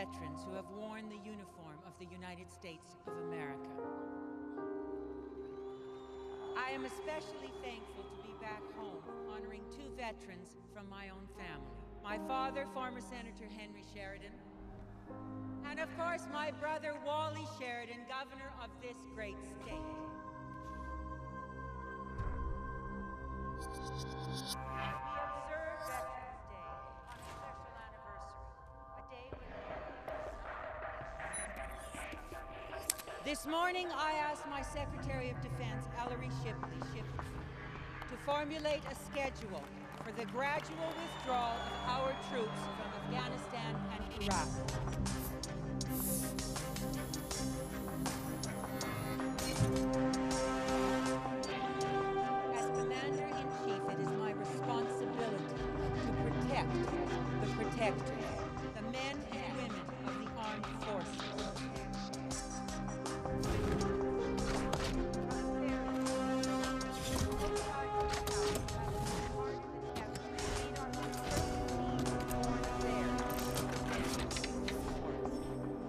veterans who have worn the uniform of the United States of America. I am especially thankful to be back home, honoring two veterans from my own family. My father, former Senator Henry Sheridan, and of course my brother Wally Sheridan, governor of this great state. We observe Veterans Day on a special anniversary, a day when This morning I asked my Secretary of Defense, Ellery Shipley, to formulate a schedule for the gradual withdrawal of our troops from Afghanistan and Iraq. As Commander-in-Chief, it is my responsibility to protect the protectors, the men and women of the armed forces.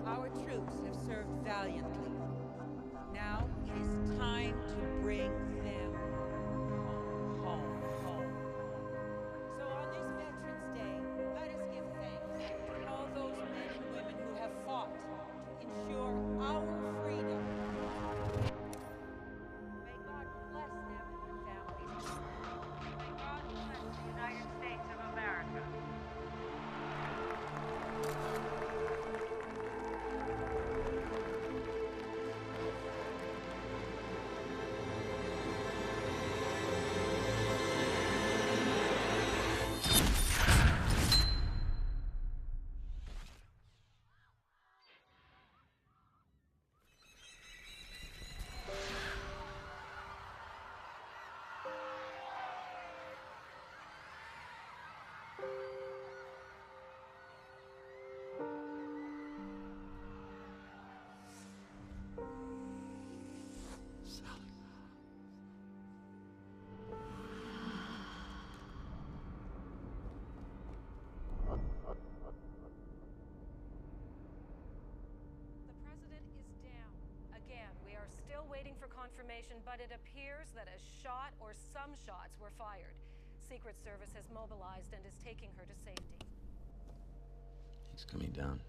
Our troops have served valiantly. Now it is time to bring them home. So on this Veterans Day, let us give thanks to all those men and women who have fought to ensure our freedom. May God bless them and their families. May God bless the United States of America. Still waiting for confirmation, but it appears that a shot or some shots were fired. Secret Service has mobilized and is taking her to safety. He's coming down.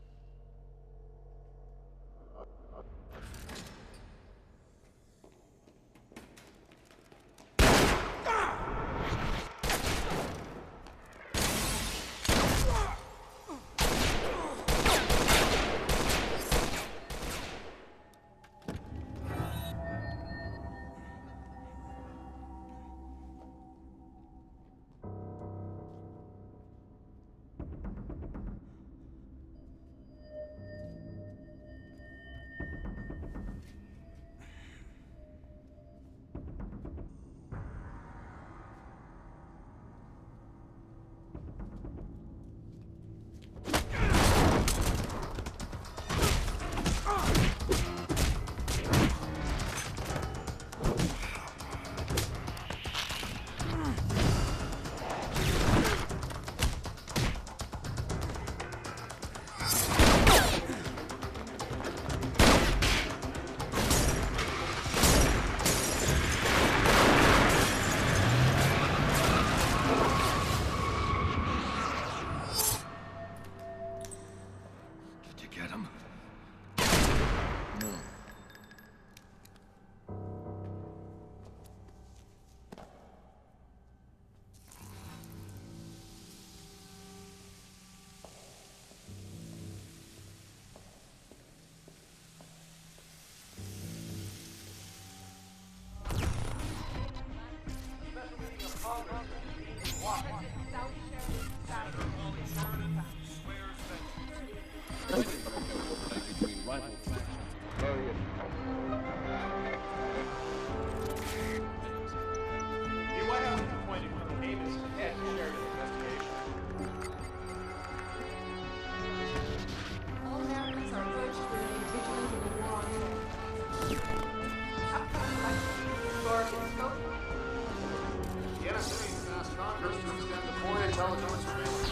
Congress to extend the foreign intelligence surveillance.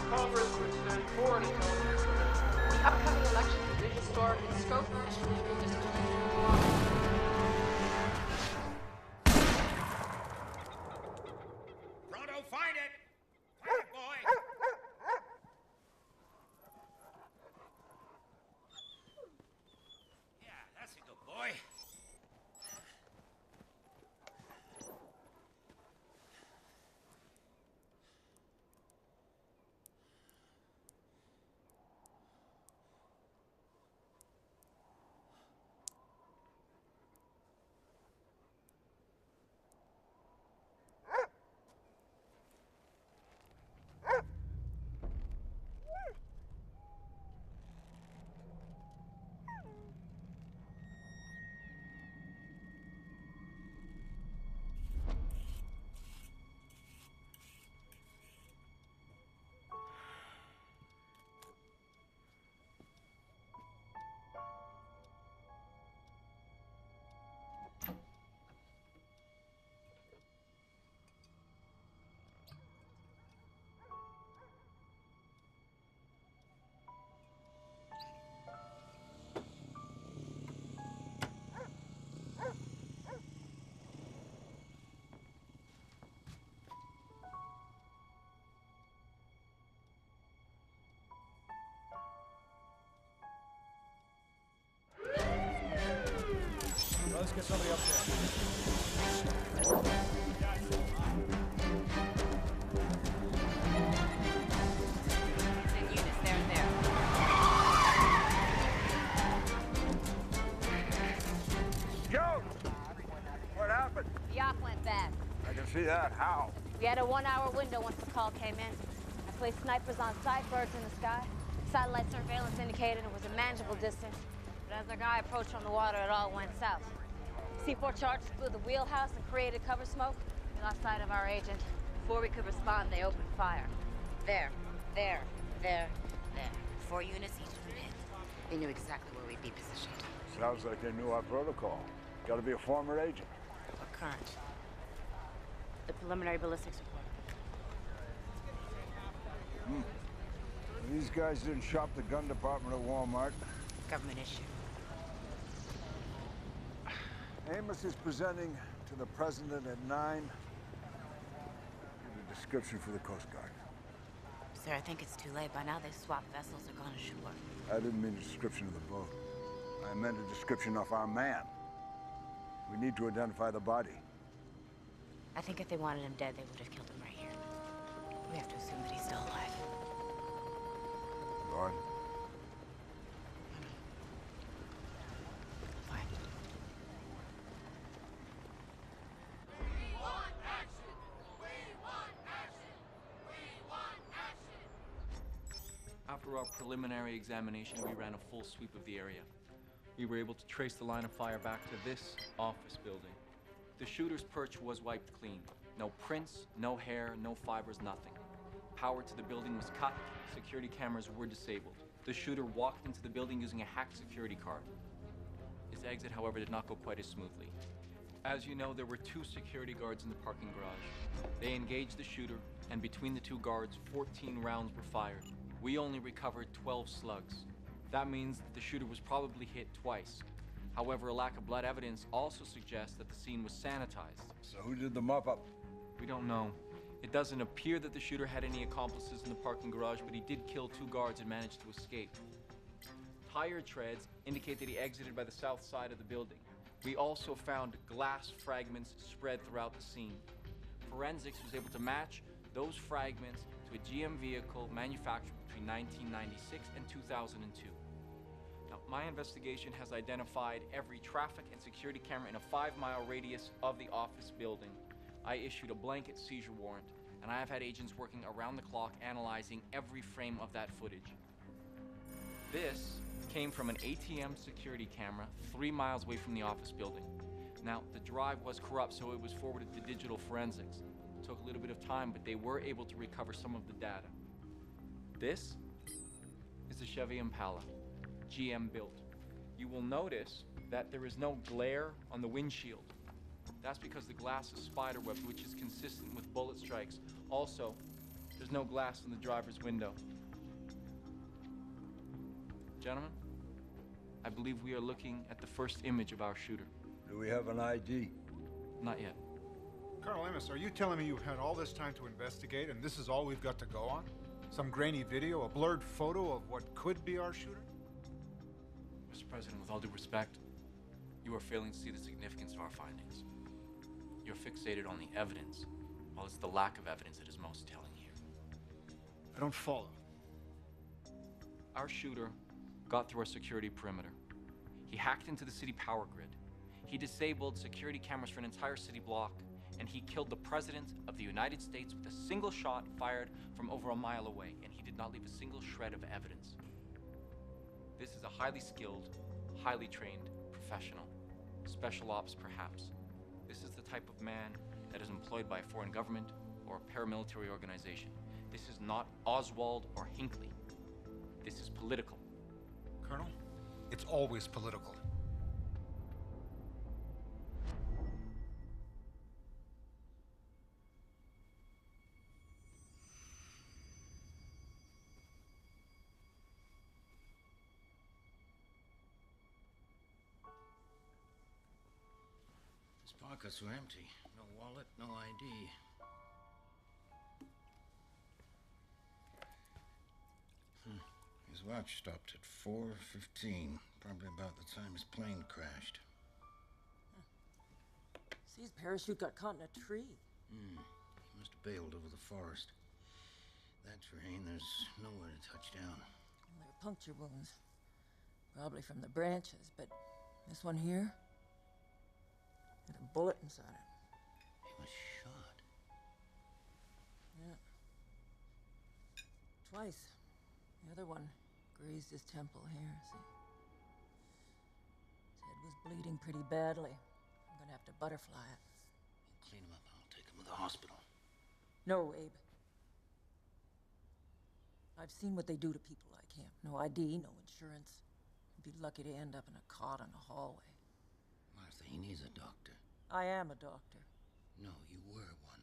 Congress to extend foreign intelligence surveillance. Upcoming elections are historic in scope and political distance. Pronto, find it! Find it, boy! Yeah, that's a good boy. Let's get somebody up there. And units there and there. Joe! What happened? The op went bad. I can see that. How? We had a 1-hour window once the call came in. I placed snipers on site, birds in the sky. Satellite surveillance indicated it was a manageable distance. But as our guy approached from the water, it all went south. C4 charges blew the wheelhouse and created cover smoke. We lost sight of our agent. Before we could respond, they opened fire. There. 4 units, each of them hit. They knew exactly where we'd be positioned. Sounds like they knew our protocol. Gotta be a former agent. Or current. The preliminary ballistics report. These guys didn't shop the gun department at Walmart. Government issue. Amos is presenting to the president at 9. Give a description for the Coast Guard. Sir, I think it's too late. By now they've swapped vessels or gone ashore. I didn't mean a description of the boat. I meant a description of our man. We need to identify the body. I think if they wanted him dead, they would have killed him right here. We have to assume that he's still alive. Go on. Fine. After our preliminary examination, we ran a full sweep of the area. We were able to trace the line of fire back to this office building. The shooter's perch was wiped clean. No prints, no hair, no fibers, nothing. Power to the building was cut, security cameras were disabled. The shooter walked into the building using a hacked security card. His exit, however, did not go quite as smoothly. As you know, there were 2 security guards in the parking garage. They engaged the shooter, and between the 2 guards, 14 rounds were fired. We only recovered 12 slugs. That means that the shooter was probably hit twice. However, a lack of blood evidence also suggests that the scene was sanitized. So who did the mop-up? We don't know. It doesn't appear that the shooter had any accomplices in the parking garage, but he did kill 2 guards and managed to escape. Tire treads indicate that he exited by the south side of the building. We also found glass fragments spread throughout the scene. Forensics was able to match those fragments to a GM vehicle manufactured between 1996 and 2002. Now, my investigation has identified every traffic and security camera in a 5-mile radius of the office building. I issued a blanket seizure warrant, and I have had agents working around the clock analyzing every frame of that footage. This came from an ATM security camera 3 miles away from the office building. Now, the drive was corrupt, so it was forwarded to digital forensics. It took a little bit of time, but they were able to recover some of the data. This is a Chevy Impala, GM built. You will notice that there is no glare on the windshield. That's because the glass is spiderwebbed, which is consistent with bullet strikes. Also, there's no glass in the driver's window. Gentlemen, I believe we are looking at the first image of our shooter. Do we have an ID? Not yet. Colonel Amos, are you telling me you've had all this time to investigate and this is all we've got to go on? Some grainy video, a blurred photo of what could be our shooter? Mr. President, with all due respect, you are failing to see the significance of our findings. You're fixated on the evidence, while it's the lack of evidence that is most telling here. I don't follow. Our shooter got through our security perimeter. He hacked into the city power grid. He disabled security cameras for an entire city block, and he killed the President of the United States with a single shot fired from over a mile away, and he did not leave a single shred of evidence. This is a highly skilled, highly trained professional. Special ops, perhaps. This is the type of man that is employed by a foreign government or a paramilitary organization. This is not Oswald or Hinckley. This is political. Colonel, it's always political. His pockets were empty. No wallet, no ID. His watch stopped at 4:15, probably about the time his plane crashed. See, his parachute got caught in a tree. He must have bailed over the forest. That terrain, there's nowhere to touch down. Well, there are puncture wounds. Probably from the branches, but this one here had a bullet inside it. He was shot. Yeah. Twice. The other one grazed his temple here, see? His head was bleeding pretty badly. I'm gonna have to butterfly it. We'll clean him up and I'll take him to the hospital. No, Abe. I've seen what they do to people like him. No ID, no insurance. He'd be lucky to end up in a cot in a hallway. Martha, he needs a doctor. I am a doctor. No, you were one.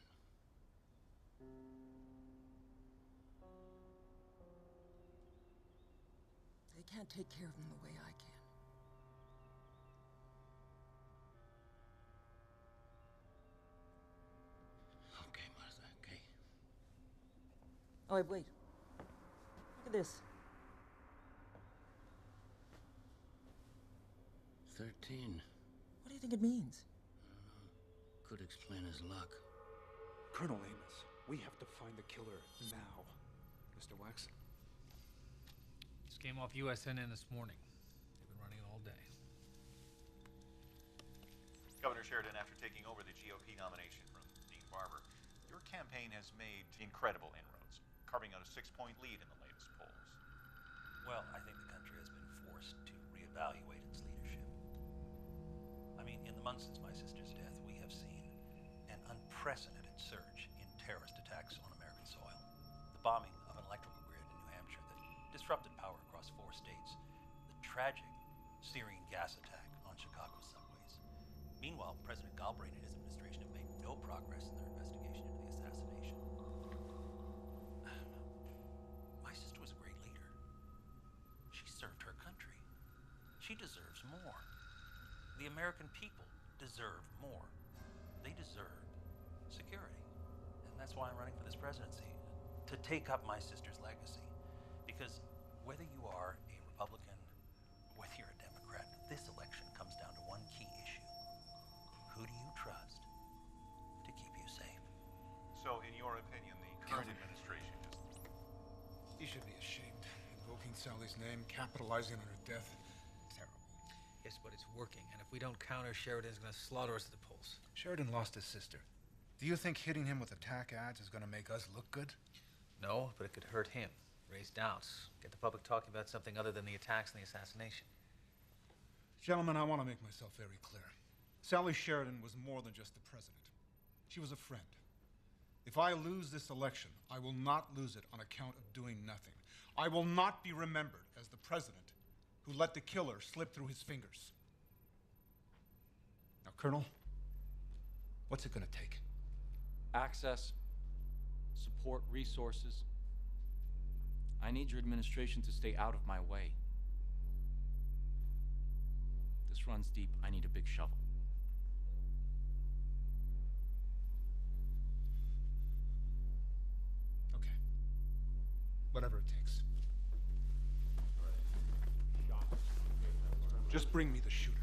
They can't take care of him the way I can. Okay, Martha, okay. Oh, wait. Look at this. 13. What do you think it means? Could explain his luck. Colonel Amos, we have to find the killer now. Mr. Waxon. This came off USNN this morning. They've been running it all day. Governor Sheridan, after taking over the GOP nomination from Dean Barber, your campaign has made incredible inroads, carving out a 6-point lead in the latest polls. Well, I think the country has been forced to reevaluate its leadership. I mean, in the months since my sister's death, we have seen an unprecedented surge in terrorist attacks on American soil. The bombing of an electrical grid in New Hampshire that disrupted power across 4 states. The tragic Syrian gas attack on Chicago's subways. Meanwhile, President Galbraith and his administration have made no progress in their investigation into the assassination. My sister was a great leader. She served her country. She deserves more. The American people deserve more. They deserve security. And that's why I'm running for this presidency. To take up my sister's legacy. Because whether you are a Republican, whether you're a Democrat, this election comes down to one key issue. Who do you trust to keep you safe? So, in your opinion, the current administration is... You should be ashamed. Invoking Sally's name, capitalizing on her death. Terrible. Yes, but it's working, and if we don't counter, Sheridan's gonna slaughter us at the polls. Sheridan lost his sister. Do you think hitting him with attack ads is gonna make us look good? No, but it could hurt him. Raise doubts. Get the public talking about something other than the attacks and the assassination. Gentlemen, I want to make myself very clear. Sally Sheridan was more than just the president. She was a friend. If I lose this election, I will not lose it on account of doing nothing. I will not be remembered as the president who let the killer slip through his fingers. Now, Colonel, what's it going to take? Access, support, resources. I need your administration to stay out of my way. runs deep. I need a big shovel. Okay. Whatever it takes. Just bring me the shooter.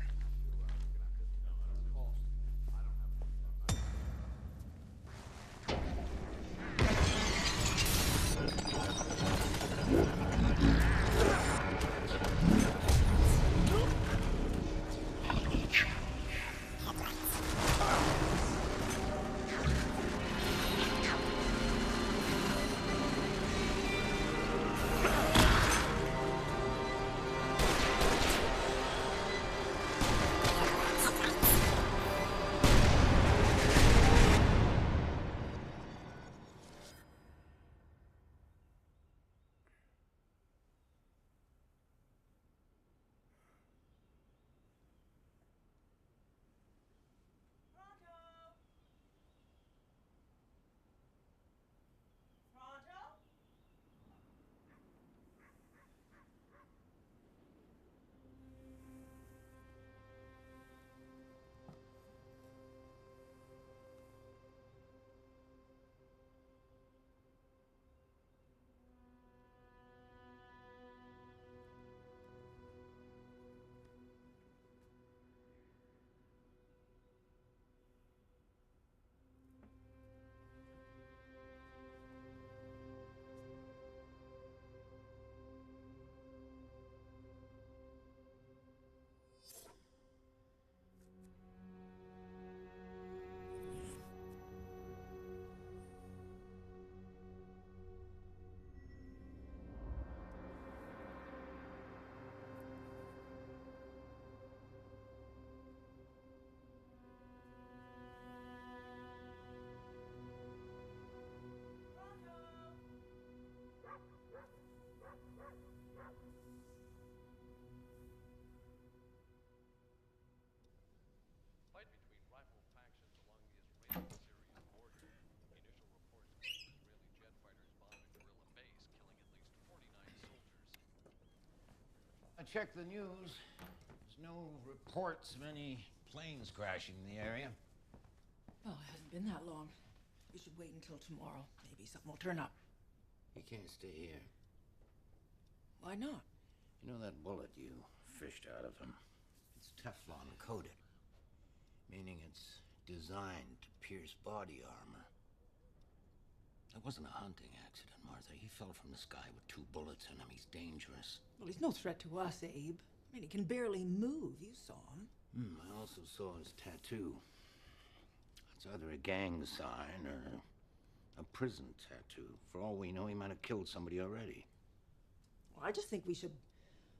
Fight between rival factions along the Israeli-Syrian border. Initial reports claim Israeli jet fighters bombed a guerrilla base, killing at least 49 soldiers. I checked the news. There's no reports of any planes crashing in the area. Well, it hasn't been that long. We should wait until tomorrow. Maybe something will turn up. You can't stay here. Why not? You know that bullet you fished out of him? It's Teflon coated, meaning it's designed to pierce body armor. It wasn't a hunting accident, Martha. He fell from the sky with 2 bullets in him. He's dangerous. Well, he's no threat to us, Abe. I mean, he can barely move. You saw him. I also saw his tattoo. It's either a gang sign or a prison tattoo. For all we know, he might have killed somebody already. Well, I just think we should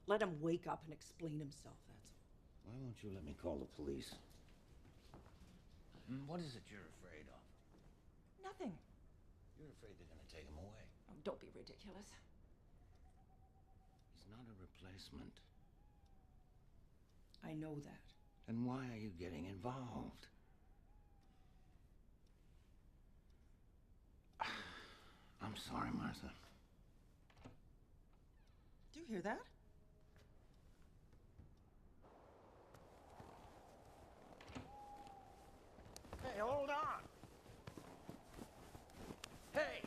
let him wake up and explain himself, that's all. Why won't you let me call the police? What is it you're afraid of? Nothing. You're afraid they're going to take him away. Oh, don't be ridiculous. He's not a replacement. I know that. Then why are you getting involved? I'm sorry, Martha. Do you hear that? Hey, hold on. Hey.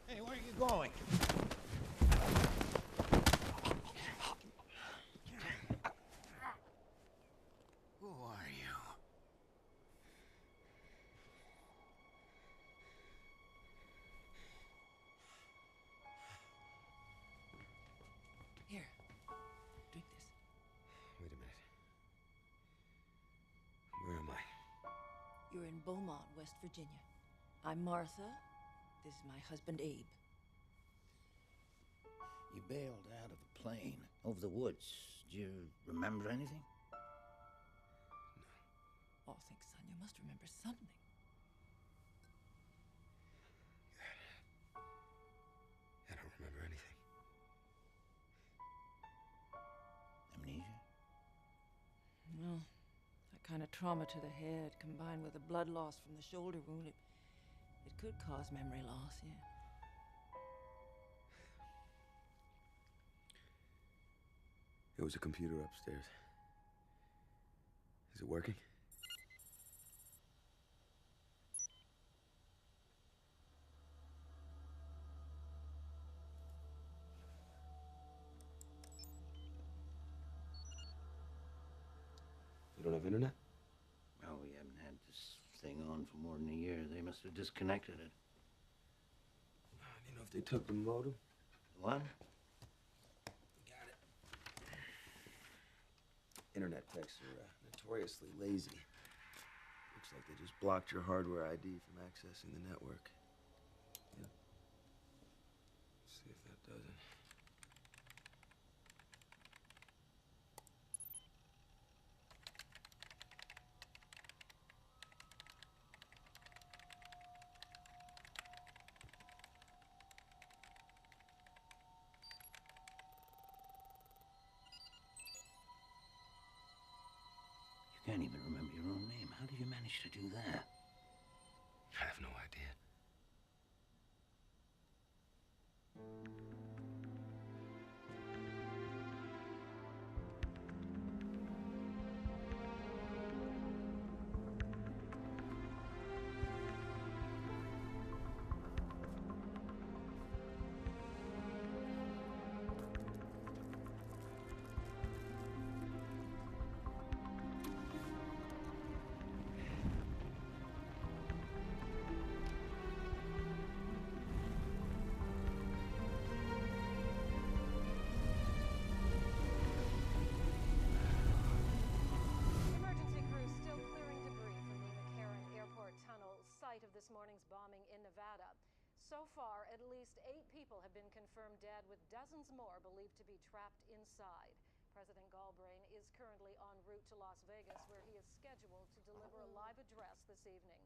Hey, where are you going? Who are you? Here. Drink this. Wait a minute. Where am I? You're in Beaumont, West Virginia. I'm Martha. This is my husband, Abe. You bailed out of the plane over the woods. Do you remember anything? Oh, think, son, you must remember something. I don't remember anything. Amnesia? Well, that kind of trauma to the head, combined with the blood loss from the shoulder wound, it could cause memory loss, yeah. There was a computer upstairs. Is it working? You don't have internet? Well, we haven't had this thing on for more than a year. They must have disconnected it. You know if they took the modem? What? Got it. Internet techs are notoriously lazy. Looks like they just blocked your hardware ID from accessing the network. Yep. Let's see if that does it. You can't even remember your own name. How did you manage to do that? I have no idea. Emergency crews still clearing debris from the McCarran Airport tunnel, site of this morning's bombing in Nevada. So far, at least 8 people have been confirmed dead, with dozens more believed to be trapped inside. President Galbraith is currently en route to Las Vegas, where he is scheduled to deliver a live address this evening.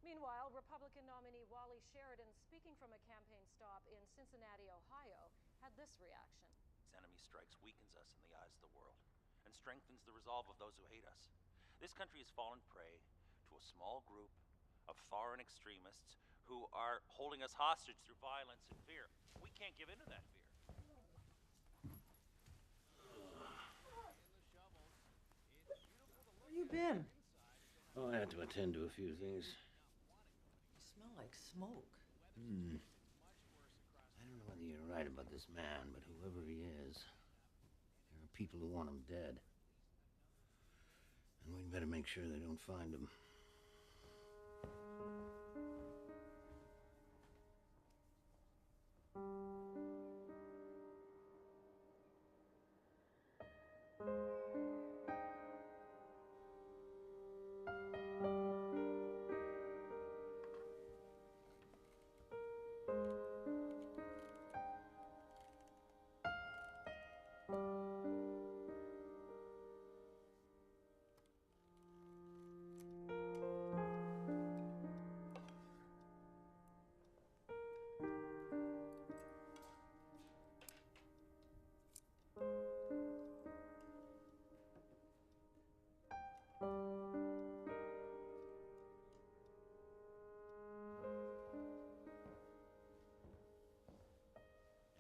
Meanwhile, Republican nominee Wally Sheridan, speaking from a campaign stop in Cincinnati, Ohio, had this reaction. His enemy strikes weakens us in the eyes of the world and strengthens the resolve of those who hate us. This country has fallen prey to a small group of foreign extremists who are holding us hostage through violence and fear. We can't give in to that fear. Where you been? Oh, I had to attend to a few things. You smell like smoke. I don't know whether you're right about this man, but whoever he is, there are people who want him dead. And we'd better make sure they don't find him.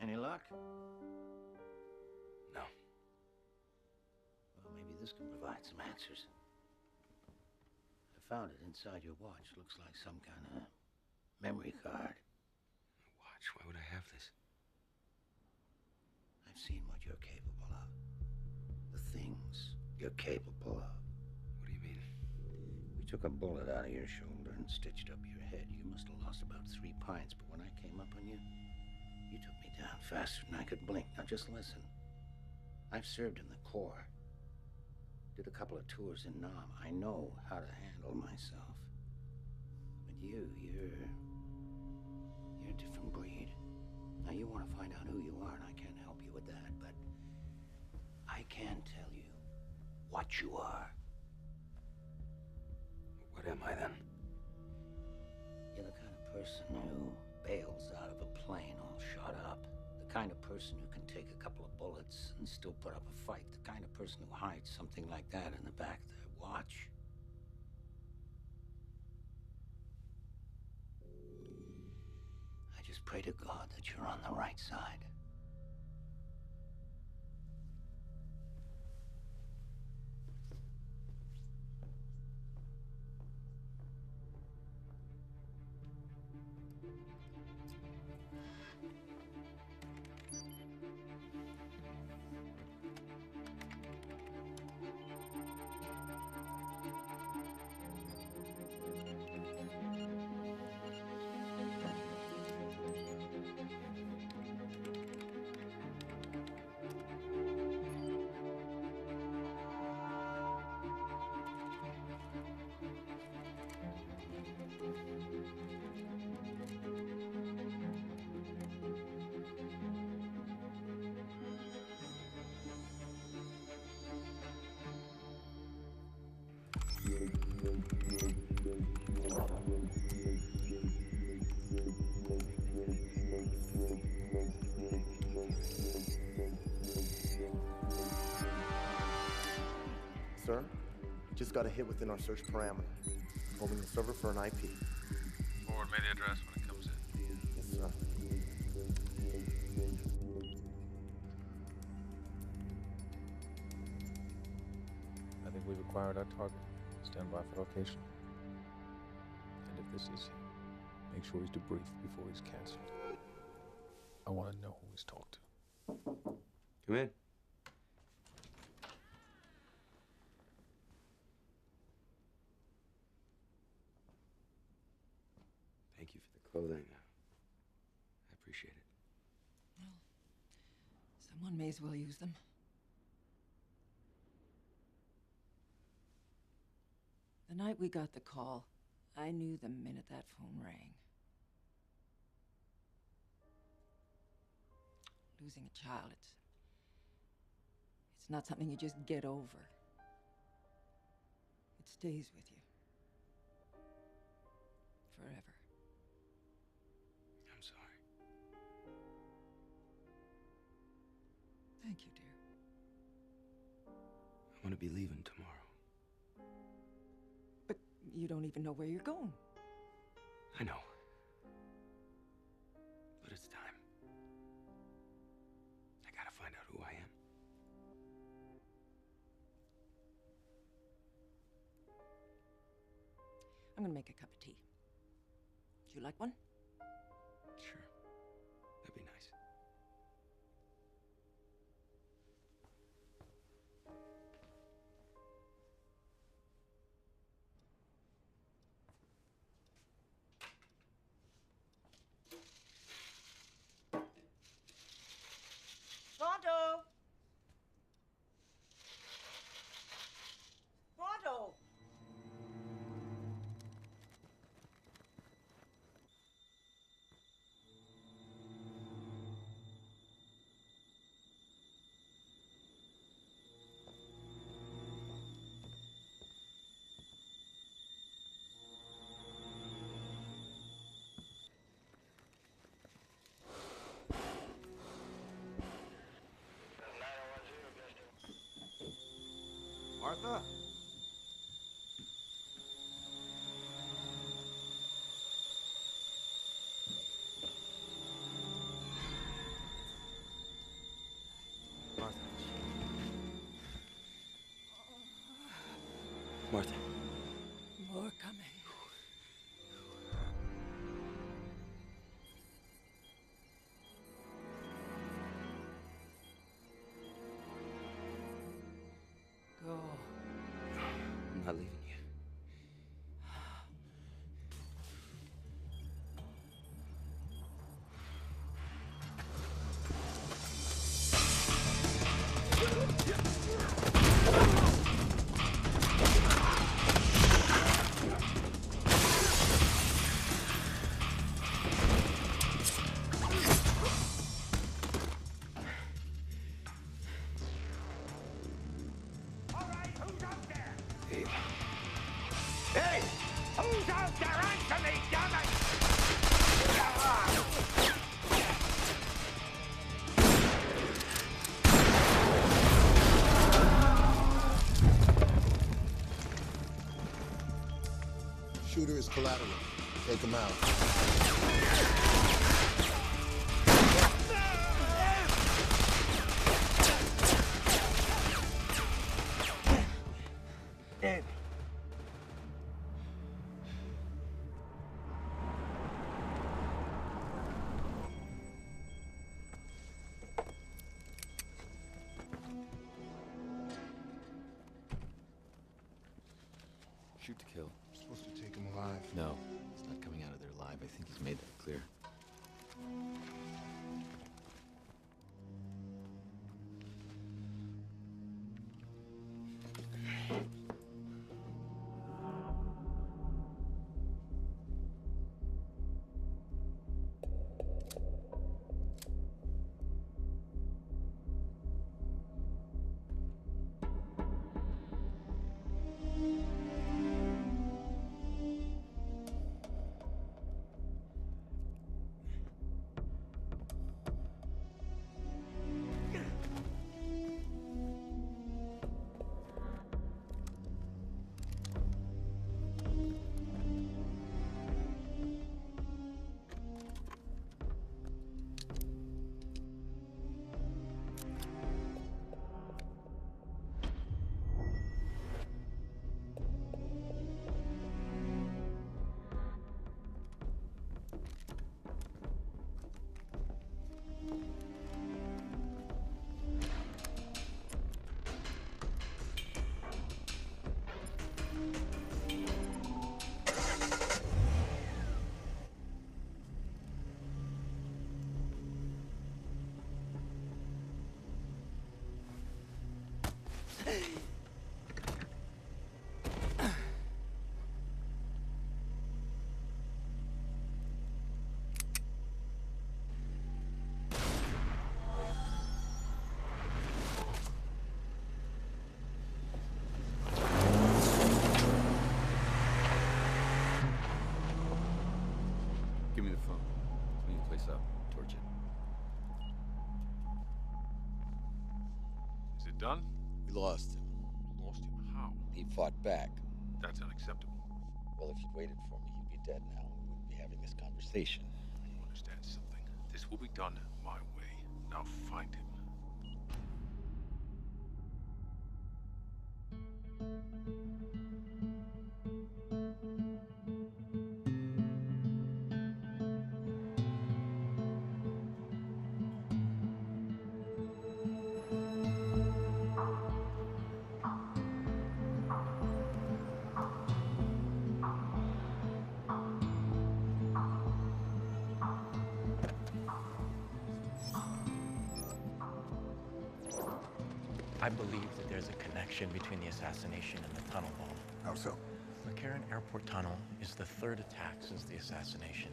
Any luck? No. Well, maybe this can provide some answers. I found it inside your watch. Looks like some kind of memory card. Watch, why would I have this? I've seen what you're capable of. The things you're capable of. What do you mean? We took a bullet out of your shoulder and stitched up your head. You must have lost about 3 pints, but when I came up on you, you took me down faster than I could blink. Now just listen. I've served in the Corps. Did a couple of tours in Nam. I know how to handle myself. But you're a different breed. Now you want to find out who you are, and I can't help you with that, but I can tell you what you are. What am I then? You're the kind of person who bails out of a plane all shot up. The kind of person who can take a couple of bullets and still put up a fight. The kind of person who hides something like that in the back of their watch. I just pray to God that you're on the right side. Sir, just got a hit within our search parameter. Homing the server for an IP. Forward me the address when it comes in. Yes, sir. I think we've acquired our target. Stand by for location. And if this is him, make sure he's debriefed before he's canceled. I want to know who he's talked to. Come in. Thank you for the clothing. I appreciate it. Well, someone may as well use them. The night we got the call, I knew the minute that phone rang. Losing a child, it's not something you just get over. It stays with you. Forever. I'm sorry. Thank you, dear. I'm gonna be leaving tomorrow. But you don't even know where you're going. I know. But it's time. I gotta find out who I am. I'm gonna make a cup of tea. Would you like one? Sure. That'd be nice. Pronto! Pronto! Martha? Martha. Martha. More coming. Go. I'm not leaving you. Hey! Who's out there? Answer me, damn it! Shooter is collateral. Take him out. Dave. Shoot to kill. Supposed to take him alive. No, he's not coming out of there alive. I think he's made that clear. done? We lost him. Lost him. How? He fought back. That's unacceptable. Well, if you'd waited for me, he'd be dead now. We wouldn't be having this conversation. You understand something? This will be done my way. Now find him. I believe that there's a connection between the assassination and the tunnel bomb. How so? The McCarran Airport Tunnel is the third attack since the assassination.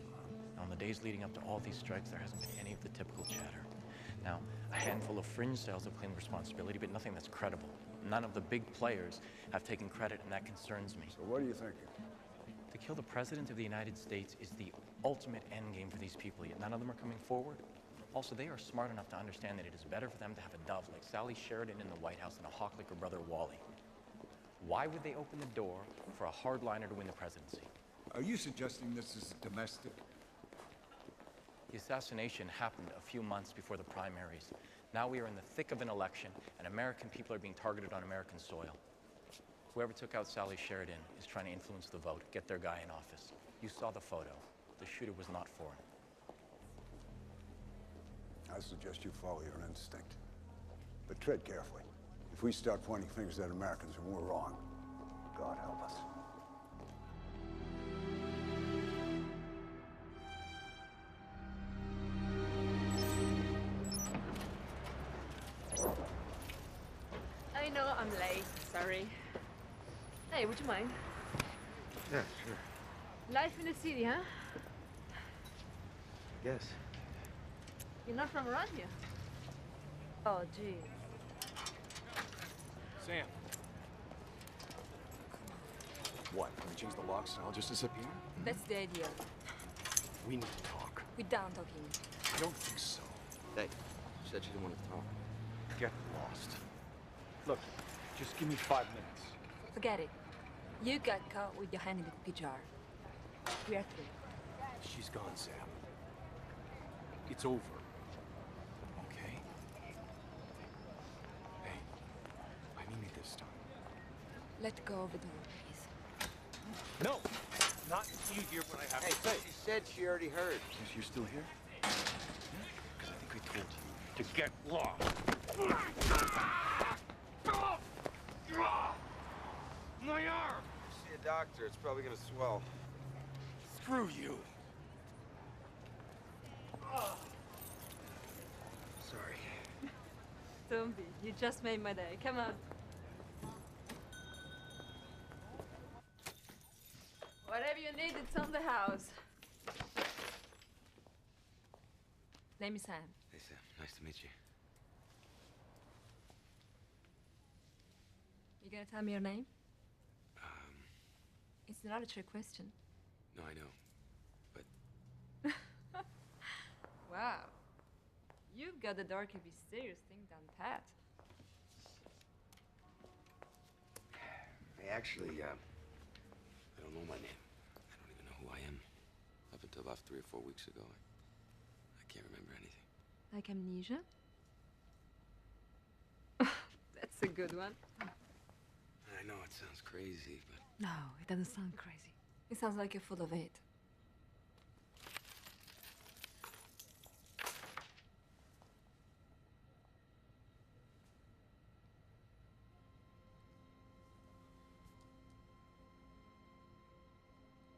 Now, in the days leading up to all these strikes, there hasn't been any of the typical chatter. Now, a handful of fringe cells have claimed responsibility, but nothing that's credible. None of the big players have taken credit, and that concerns me. So what are you thinking? To kill the President of the United States is the ultimate endgame for these people, yet none of them are coming forward. Also, they are smart enough to understand that it is better for them to have a dove like Sally Sheridan in the White House than a hawk like her brother Wally. Why would they open the door for a hardliner to win the presidency? Are you suggesting this is domestic? The assassination happened a few months before the primaries. Now we are in the thick of an election, and American people are being targeted on American soil. Whoever took out Sally Sheridan is trying to influence the vote, get their guy in office. You saw the photo. The shooter was not foreign. I suggest you follow your instinct. But tread carefully. If we start pointing fingers at Americans and we're wrong, God help us. I know I'm late, sorry. Hey, would you mind? Yeah, sure. Life in the city, huh? Yes. You're not from around here? Oh, gee. Sam. What? Can we change the locks and I'll just disappear? That's the idea. We need to talk. We're done talking. I don't think so. Hey, she said she didn't want to talk. Get lost. Look, just give me 5 minutes. Forget it. You got caught with your hand in the cookie jar. We are through. She's gone, Sam. It's over. Okay? Hey, I mean it this time. Let go of the door, please. No! Not until you hear what I have to say. She said she already heard. Is you're still here? Because I think I told you to get lost. My arm! See a doctor. It's probably gonna swell. Screw you. Sorry. Don't be. You just made my day. Come on. Whatever you need, it's on the house. Name is Sam. Hey, Sam. Nice to meet you. You gonna tell me your name? It's not a trick question. No, I know. Wow. You've got the dark and mysterious thing down pat. Hey, actually, I don't know my name. I don't even know who I am. Up until about 3 or 4 weeks ago, I can't remember anything. Like amnesia? That's a good one. I know it sounds crazy, but... No, it doesn't sound crazy. It sounds like you're full of it.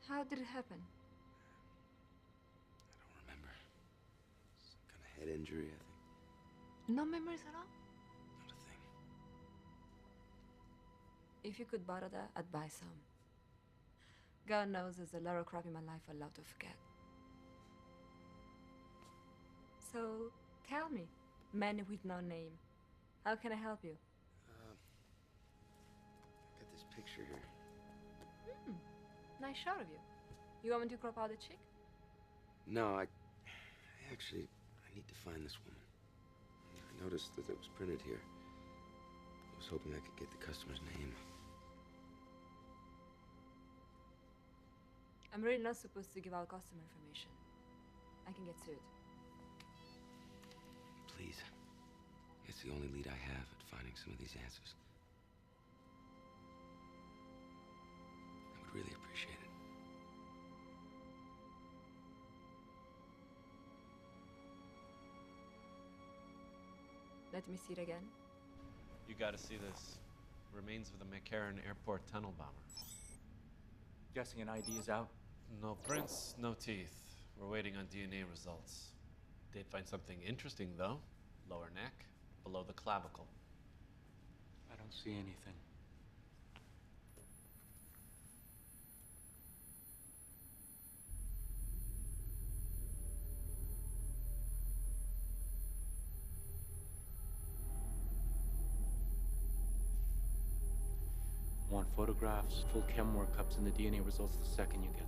How did it happen? I don't remember. Some kind of head injury, I think. No memories at all? Not a thing. If you could borrow that, I'd buy some. God knows there's a lot of crap in my life I'd love to forget. So, tell me, man with no name, how can I help you? I got this picture here. Nice shot of you. You want me to crop out the chick? No, I need to find this woman. I noticed that it was printed here. was hoping I could get the customer's name. I'm really not supposed to give out customer information. I can get sued. Please. It's the only lead I have at finding some of these answers. I would really appreciate it. Let me see it again. You gotta see this. Remains of the McCarran Airport tunnel bomber. Guessing an ID is out? No prints, no teeth. We're waiting on DNA results. Did find something interesting, though. Lower neck, below the clavicle. I don't see anything. I want photographs, full chem workups, and the DNA results the second you get them.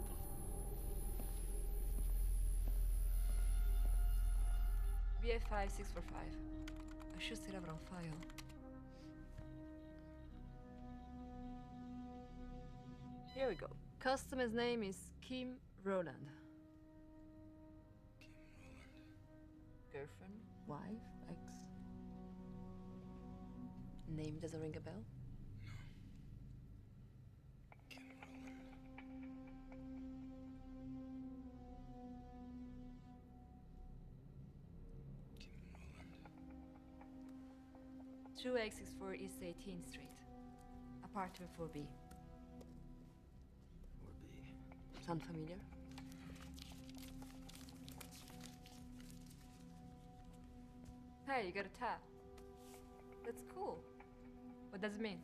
BF5645. I should still have it on file. Here we go. Customer's name is Kim Roland. Girlfriend, wife, ex. Name doesn't ring a bell? No. 2864 East 18th Street. Apartment 4B. 4B. Sound familiar? Hey, you got a tab. That's cool. What does it mean?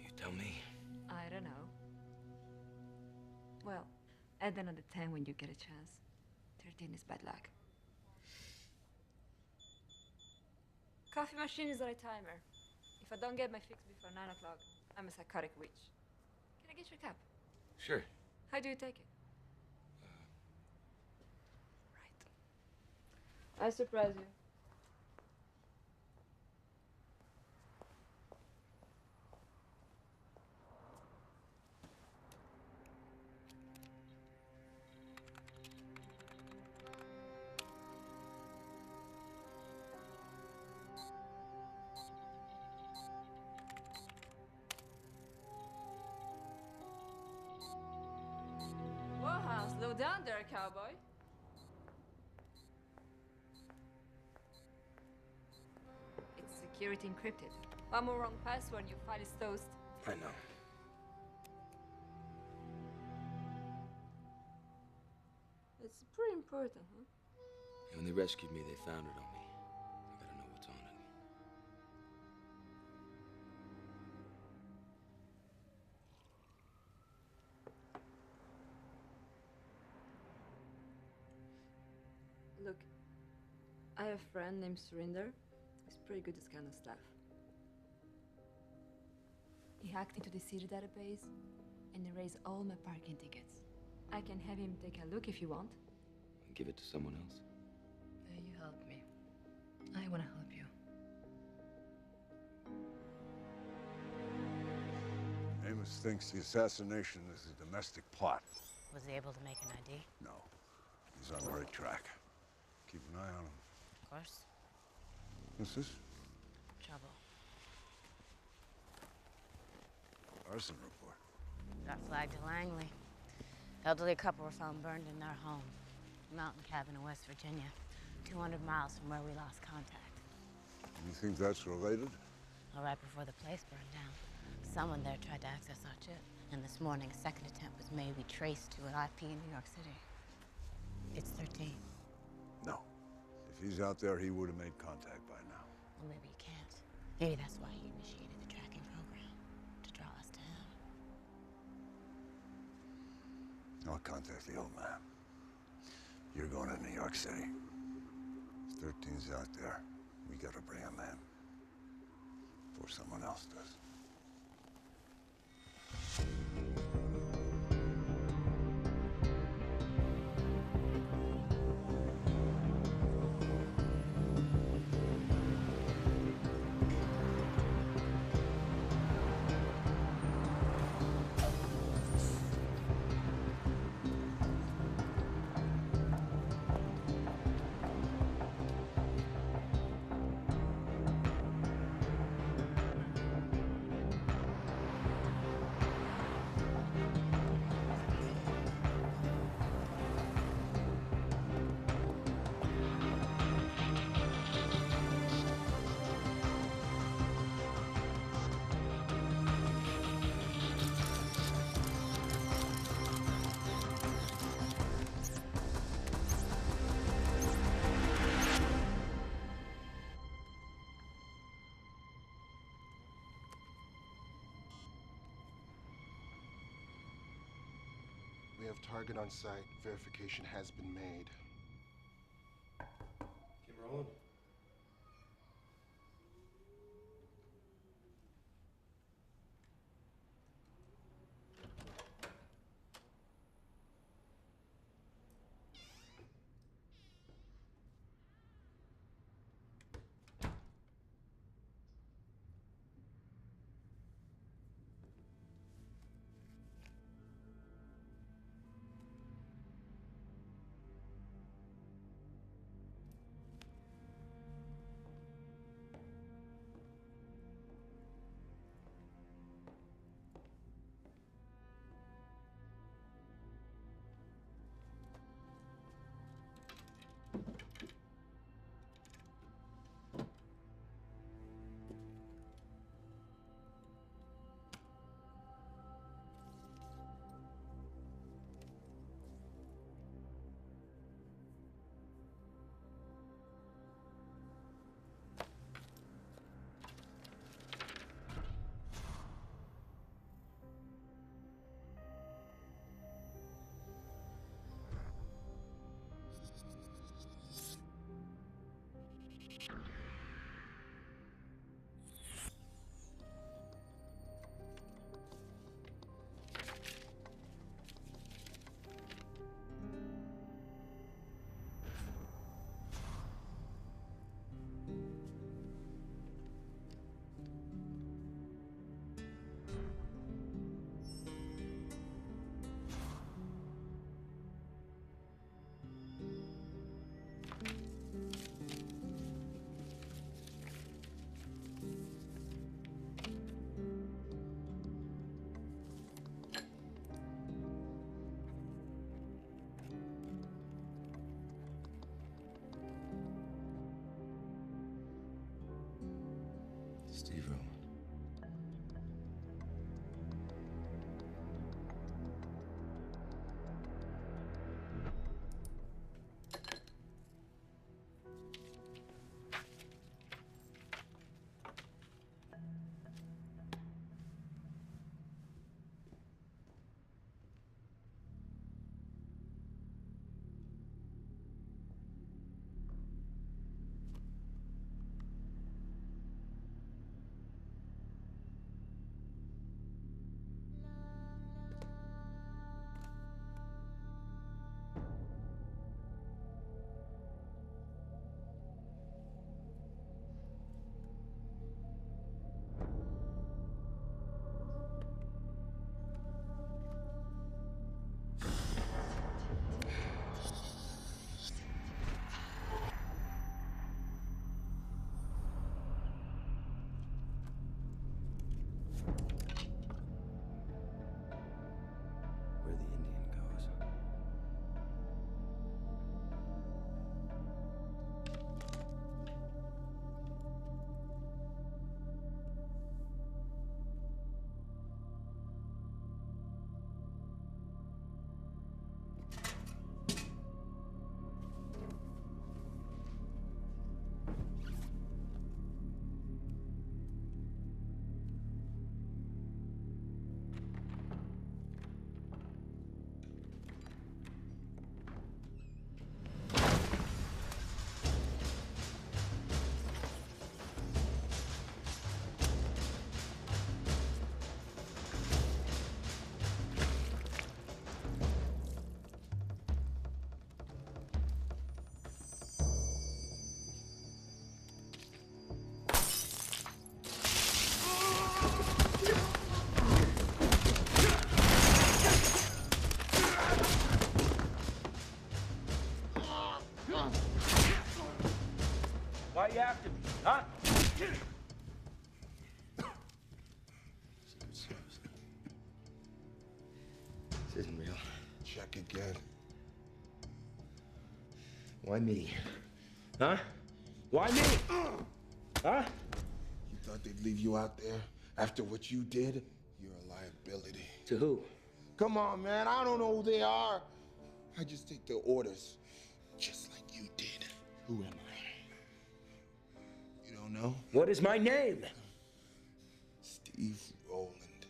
You tell me. I don't know. Well, add another 10 when you get a chance. 13 is bad luck. Coffee machine is on a timer. If I don't get my fix before 9 o'clock, I'm a psychotic witch. Can I get your cup? Sure. How do you take it? Right. I surprise you. Whoa, slow down there, cowboy. It's security encrypted. One more wrong password and your file is toast. I know. It's pretty important, huh? When they rescued me, they found it on me. I gotta know what's on it. Look, I have a friend named Surinder. He's pretty good at this kind of stuff. He hacked into the city database and erased all my parking tickets. I can have him take a look if you want. Give it to someone else. You help me. I want to help you. Amos thinks the assassination is a domestic plot. Was he able to make an ID? No. He's on the right track. Keep an eye on him. Of course. What's this? Trouble. Arson report. Got flagged to Langley. Elderly couple were found burned in their home. Mountain cabin in West Virginia. 200 miles from where we lost contact. You think that's related? Well, right before the place burned down, someone there tried to access our chip. And this morning, a second attempt was made. We traced to an IP in New York City. It's 13. No. If he's out there, he would have made contact by now. Well, maybe he can't. Maybe that's why he initiated the tracking program, to draw us to him. I'll contact the old man. You're going to New York City. 13's out there. We gotta bring him in. Before someone else does. We have target on site. Verification has been made. Keep rolling. Steve Rowan. Why you after me, huh? Secret Service. This isn't real. Check again. Why me? Huh? Why me? Huh? You thought they'd leave you out there after what you did? You're a liability. To who? Come on, man. I don't know who they are. I just take their orders, just like you did. Who am I? You don't know? What is my name? Steve Rowland.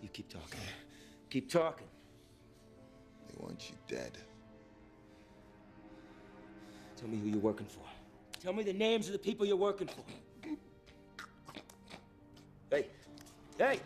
You keep talking. Keep talking. They want you dead. Tell me who you're working for. Tell me the names of the people you're working for. Hey! Hey!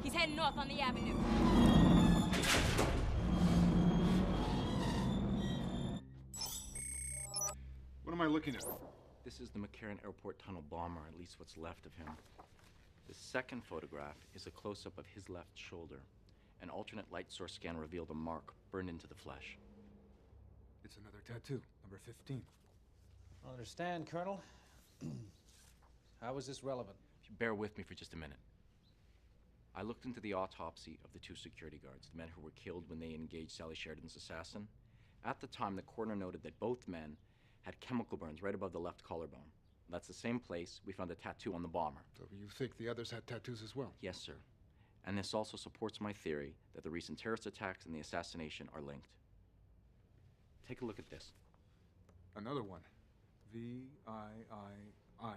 He's heading north on the avenue. What am I looking at? This is the McCarran Airport Tunnel bomber, at least what's left of him. The second photograph is a close-up of his left shoulder. An alternate light source scan revealed a mark burned into the flesh. It's another tattoo, number 15. I understand, Colonel. How is this relevant? If you bear with me for just a minute. I looked into the autopsy of the two security guards, the men who were killed when they engaged Sally Sheridan's assassin. At the time, the coroner noted that both men had chemical burns right above the left collarbone. That's the same place we found the tattoo on the bomber. So you think the others had tattoos as well? Yes, sir. And this also supports my theory that the recent terrorist attacks and the assassination are linked. Take a look at this. Another one. V-I-I-I.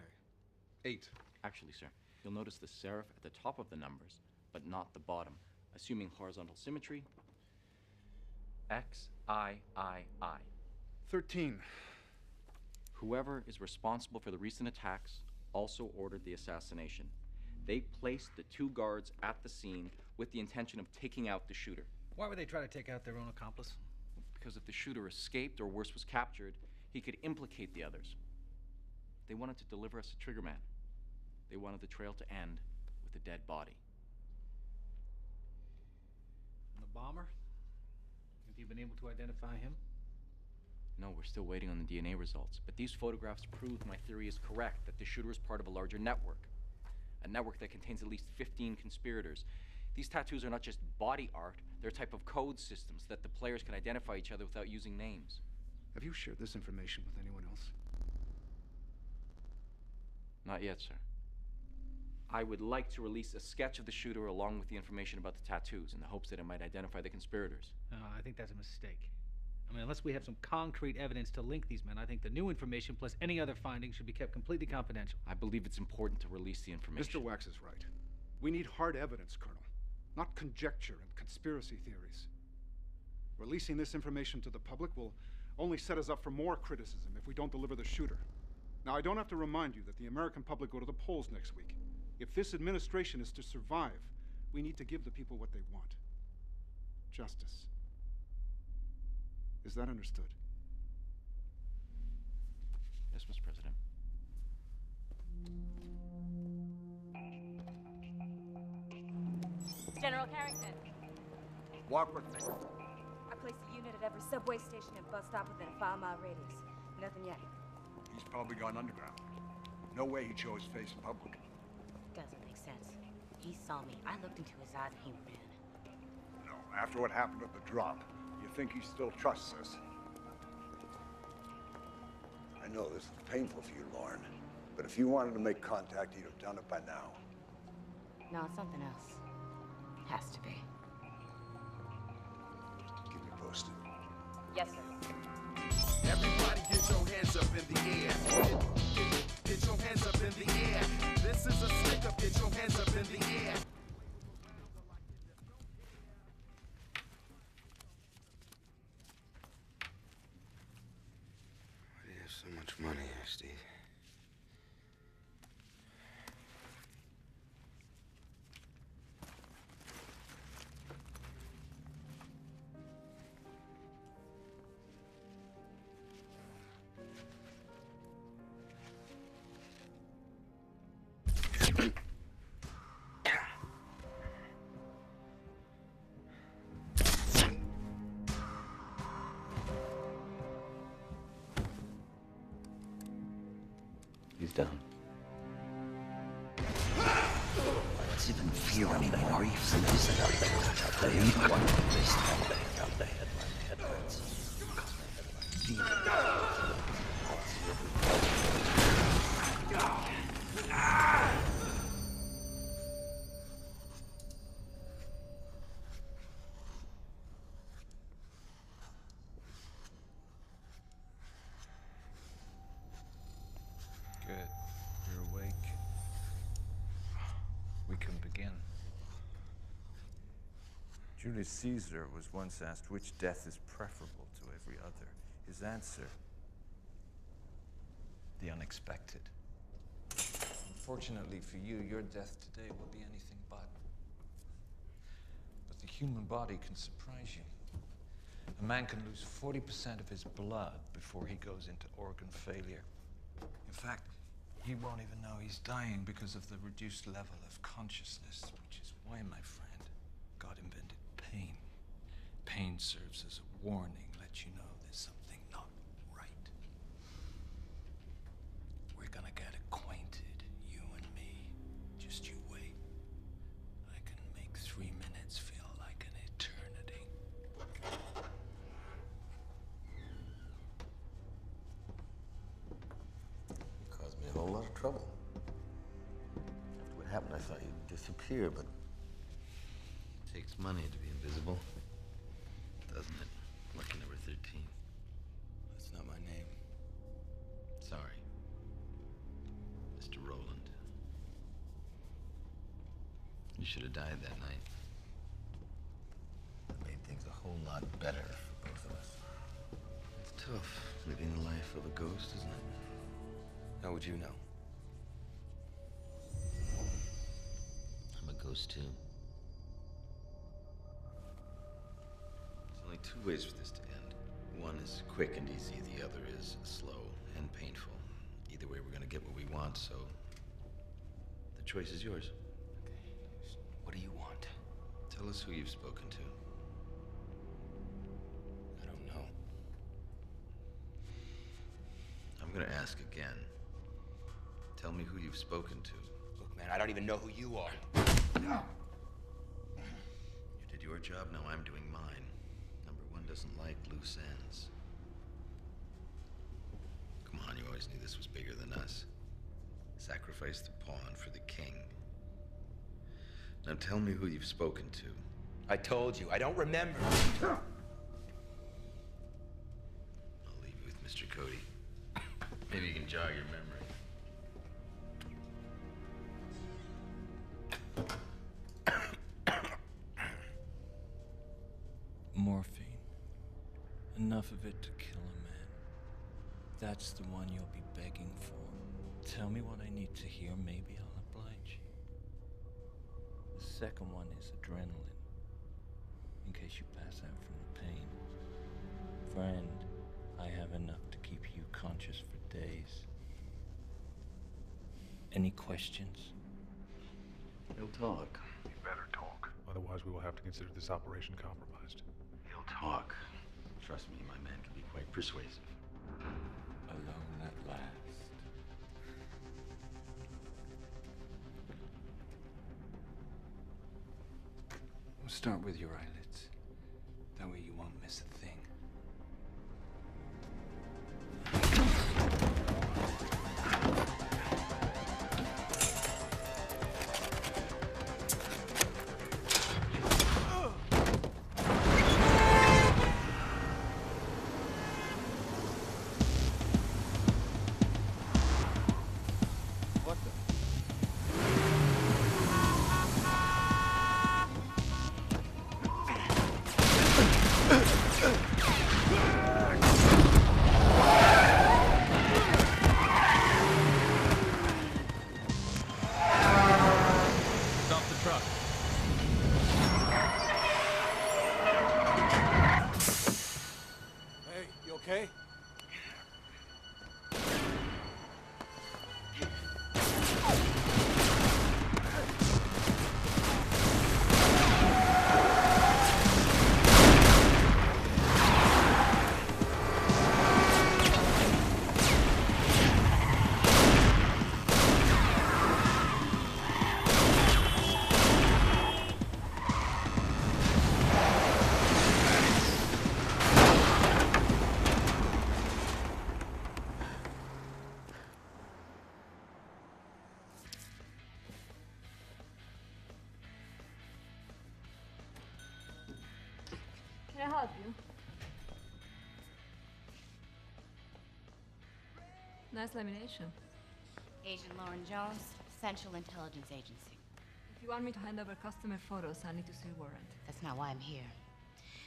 8. Actually, sir, you'll notice the serif at the top of the numbers, but not the bottom. Assuming horizontal symmetry, X-I-I-I. 13. Whoever is responsible for the recent attacks also ordered the assassination. They placed the two guards at the scene with the intention of taking out the shooter. Why would they try to take out their own accomplice? Because if the shooter escaped or worse was captured, he could implicate the others. They wanted to deliver us a trigger man. They wanted the trail to end with a dead body. And the bomber? Have you been able to identify him? No, we're still waiting on the DNA results. But these photographs prove my theory is correct, that the shooter is part of a larger network. A network that contains at least 15 conspirators. These tattoos are not just body art, they're a type of code systems that the players can identify each other without using names. Have you shared this information with anyone else? Not yet, sir. I would like to release a sketch of the shooter along with the information about the tattoos in the hopes that it might identify the conspirators. I think that's a mistake. I mean, unless we have some concrete evidence to link these men, I think the new information plus any other findings should be kept completely confidential. I believe it's important to release the information. Mr. Wax is right. We need hard evidence, Colonel, not conjecture and conspiracy theories. Releasing this information to the public will only set us up for more criticism if we don't deliver the shooter. Now, I don't have to remind you that the American public go to the polls next week. If this administration is to survive, we need to give the people what they want. Justice. Is that understood? Yes, Mr. President. General Carrington. Walk with me. I placed a unit at every subway station and bus stop within a 5-mile radius. Nothing yet. He's probably gone underground. No way he'd show his face in public. Doesn't make sense. He saw me. I looked into his eyes and he ran. No, after what happened at the drop, you think he still trusts us? I know this is painful for you, Lauren, but if you wanted to make contact, he'd have done it by now. No, it's something else. Has to be. Keep me posted. Yes, sir. Everybody get your hands up in the air. Get your hands up in the air. This is a stick up, get your hands up in the air. Why do you have so much money here, Steve? He's down. That's live in fear anymore. You've listened to the headlines. Good. You're awake. We can begin. Julius Caesar was once asked which death is preferable to every other. His answer, the unexpected. Unfortunately for you, your death today will be anything but. But the human body can surprise you. A man can lose 40% of his blood before he goes into organ failure. In fact, he won't even know he's dying because of the reduced level of consciousness, which is why, my friend, God invented pain. Pain serves as a warning, let you know there's something not right. We're gonna get acquainted, you and me. Just you wait. I can make 3 minutes feel like an eternity. You caused me a whole lot of trouble. After what happened, I thought you'd disappear, but it takes money to be invisible, doesn't it? Lucky number 13. That's not my name. Sorry. Mr. Roland. You should have died that night. It made things a whole lot better for both of us. It's tough, living the life of a ghost, isn't it? How would you know? I'm a ghost, too. There's only 2 ways for this to end. One is quick and easy, the other is slow and painful. Either way, we're gonna get what we want, so the choice is yours. Okay. What do you want? Tell us who you've spoken to. I don't know. I'm gonna ask again. Tell me who you've spoken to. Look, man, I don't even know who you are. You did your job, now I'm doing mine. Number 1 doesn't like loose ends. Come on, you always knew this was bigger than us. Sacrifice the pawn for the king. Now tell me who you've spoken to. I told you, I don't remember. I'll leave you with Mr. Cody. Maybe you can jog your memory. Morphine. Enough of it to kill a man. That's the one you'll be begging for. Tell me what I need to hear, maybe I'll oblige you. The second one is adrenaline. In case you pass out from the pain. Friend, I have enough to keep you conscious for days. Any questions? He'll talk. You better talk. Otherwise, we will have to consider this operation compromised. He'll talk. Trust me, my man can be quite persuasive. Alone at last. We'll start with your eyelids. That way you won't miss a thing. Ugh! Can I help you? Nice lamination. Agent Lauren Jones, Central Intelligence Agency. If you want me to hand over customer photos, I need to see a warrant. That's not why I'm here.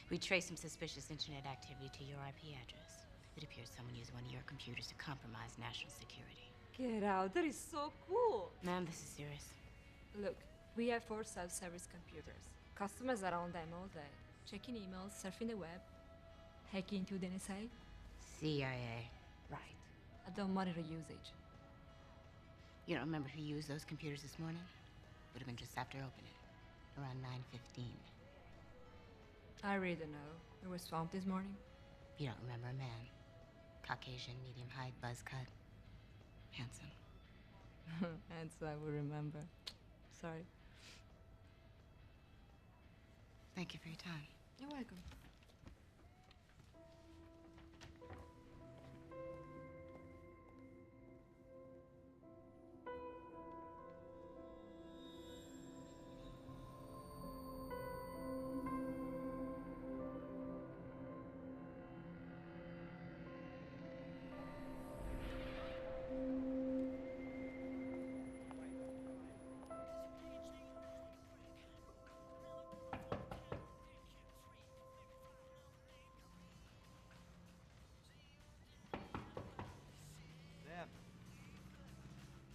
We traced some suspicious internet activity to your IP address. It appears someone used one of your computers to compromise national security. Get out, that is so cool. Ma'am, this is serious. Look, we have 4 self-service computers. Customers are on them all day. Checking emails, surfing the web, hacking into the NSA. CIA. Right. I don't monitor usage. You don't remember who used those computers this morning? Would have been just after opening, around 9:15. I really don't know. We were swamped this morning. You don't remember a man. Caucasian, medium height, buzz cut. Handsome. And so I will remember. Sorry. Thank you for your time. You're welcome.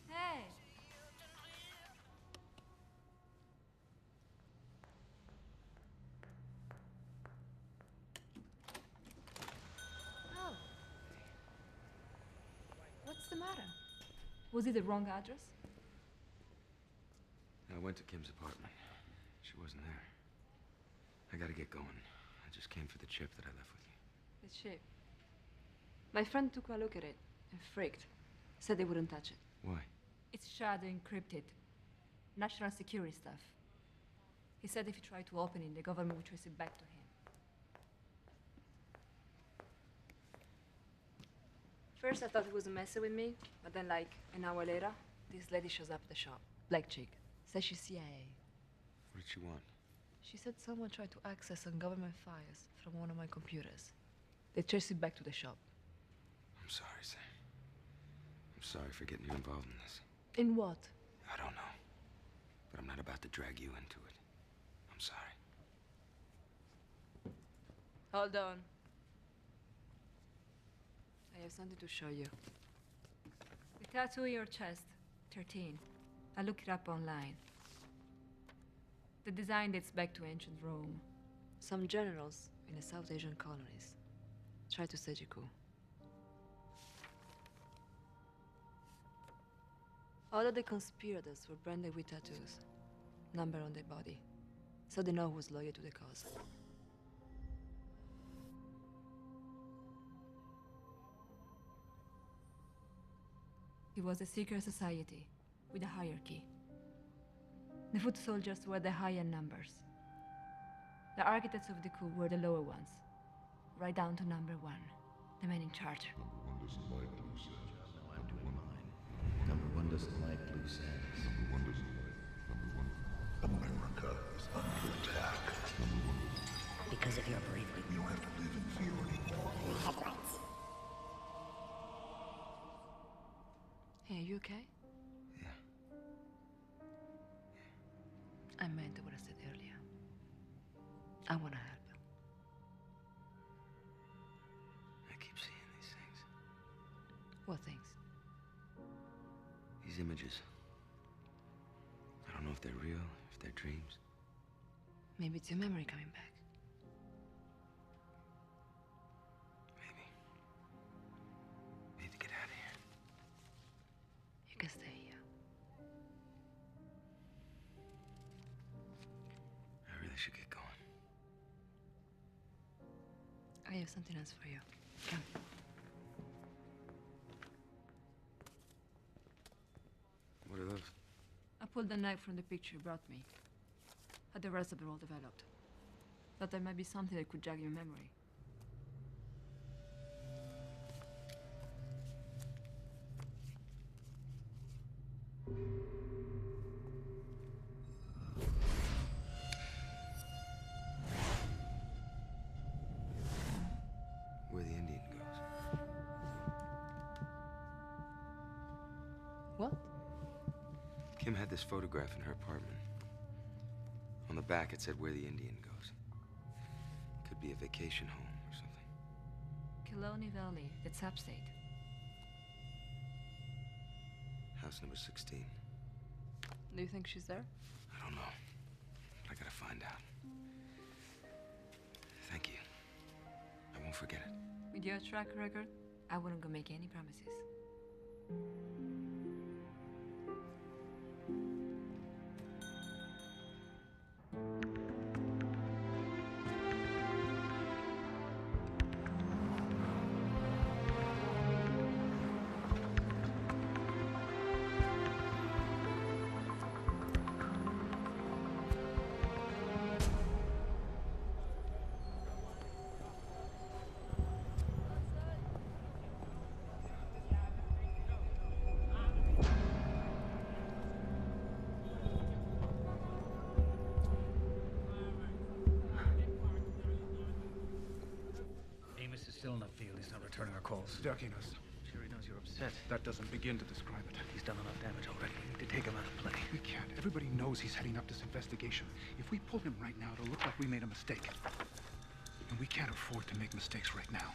Hey! Oh. What's the matter? Was it the wrong address? I went to Kim's apartment. She wasn't there. I gotta get going. I just came for the chip that I left with you. The chip. My friend took a look at it and freaked. Said they wouldn't touch it. Why? It's shadow encrypted. National security stuff. He said if he tried to open it, the government would trace it back to him. First, I thought he was messing with me, but then, like, an hour later, this lady shows up at the shop. Black chick. Says she's CIA. What did she want? She said someone tried to access some government files from one of my computers. They traced it back to the shop. I'm sorry, Sam. I'm sorry for getting you involved in this. In what? I don't know. But I'm not about to drag you into it. I'm sorry. Hold on. I have something to show you. The tattoo in your chest, 13. I looked it up online. The design dates back to ancient Rome. Some generals in the South Asian colonies tried to stage a coup. All of the conspirators were branded with tattoos, number on their body, so they know who's loyal to the cause. It was a secret society with a hierarchy. The foot soldiers were the higher numbers. The architects of the coup were the lower ones, right down to number 1, the man in charge. Number 1 doesn't like loose ends. No, I'm doing mine. Number 1 doesn't like loose ends. Number 1 doesn't like. Number 1. America is under attack. Number 1. Because of your bravery. We don't have to live in fear anymore. Headlights. Hey, are you okay? Yeah. I meant what I said earlier. I want to help. I keep seeing these things. What things? These images. I don't know if they're real, if they're dreams. Maybe it's your memory coming back. Maybe. We need to get out of here. You can stay here. I really should get going. I have something else for you. Come. What are those? I pulled the knife from the picture you brought me. Had the rest of it all developed. Thought there might be something that could jog your memory. Kim had this photograph in her apartment. On the back, it said where the Indian goes. Could be a vacation home or something. Killarney Valley. It's upstate. House number 16. Do you think she's there? I don't know. But I gotta find out. Thank you. I won't forget it. With your track record, I wouldn't go make any promises. Amos is still in the field. He's not returning our calls. Ducking us. Sure, he knows you're upset. That doesn't begin to describe it. He's done enough damage already. We need to take him out of play. We can't. Everybody knows he's heading up this investigation. If we pull him right now, it'll look like we made a mistake. And we can't afford to make mistakes right now.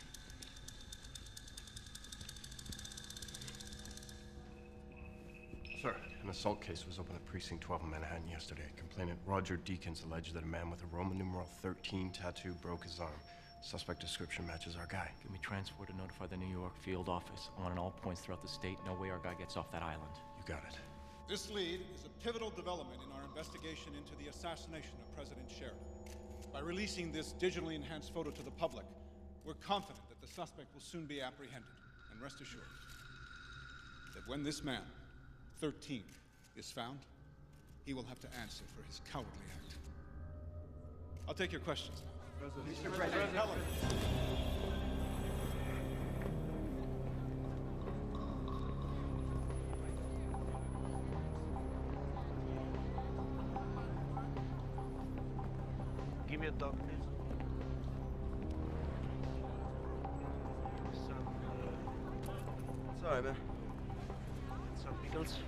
Sir, an assault case was opened at Precinct 12 in Manhattan yesterday. Complainant Roger Deakins alleged that a man with a Roman numeral 13 tattoo broke his arm. Suspect description matches our guy. Give me transport to notify the New York field office. I want on all points throughout the state. No way our guy gets off that island. You got it. This lead is a pivotal development in our investigation into the assassination of President Sheridan. By releasing this digitally enhanced photo to the public, we're confident that the suspect will soon be apprehended. And rest assured that when this man, 13, is found, he will have to answer for his cowardly act. I'll take your questions now. Mr. President, Helen. Give me a dog, please. Sorry, man. Some pickles.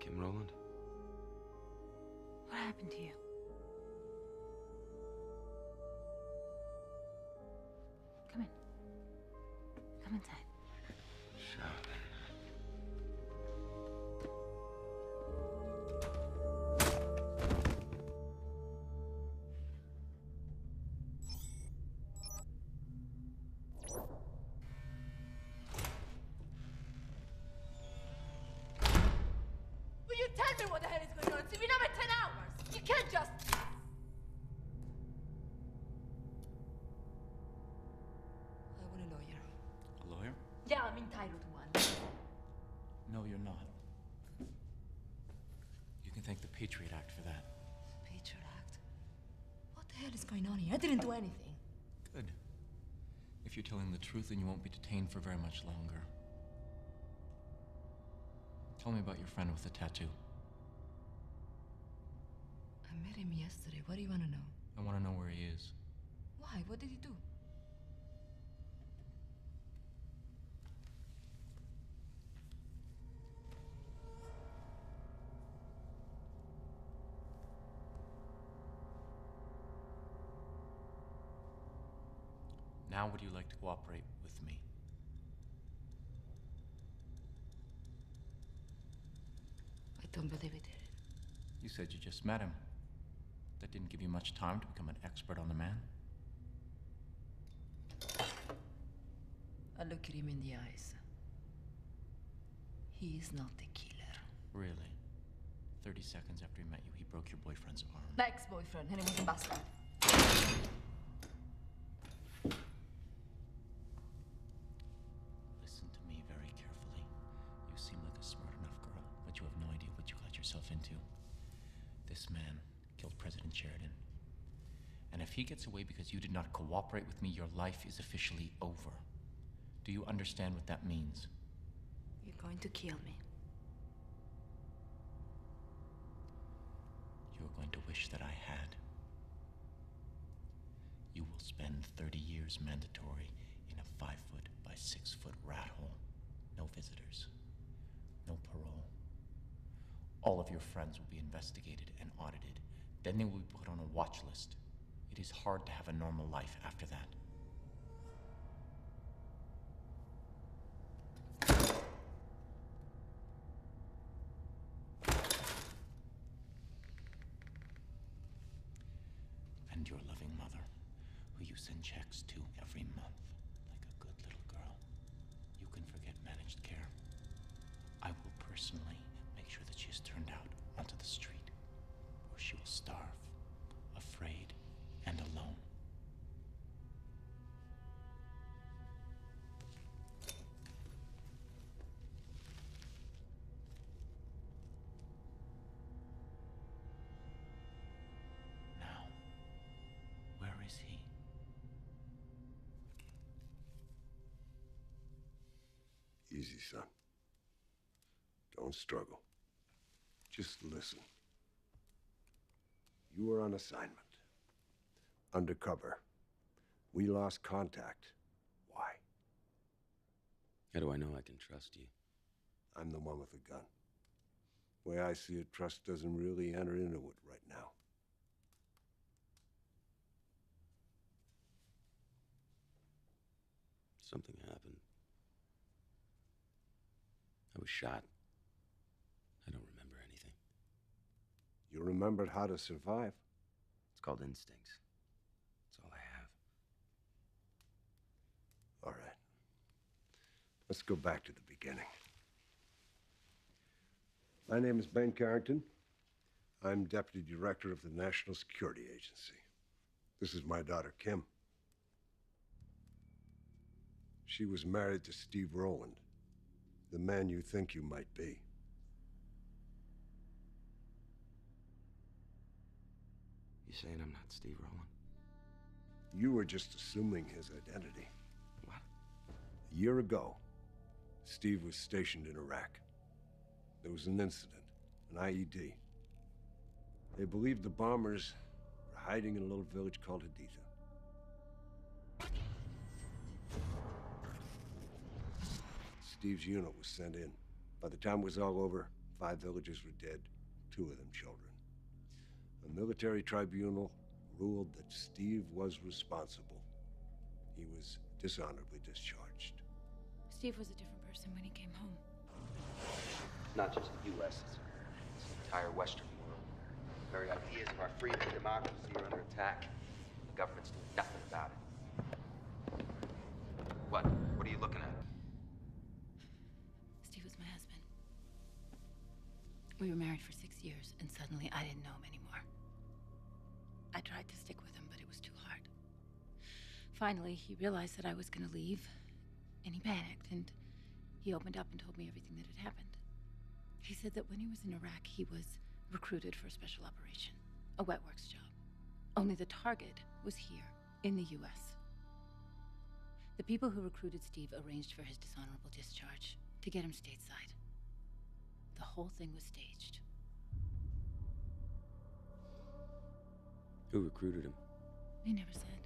Kim Rowland? happened to you? Come in. Come inside. Will you tell me what the hell is going on? It's been over 10 hours. You can't just... I want a lawyer. A lawyer? Yeah, I'm entitled to one. No, you're not. You can thank the Patriot Act for that. Patriot Act? What the hell is going on here? I didn't do anything. Good. If you're telling the truth, then you won't be detained for very much longer. Tell me about your friend with the tattoo. I met him yesterday. What do you want to know? I want to know where he is. Why? What did he do? Now would you like to cooperate with me? I don't believe he did it. You said you just met him. That didn't give you much time to become an expert on the man? I look at him in the eyes. He is not the killer. Really? 30 seconds after he met you, he broke your boyfriend's arm. Ex-boyfriend, and he was a bastard. Listen to me very carefully. You seem like a smart enough girl, but you have no idea what you got yourself into. This man killed President Sheridan. And if he gets away because you did not cooperate with me, your life is officially over. Do you understand what that means? You're going to kill me. You're going to wish that I had. You will spend 30 years mandatory in a 5-foot by 6-foot rat hole. No visitors. No parole. All of your friends will be investigated and audited. Then they will be put on a watch list. It is hard to have a normal life after that. And your loving mother, who you send checks to every month, like a good little girl. You can forget managed care. I will personally make sure that she is turned out onto the street, where she will starve, afraid and alone. Now, where is he? Easy, son. Don't struggle. Just listen. You were on assignment. Undercover. We lost contact. Why? How do I know I can trust you? I'm the one with the gun. The way I see it, trust doesn't really enter into it right now. Something happened. I was shot. I don't remember anything. You remembered how to survive. It's called instincts. That's all I have. All right. Let's go back to the beginning. My name is Ben Carrington. I'm Deputy Director of the National Security Agency. This is my daughter, Kim. She was married to Steve Rowland, the man you think you might be. You saying I'm not Steve Rowland? You were just assuming his identity. What? A year ago, Steve was stationed in Iraq. There was an incident, an IED. They believed the bombers were hiding in a little village called Haditha. Steve's unit was sent in. By the time it was all over, 5 villagers were dead, 2 of them children. A military tribunal ruled that Steve was responsible. He was dishonorably discharged. Steve was a different person when he came home. Not just the U.S., it's the entire Western world. The very ideas of our freedom and democracy are under attack. The government's doing nothing about it. What? What are you looking at? Steve was my husband. We were married for 6 years, and suddenly I didn't know him anymore. I tried to stick with him, but it was too hard. Finally, he realized that I was going to leave, and he panicked, and he opened up and told me everything that had happened. He said that when he was in Iraq, he was recruited for a special operation, a wet works job. Only the target was here, in the U.S. The people who recruited Steve arranged for his dishonorable discharge to get him stateside. The whole thing was staged. Who recruited him? He never said.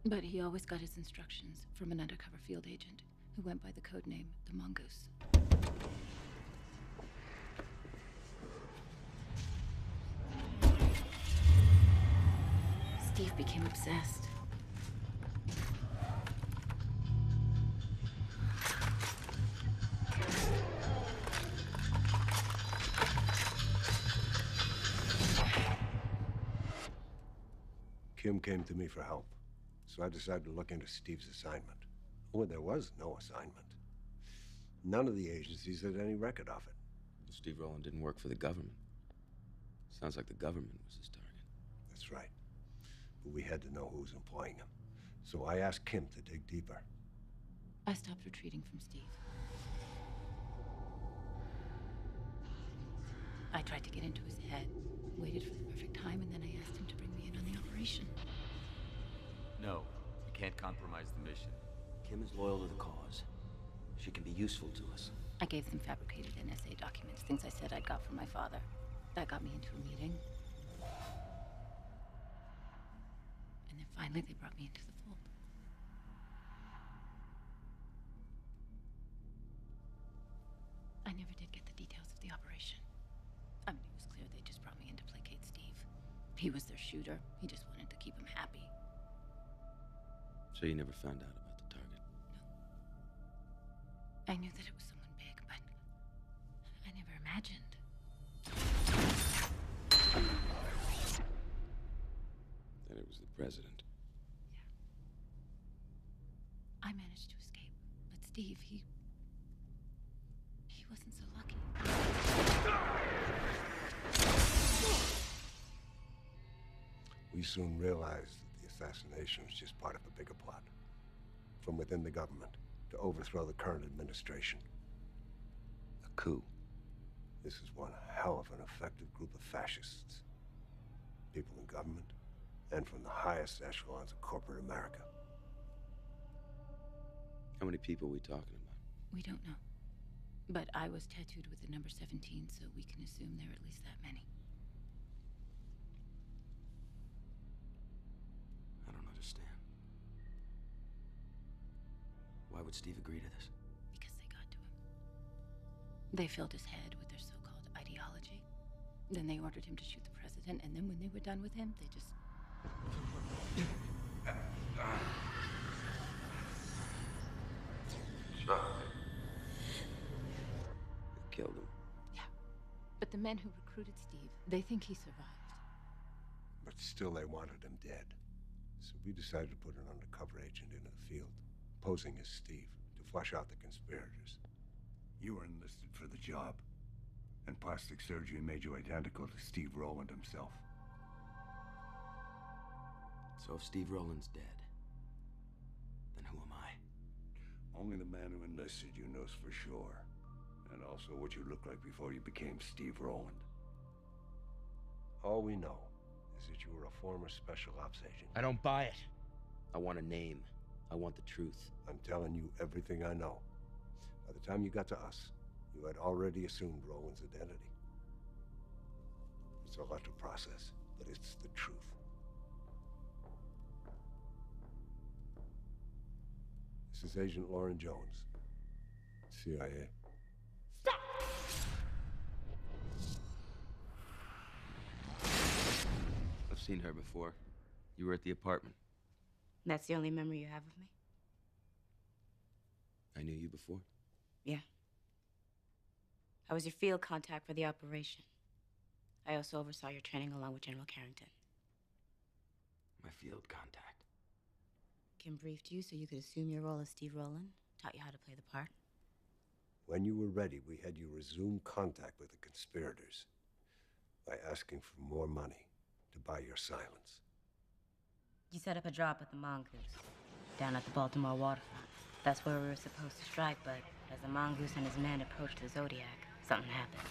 But he always got his instructions from an undercover field agent who went by the code name the Mongoose. Steve became obsessed. Kim came to me for help, so I decided to look into Steve's assignment. Well, there was no assignment. None of the agencies had any record of it. Steve Rowland didn't work for the government. Sounds like the government was his target. That's right. But we had to know who was employing him. So I asked Kim to dig deeper. I stopped retreating from Steve. I tried to get into his head, waited for the perfect time, and then I asked him to bring me in on the operation. No, we can't compromise the mission. Kim is loyal to the cause. She can be useful to us. I gave them fabricated NSA documents, things I said I'd got from my father. That got me into a meeting. And then finally they brought me into the fold. I never did get the details of the operation. I mean, it was clear they just brought me in to placate Steve. He was their shooter. He just wanted to keep him happy. So you never found out about the target? I knew that it was someone big, but I never imagined. That it was the president. I managed to escape, but Steve, he wasn't so lucky. We soon realized that the assassination was just part of a bigger plot from within the government to overthrow the current administration. A coup. This is one hell of an effective group of fascists. People in government and from the highest echelons of corporate America. How many people are we talking about? We don't know. But I was tattooed with the number 17, so we can assume there are at least that many. I don't understand. Why would Steve agree to this? Because they got to him. They filled his head with their so-called ideology. Then they ordered him to shoot the president, and then when they were done with him, they just... Killed him. Yeah. But the men who recruited Steve, they think he survived. But still they wanted him dead. So we decided to put an undercover agent into the field, posing as Steve, to flush out the conspirators. You were enlisted for the job, and plastic surgery made you identical to Steve Rowland himself. So if Steve Rowland's dead, then who am I? Only the man who enlisted you knows for sure. And also what you looked like before you became Steve Rowland. All we know is that you were a former special ops agent. I don't buy it. I want a name. I want the truth. I'm telling you everything I know. By the time you got to us, you had already assumed Rowland's identity. It's a lot to process, but it's the truth. This is Agent Lauren Jones, CIA. seen her before. You were at the apartment. That's the only memory you have of me? I knew you before. Yeah. I was your field contact for the operation. I also oversaw your training along with General Carrington. My field contact. Kim briefed you so you could assume your role as Steve Rowland, taught you how to play the part. When you were ready, we had you resume contact with the conspirators by asking for more money to buy your silence. You set up a drop at the Mongoose, down at the Baltimore waterfront. That's where we were supposed to strike, but as the Mongoose and his men approached the Zodiac, something happened.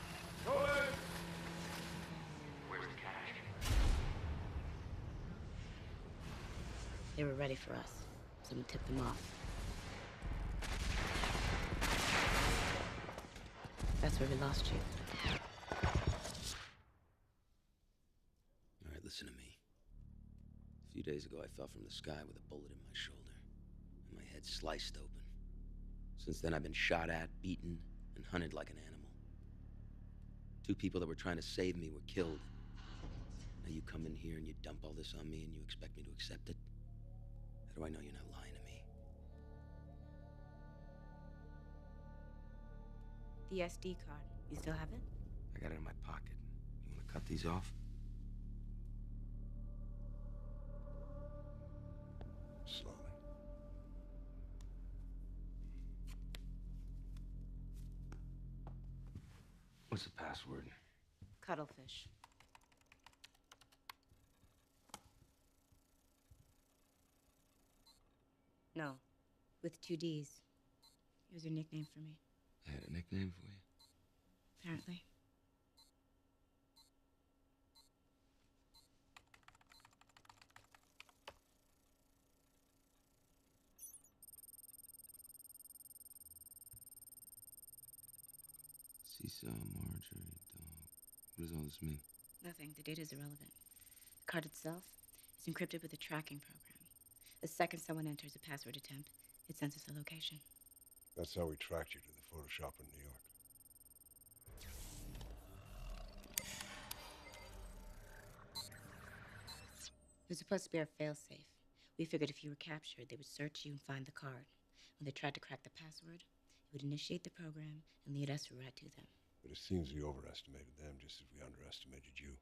Where's the cash? They were ready for us, so we tipped them off. That's where we lost you. All right, listen to me. A few days ago, I fell from the sky with a bullet in my shoulder, and my head sliced open. Since then, I've been shot at, beaten, and hunted like an animal. 2 people that were trying to save me were killed. Now you come in here and you dump all this on me and you expect me to accept it? How do I know you're not lying to me? The SD card, you still have it? I got it in my pocket. You want to cut these off? Slowly. What's the password? Cuttlefish. No, with 2 Ds. It was your nickname for me, I had a nickname for you? apparently. Seesaw, Marjorie, dog. What does all this mean? Nothing. The data is irrelevant. The card itself is encrypted with a tracking program. The second someone enters a password attempt, it sends us a location. That's how we tracked you to the photo shop in New York. It was supposed to be our failsafe. We figured if you were captured, they would search you and find the card. When they tried to crack the password, it would initiate the program and lead us right to them. But it seems we overestimated them just as we underestimated you.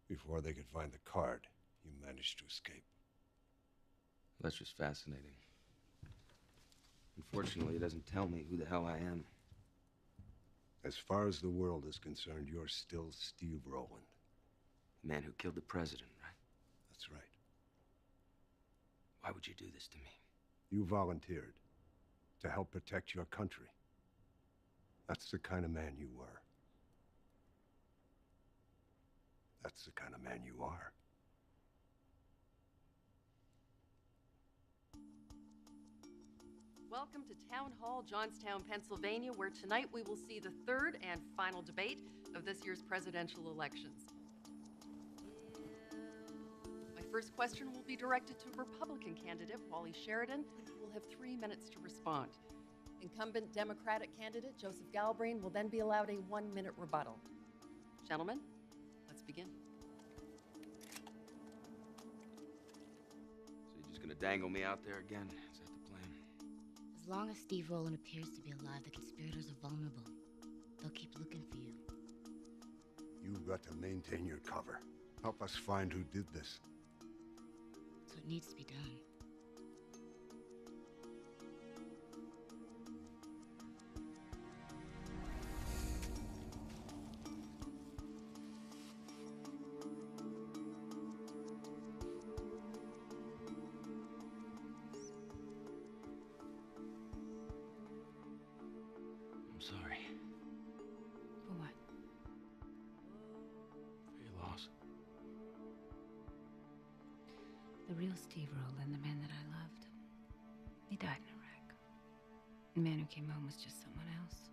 Before they could find the card, you managed to escape. That's just fascinating. Unfortunately, it doesn't tell me who the hell I am. As far as the world is concerned, you're still Steve Rowland. The man who killed the president, right? That's right. Why would you do this to me? You volunteered to help protect your country. That's the kind of man you were. That's the kind of man you are. Welcome to Town Hall, Johnstown, Pennsylvania, where tonight we will see the third and final debate of this year's presidential elections. My first question will be directed to Republican candidate Wally Sheridan, who will have 3 minutes to respond. Incumbent Democratic candidate Joseph Galbraith will then be allowed a 1-minute rebuttal. Gentlemen, let's begin. So you're just gonna dangle me out there again? Is that the plan? As long as Steve Rowland appears to be alive, the conspirators are vulnerable. They'll keep looking for you. You've got to maintain your cover. Help us find who did this. So it needs to be done. I'm sorry. For what? For your loss. The real Steve Rowland, the man that I loved, he died in Iraq. The man who came home was just someone else.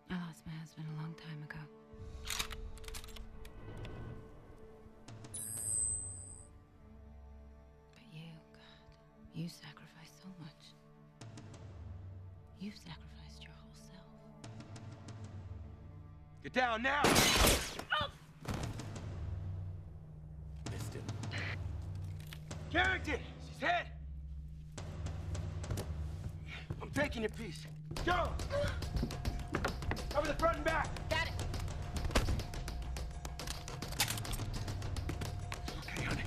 I lost my husband a long time ago. But you, God, you sacrificed so much. You've sacrificed your whole self. Get down now! Oh! Carrington! She's hit! I'm taking your piece. Go! Cover the front and back! Got it. Okay, honey.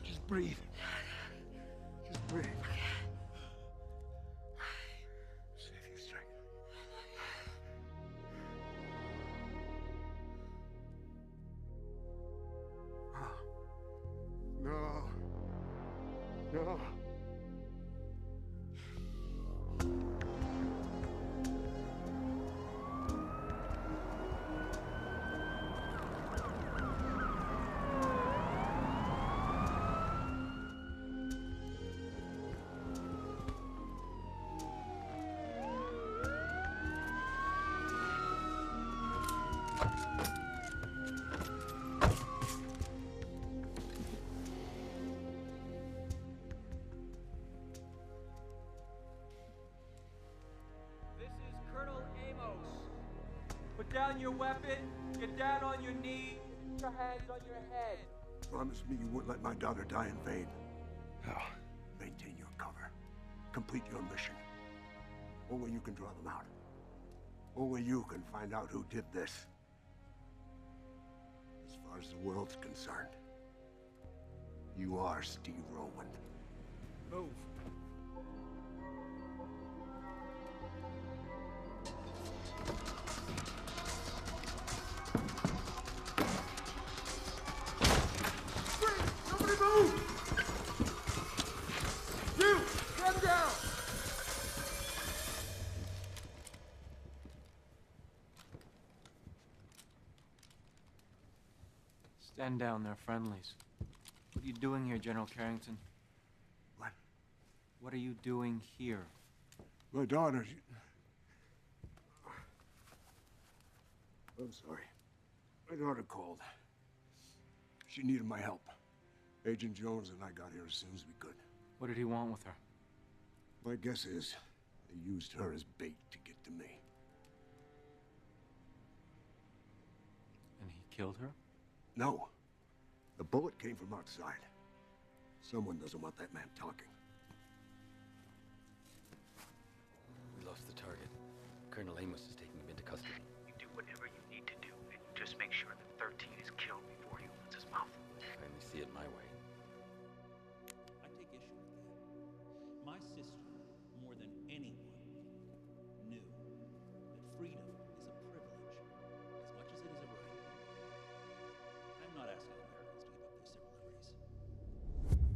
Just breathe. Just breathe. Save your strength. No. No. This is Colonel Amos. Put down your weapon, get down on your knees, put your hands on your head. Promise me you won't let my daughter die in vain. How? Maintain your cover. Complete your mission. Only you can draw them out. Only you can find out who did this. As far as the world's concerned, you are Steve Rowland. Move. Somebody move! You! Get down! Stand down, they're friendlies. What are you doing here, General Carrington? What? What are you doing here? My daughter, I'm sorry. My daughter called. She needed my help. Agent Jones and I got here as soon as we could. What did he want with her? My guess is they used her as bait to get to me. And he killed her? No. The bullet came from outside. Someone doesn't want that man talking. We lost the target. Colonel Amos is taking him into custody. You do whatever you need to do, and you just make sure that 13 is killed before he opens his mouth. I only see it my way. I take issue with that. My sister, more than anyone, knew that freedom is a privilege as much as it is a right. I'm not asking Americans to give up their civil liberties.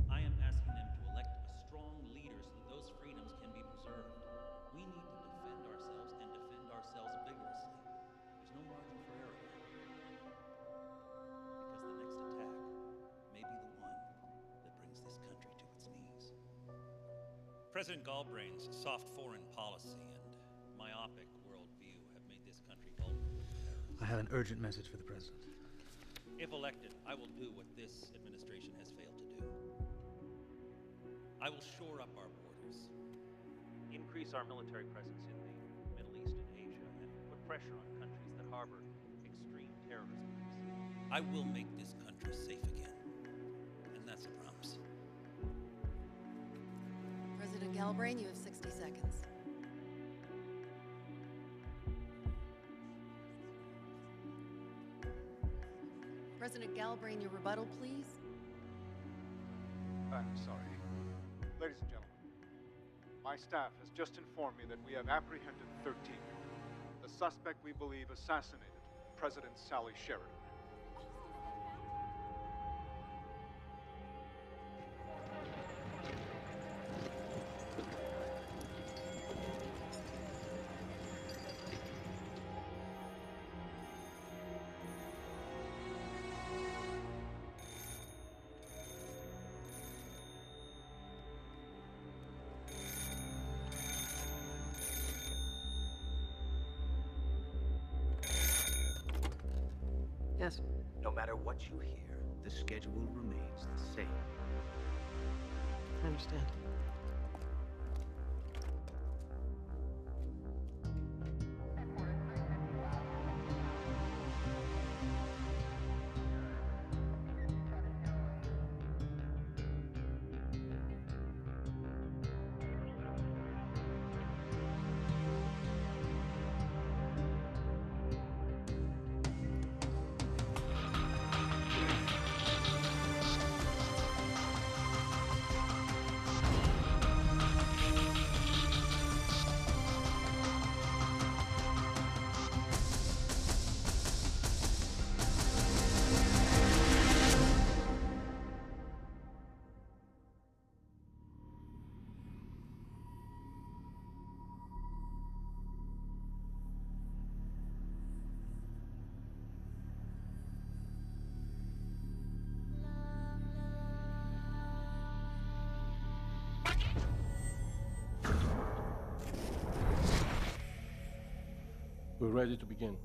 I am asking them to elect a strong leader so that those freedoms can be preserved. We need to defend ourselves and defend ourselves vigorously. There's no margin for error here. Because the next attack may be the one that brings this country to its knees. President Galbraith's soft foreign policy and myopic worldview have made this country vulnerable to terrorism. I have an urgent message for the president. If elected, I will do what this administration has failed to do. I will shore up our borders, increase our military presence in the Middle East and Asia, and put pressure on countries that harbor extreme terrorism groups. I will make this country safe again, and that's a promise. President Galbraith, you have 60 seconds. President Galbraith, your rebuttal, please. I'm sorry. Ladies and gentlemen, my staff has just informed me that we have apprehended 13. The suspect we believe assassinated President Sally Sheridan. Yes. No matter what you hear, the schedule remains the same. I understand. We're ready to begin.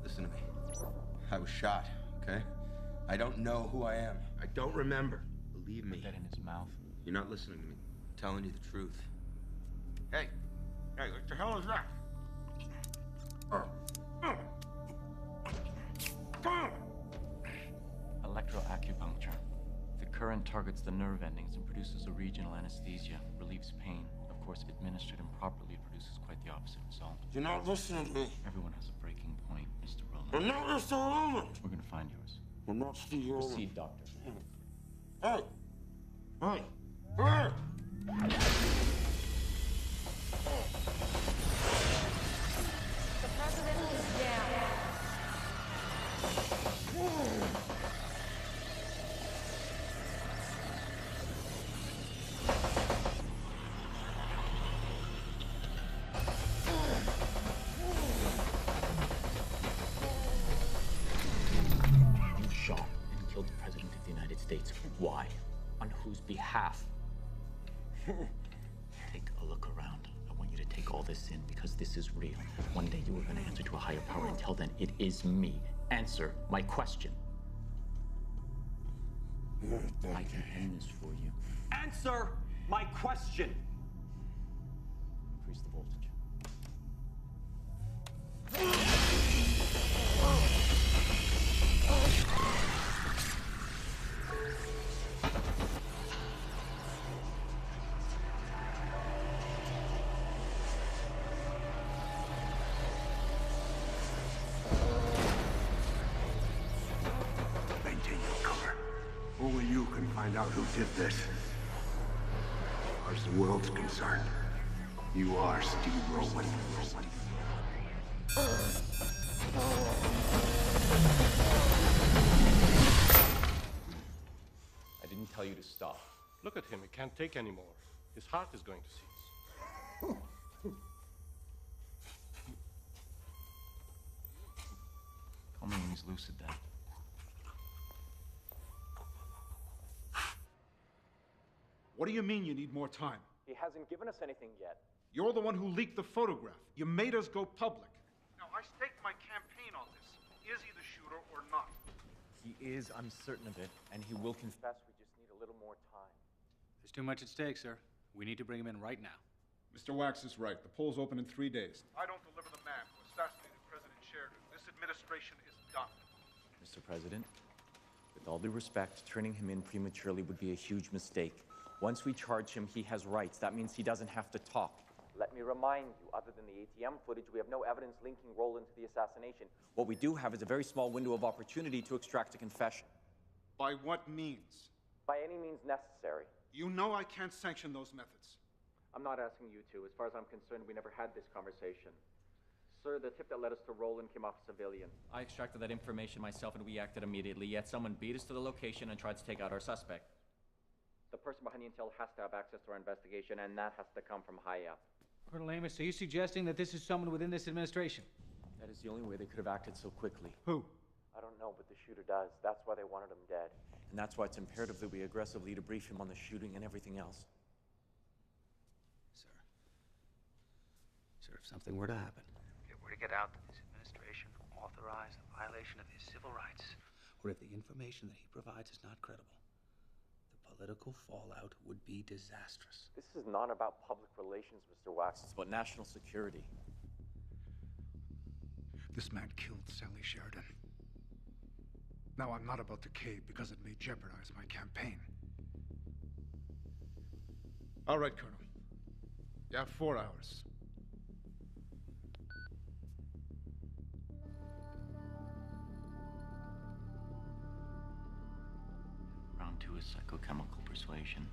Listen to me. I was shot, okay? I don't know who I am. I don't remember. Believe me. Put that in his mouth. You're not listening to me. I'm telling you the truth. Hey, what the hell is that? Electroacupuncture. The current targets the nerve endings and produces a regional anesthesia, relieves pain. Of course, if administered improperly, it produces quite the opposite result. You're not listening to me. Everyone has a breaking point, Mr. Rowland. I'm not Mr. Rowland. We're gonna find yours. I'm not Steve Rowland. Proceed, Doctor. Hey! Hey! Hey! The president is down. You shot and killed the President of the United States. Why? On whose behalf? Take a look around. I want you to take all this in because this is real. One day you are going to answer to a higher power. Until then, it is me. Answer my question. I can end this for you. Answer my question. Increase the voltage. Maintain your cover. Only you can find out who did this. As far as the world's concerned, you are Steve Rowland. I didn't tell you to stop. Look at him. He can't take anymore. His heart is going to cease. Call me when he's lucid, then. What do you mean you need more time? He hasn't given us anything yet. You're the one who leaked the photograph. You made us go public. Now, I staked my campaign on this. Is he the shooter or not? He is, I'm certain of it, and he will confess. We just need a little more time. There's too much at stake, sir. We need to bring him in right now. Mr. Wax is right. The polls open in 3 days. I don't deliver the man who assassinated President Sheridan. This administration is done. Mr. President, with all due respect, turning him in prematurely would be a huge mistake. Once we charge him, he has rights. That means he doesn't have to talk. Let me remind you, other than the ATM footage, we have no evidence linking Rowland to the assassination. What we do have is a very small window of opportunity to extract a confession. By what means? By any means necessary. You know I can't sanction those methods. I'm not asking you to. As far as I'm concerned, we never had this conversation. Sir, the tip that led us to Rowland came off a civilian. I extracted that information myself and we acted immediately, yet someone beat us to the location and tried to take out our suspect. The person behind the intel has to have access to our investigation, and that has to come from high up. Colonel Amos, are you suggesting that this is someone within this administration? That is the only way they could have acted so quickly. Who? I don't know, but the shooter does. That's why they wanted him dead. And that's why it's imperative that we aggressively debrief him on the shooting and everything else. Sir, if something were to happen. If it were to get out that this administration authorized a violation of his civil rights, Or if the information that he provides is not credible, the political fallout would be disastrous. This is not about public relations, Mr. Wax. It's about national security. This man killed Sally Sheridan. Now I'm not about to cave because it may jeopardize my campaign. All right, Colonel. You have 4 hours. Round 2 is psychochemical persuasion.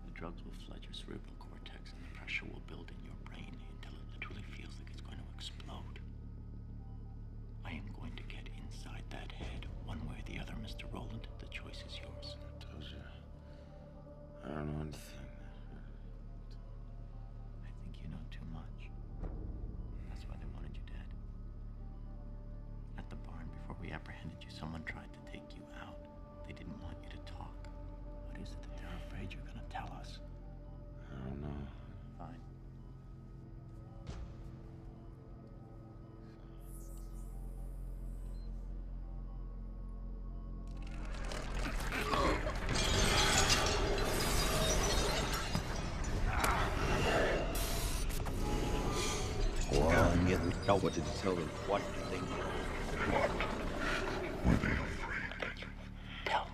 The drugs will flood your cerebral cortex and the pressure will build in your brain until it literally feels like it's going to explode. I am going to get inside that head one way or the other, Mr. Rowland. The choice is yours. I told you. I don't know anything. I think you know too much. That's why they wanted you dead. At the barn, before we apprehended you, someone tried to take you out. They didn't want you to talk. What is it that they're afraid you're gonna tell us? I don't know. Fine. Hell, what did you tell them? What did they know? What were they afraid? Tell.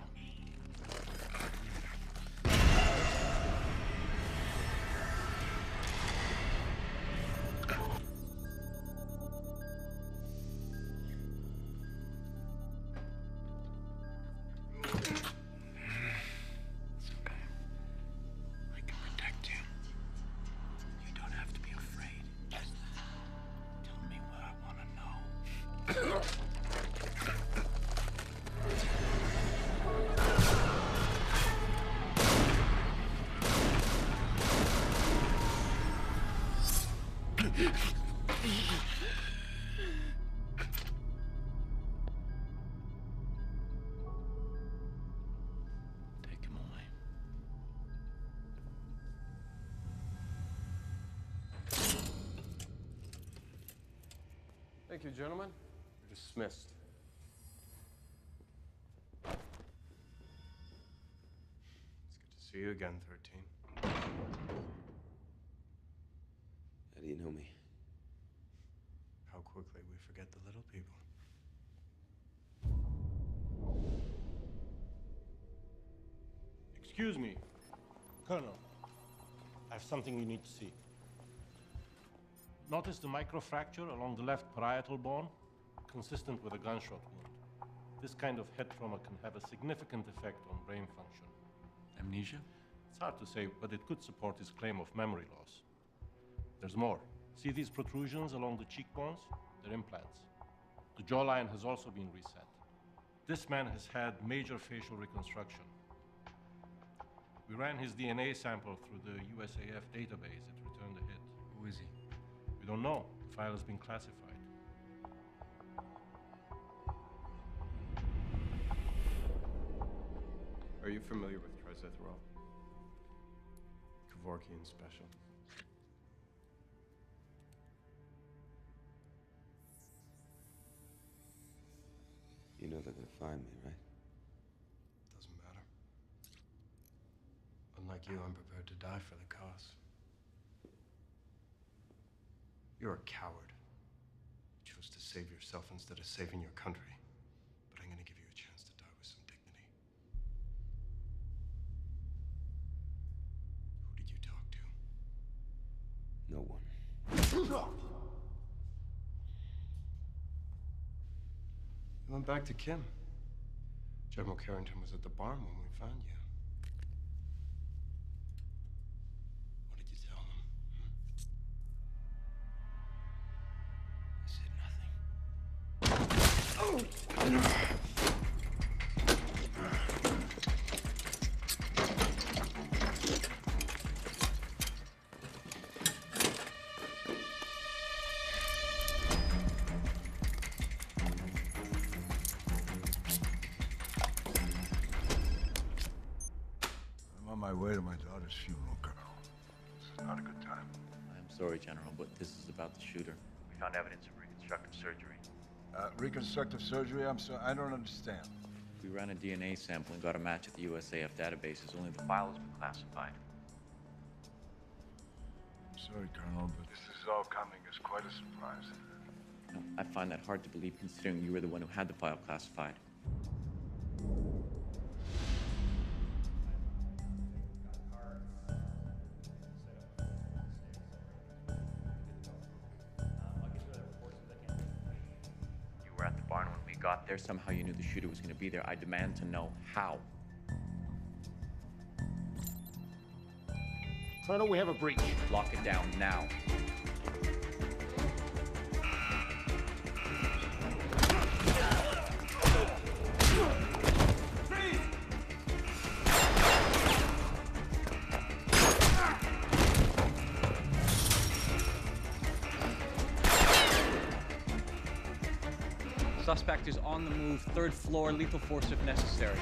Take him away. Thank you, gentlemen. You're dismissed. It's good to see you again, 13. How do you know me? How quickly we forget the little people. Excuse me, Colonel. I have something you need to see. Notice the microfracture along the left parietal bone, consistent with a gunshot wound. This kind of head trauma can have a significant effect on brain function. Amnesia? It's hard to say, but it could support his claim of memory loss. There's more. See these protrusions along the cheekbones? They're implants. The jawline has also been reset. This man has had major facial reconstruction. We ran his DNA sample through the USAF database. It returned a hit. Who is he? We don't know. The file has been classified. Are you familiar with trizethral? Kevorkian special. You know they're gonna find me, right? Doesn't matter. Unlike you, I'm prepared to die for the cause. You're a coward. You chose to save yourself instead of saving your country. But I'm gonna give you a chance to die with some dignity. Who did you talk to? No one. You went back to Kim. General Carrington was at the barn when we found you. What did you tell him? I said nothing. I'm on my way to my daughter's funeral, Colonel. It's not a good time. I'm sorry, General, but this is about the shooter. We found evidence of reconstructive surgery. Reconstructive surgery? I'm sorry, I don't understand. We ran a DNA sample and got a match at the USAF databases, only the file has been classified. I'm sorry, Colonel, but this is all coming as quite a surprise. No, I find that hard to believe considering you were the one who had the file classified. You were at the barn when we got there. Somehow you knew the shooter was going to be there. I demand to know how. Colonel, we have a breach. Lock it down now. Suspect is on the move, 3rd floor, lethal force if necessary.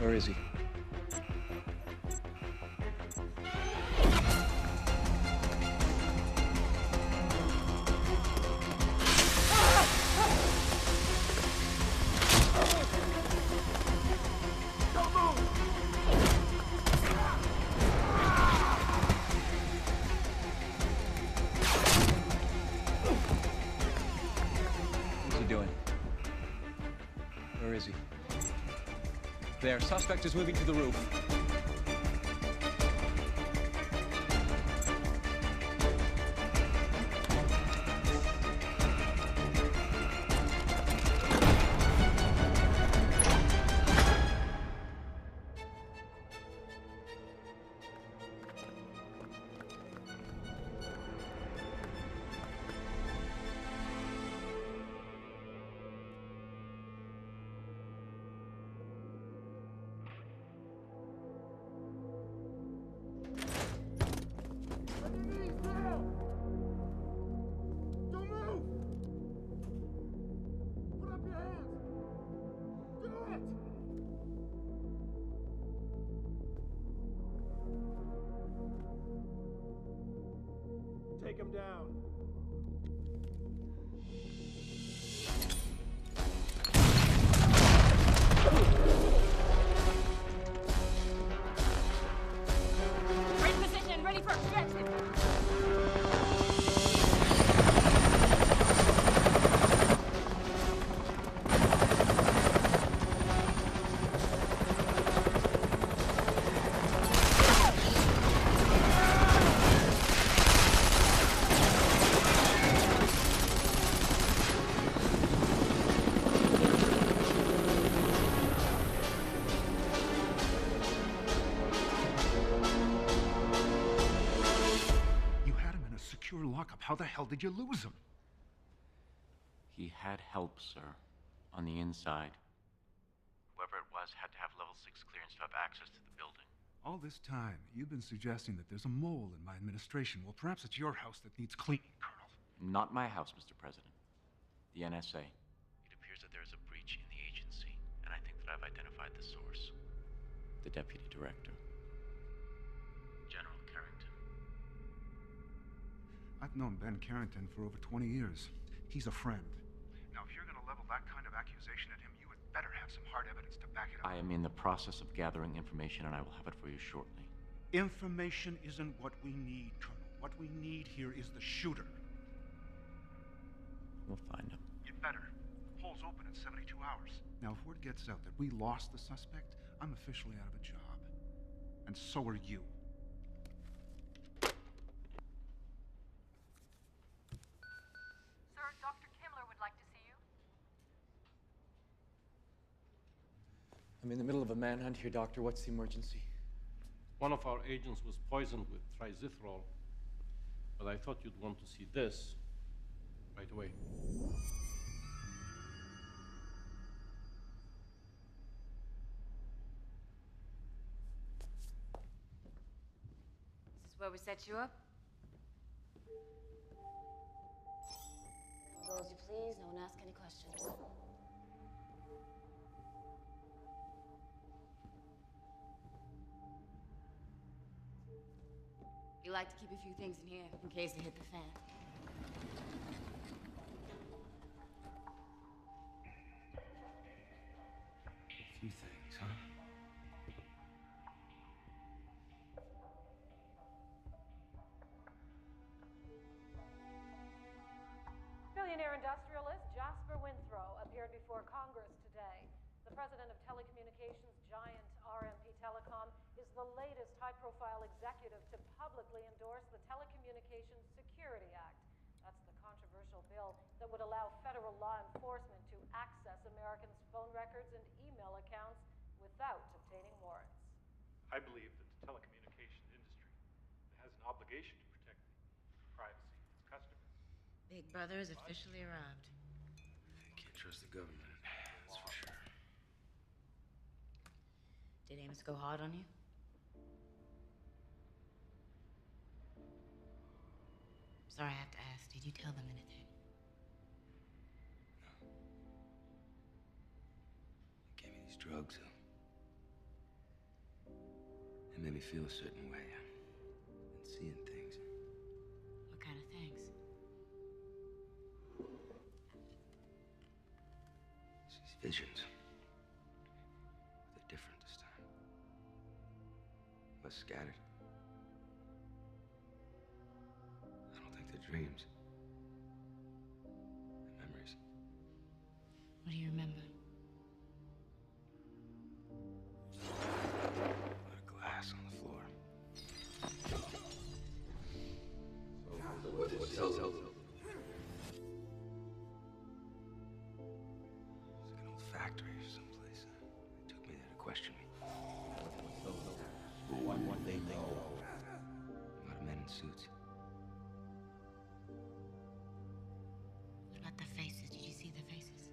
Where is he? What's he doing? Where is he? There, suspect is moving to the roof. Take him down. Right position, ready for extraction. Lockup. How the hell did you lose him? He had help, sir, on the inside. Whoever it was had to have level 6 clearance to have access to the building. All this time, you've been suggesting that there's a mole in my administration. Well, perhaps it's your house that needs cleaning, Colonel. Not my house, Mr. President. The NSA. It appears that there is a breach in the agency, and I think that I've identified the source. The Deputy Director. General Carrington. I've known Ben Carrington for over 20 years. He's a friend. Now, if you're going to level that kind of accusation at him, you had better have some hard evidence to back it up. I am in the process of gathering information, and I will have it for you shortly. Information isn't what we need, Colonel. What we need here is the shooter. We'll find him. You'd better. The poll's open in 72 hours. Now, if word gets out that we lost the suspect, I'm officially out of a job. And so are you. I'm in the middle of a manhunt here, Doctor. What's the emergency? One of our agents was poisoned with trizithrol, but I thought you'd want to see this right away. Is this where we set you up? Go as you please, no one ask any questions. We like to keep a few things in here in case they hit the fan. A few things, huh? Billionaire industrialist Jasper Winthrow appeared before Congress today. The president of telecommunications giant RMP Telecom is the latest high-profile executive to publicly endorse the Telecommunications Security Act. That's the controversial bill that would allow federal law enforcement to access Americans' phone records and email accounts without obtaining warrants. I believe that the telecommunications industry has an obligation to protect the privacy of its customers. Big Brother has officially arrived. Can't trust the government, that's for sure. Did Amos go hard on you? Sorry, I have to ask. Did you tell them anything? He gave me these drugs. made me feel a certain way. And seeing things. What kind of things? These visions. They're different this time. Less scattered. I don't think they're dreams. They're memories. What do you remember? A lot of glass on the floor. What tells it? It's like an old factory or someplace. They took me there to question me. One they know. A lot of men in suits. What about the faces? Did you see the faces?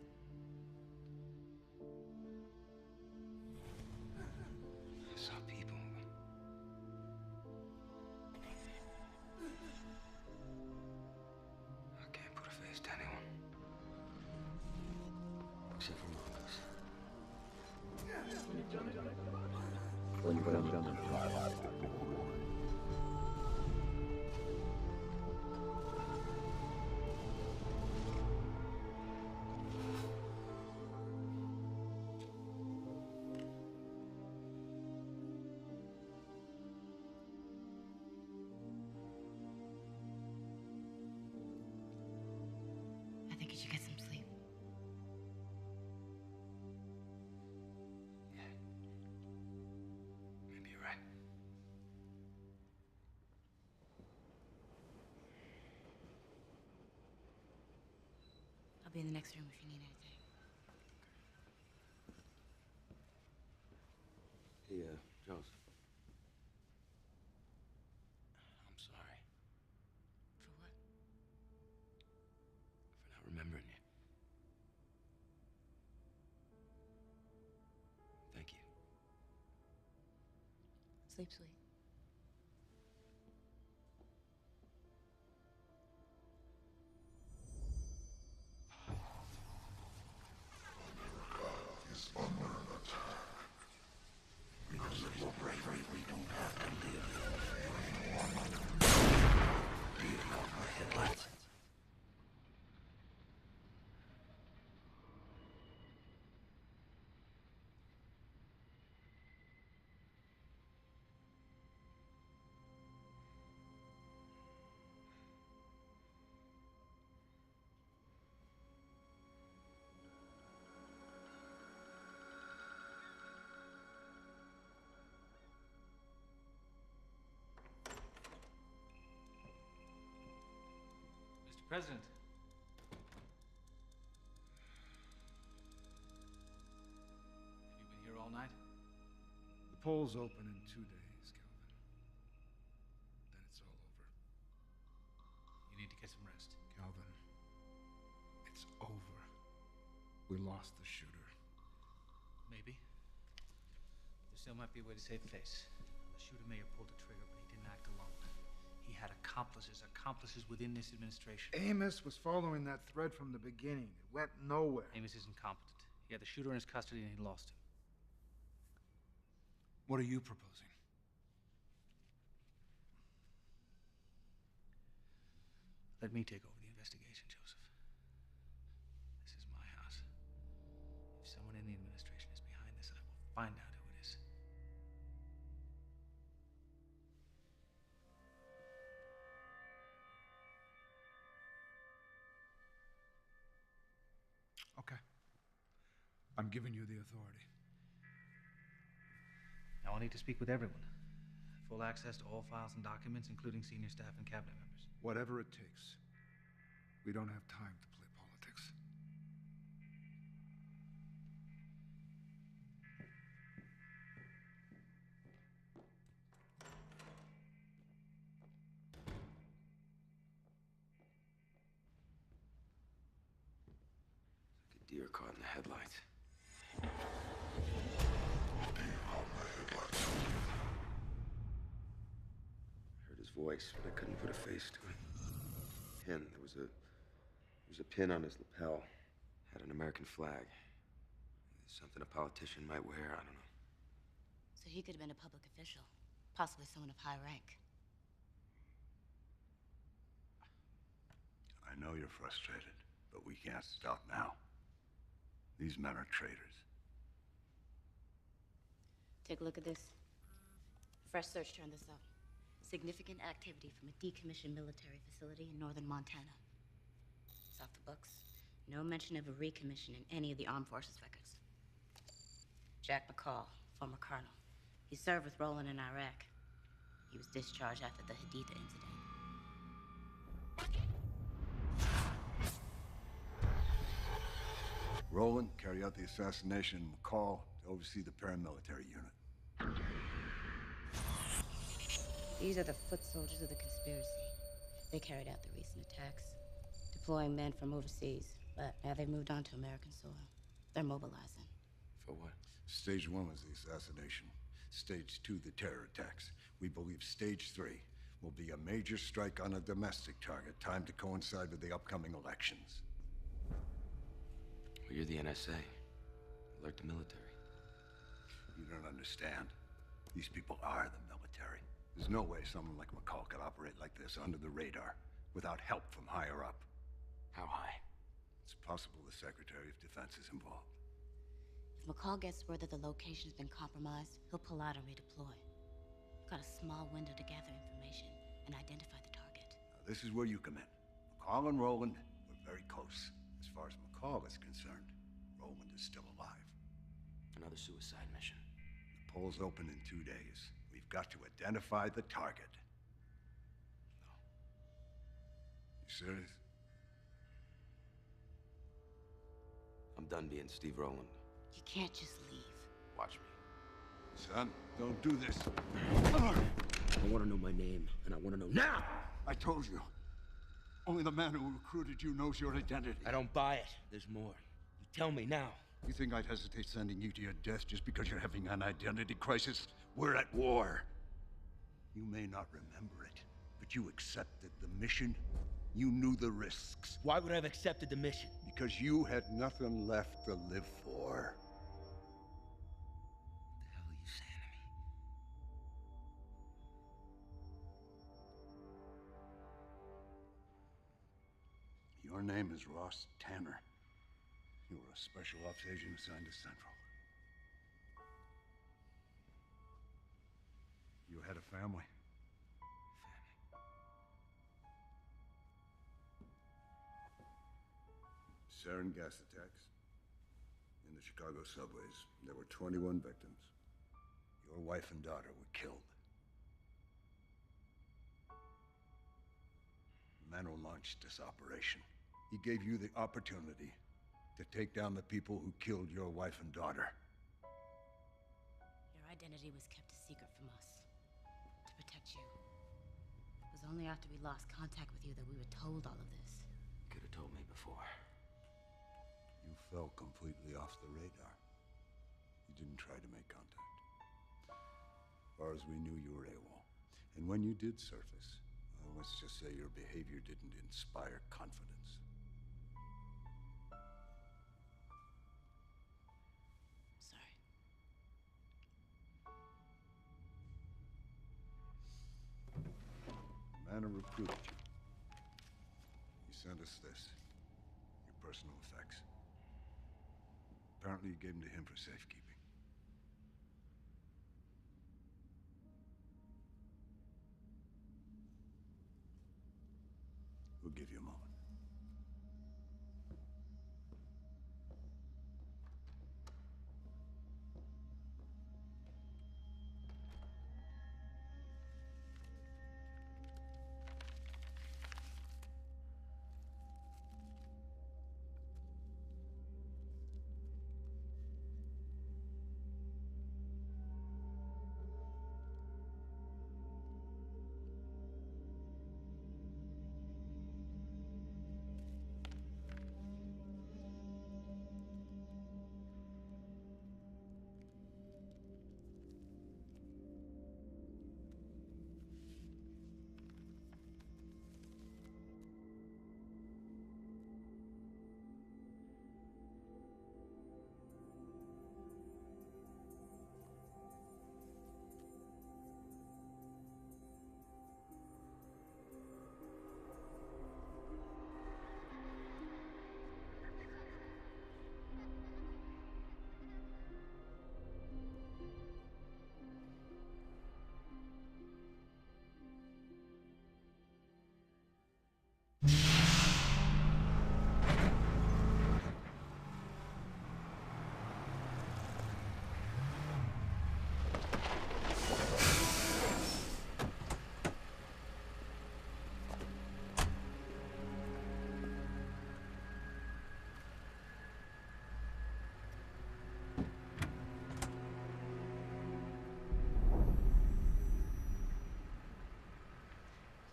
I saw people. I can't put a face to anyone. Except for Mongoose. When you put them down I think you should get some sleep. Maybe you're right. I'll be in the next room if you need anything. Hey, Joseph. I'm sorry. For what? For not remembering you. Thank you. Sleep sweet. Is under attack. Because of your bravery, we don't have to live. Beating out my headlights. Mr. President. Have you been here all night? The polls open in 2 days, Calvin. Then it's all over. You need to get some rest. Calvin, it's over. We lost the shooter. Maybe. There still might be a way to save face. The shooter may have pulled the trigger, but he didn't act alone. He had accomplices within this administration. Amos was following that thread from the beginning. It went nowhere. Amos is incompetent. He had the shooter in his custody and he lost him. What are you proposing? Let me take over the investigation, Joseph. This is my house. If someone in the administration is behind this, I will find out who it is. Okay. I'm giving you the authority. Now I'll need to speak with everyone. Full access to all files and documents, including senior staff and cabinet members. Whatever it takes. We don't have time to play politics. Like a deer caught in the headlights. I heard his voice, but I couldn't put a face to it. Pin. There was a pin on his lapel. Had an American flag. Something a politician might wear, I don't know. So he could have been a public official. Possibly someone of high rank. I know you're frustrated, but we can't stop now. These men are traitors. Take a look at this. Fresh search turned this up. Significant activity from a decommissioned military facility in northern Montana. It's off the books. No mention of a recommission in any of the armed forces records. Jack McCall, former colonel. He served with Roland in Iraq. He was discharged after the Haditha incident. Roland, carry out the assassination. McCall, to oversee the paramilitary unit. These are the foot soldiers of the conspiracy. They carried out the recent attacks, deploying men from overseas. But now they've moved on to American soil. They're mobilizing. For what? Stage 1 was the assassination. Stage 2, the terror attacks. We believe Stage 3 will be a major strike on a domestic target, timed to coincide with the upcoming elections. Well, you're the NSA. Alert the military. You don't understand. These people are the military. There's no way someone like McCall could operate like this under the radar, without help from higher up. How high? It's possible the Secretary of Defense is involved. If McCall gets word that the location's been compromised, he'll pull out and redeploy. We've got a small window to gather information and identify the target. Now, this is where you come in. McCall and Roland were very close. As far as McCall is concerned, Roland is still alive. Another suicide mission. The polls open in 2 days. We've got to identify the target. No. You serious? I'm done being Steve Rowland. You can't just leave. Watch me. Son, don't do this. I want to know my name, and I want to know now! I told you. Only the man who recruited you knows your identity. I don't buy it. There's more. You tell me now. You think I'd hesitate sending you to your death just because you're having an identity crisis? We're at war. You may not remember it, but you accepted the mission. You knew the risks. Why would I have accepted the mission? Because you had nothing left to live for. What the hell are you saying to me? Your name is Ross Tanner. You were a special ops agent assigned to Central. You had a family. Sarin gas attacks. In the Chicago subways, there were 21 victims. Your wife and daughter were killed. The man who launched this operation, he gave you the opportunity to take down the people who killed your wife and daughter. Your identity was kept a secret from us. To protect you. It was only after we lost contact with you that we were told all of this. Could have told me before. You fell completely off the radar. You didn't try to make contact. As far as we knew, you were AWOL. And when you did surface, well, let's just say your behavior didn't inspire confidence. Sorry. The man who recruited you. He sent us this. Your personal effects. Apparently you gave them to him for safekeeping. We'll give you a moment.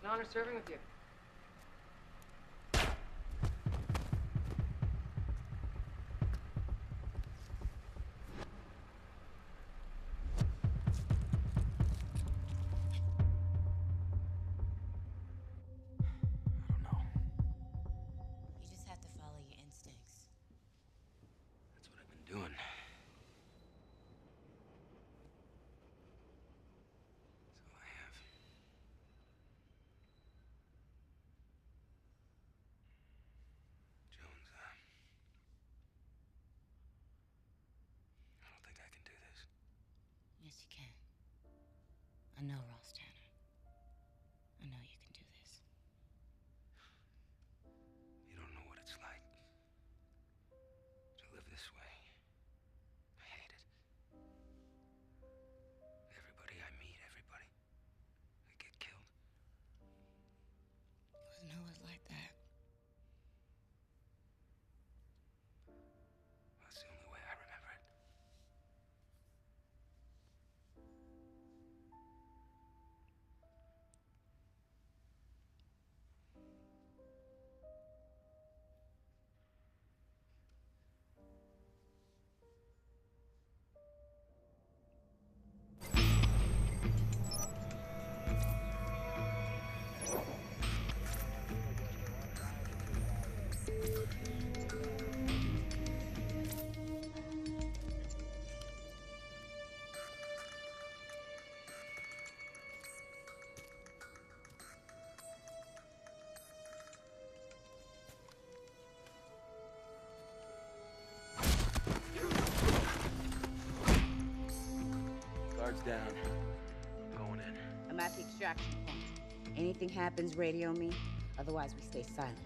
an honor serving with you. You just have to follow your instincts. That's what I've been doing. That's all I have. Jones, I don't think I can do this. Yes, you can. I know, Ross Tanner. I know you can do this. You don't know what it's like to live this way. I hate it. Everybody I meet, everybody, they get killed. It wasn't always like that. That's the only way I remember it. Guards down. Going in. I'm at the extraction point. Anything happens, radio me. Otherwise, we stay silent.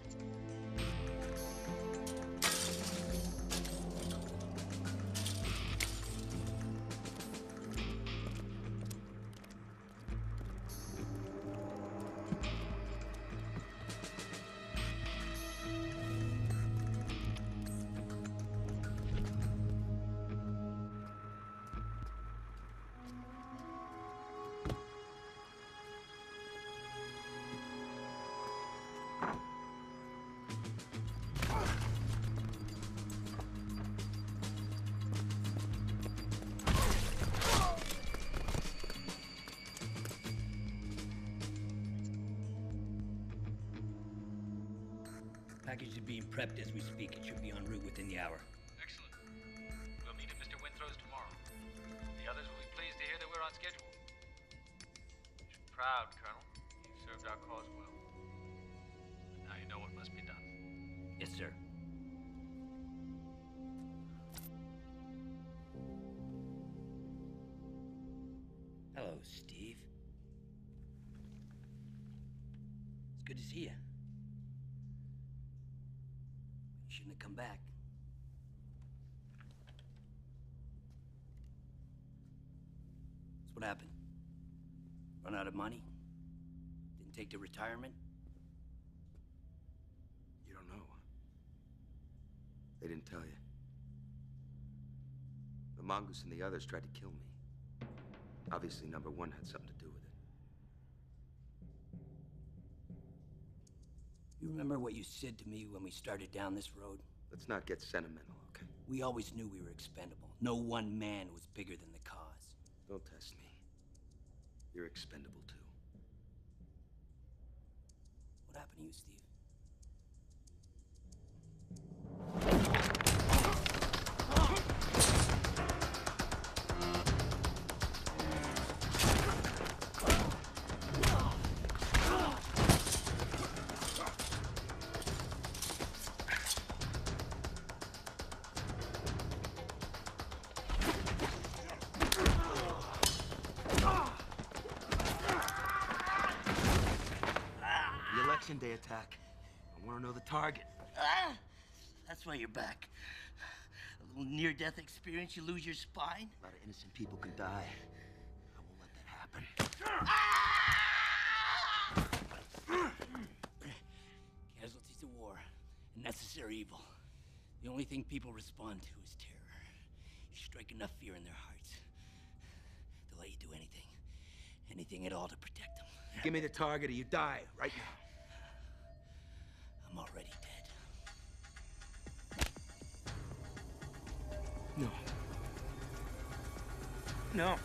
Package is being prepped as we speak. It should be en route within the hour. Excellent. We'll meet at Mr. Winthrop's tomorrow. The others will be pleased to hear that we're on schedule. You should be proud, Colonel. You've served our cause well. But now you know what must be done. Yes, sir. Hello, Steve. It's good to see you. You shouldn't have come back. So what happened? Run out of money? Didn't take the retirement? You don't know. They didn't tell you. The Mongoose and the others tried to kill me. Obviously, number one had something to do with it. You remember what you said to me when we started down this road? Let's not get sentimental, okay? We always knew we were expendable. No one man was bigger than the cause. Don't test me. You're expendable, too. What happened to you, Steve? Election Day attack. I want to know the target. That's why you're back. A little near-death experience, you lose your spine? A lot of innocent people can die. I won't let that happen. Casualties of war, a necessary evil. The only thing people respond to is terror. You strike enough fear in their hearts, they'll let you do anything. Anything at all to protect him. Give me the target or you die right now. I'm already dead. No. No.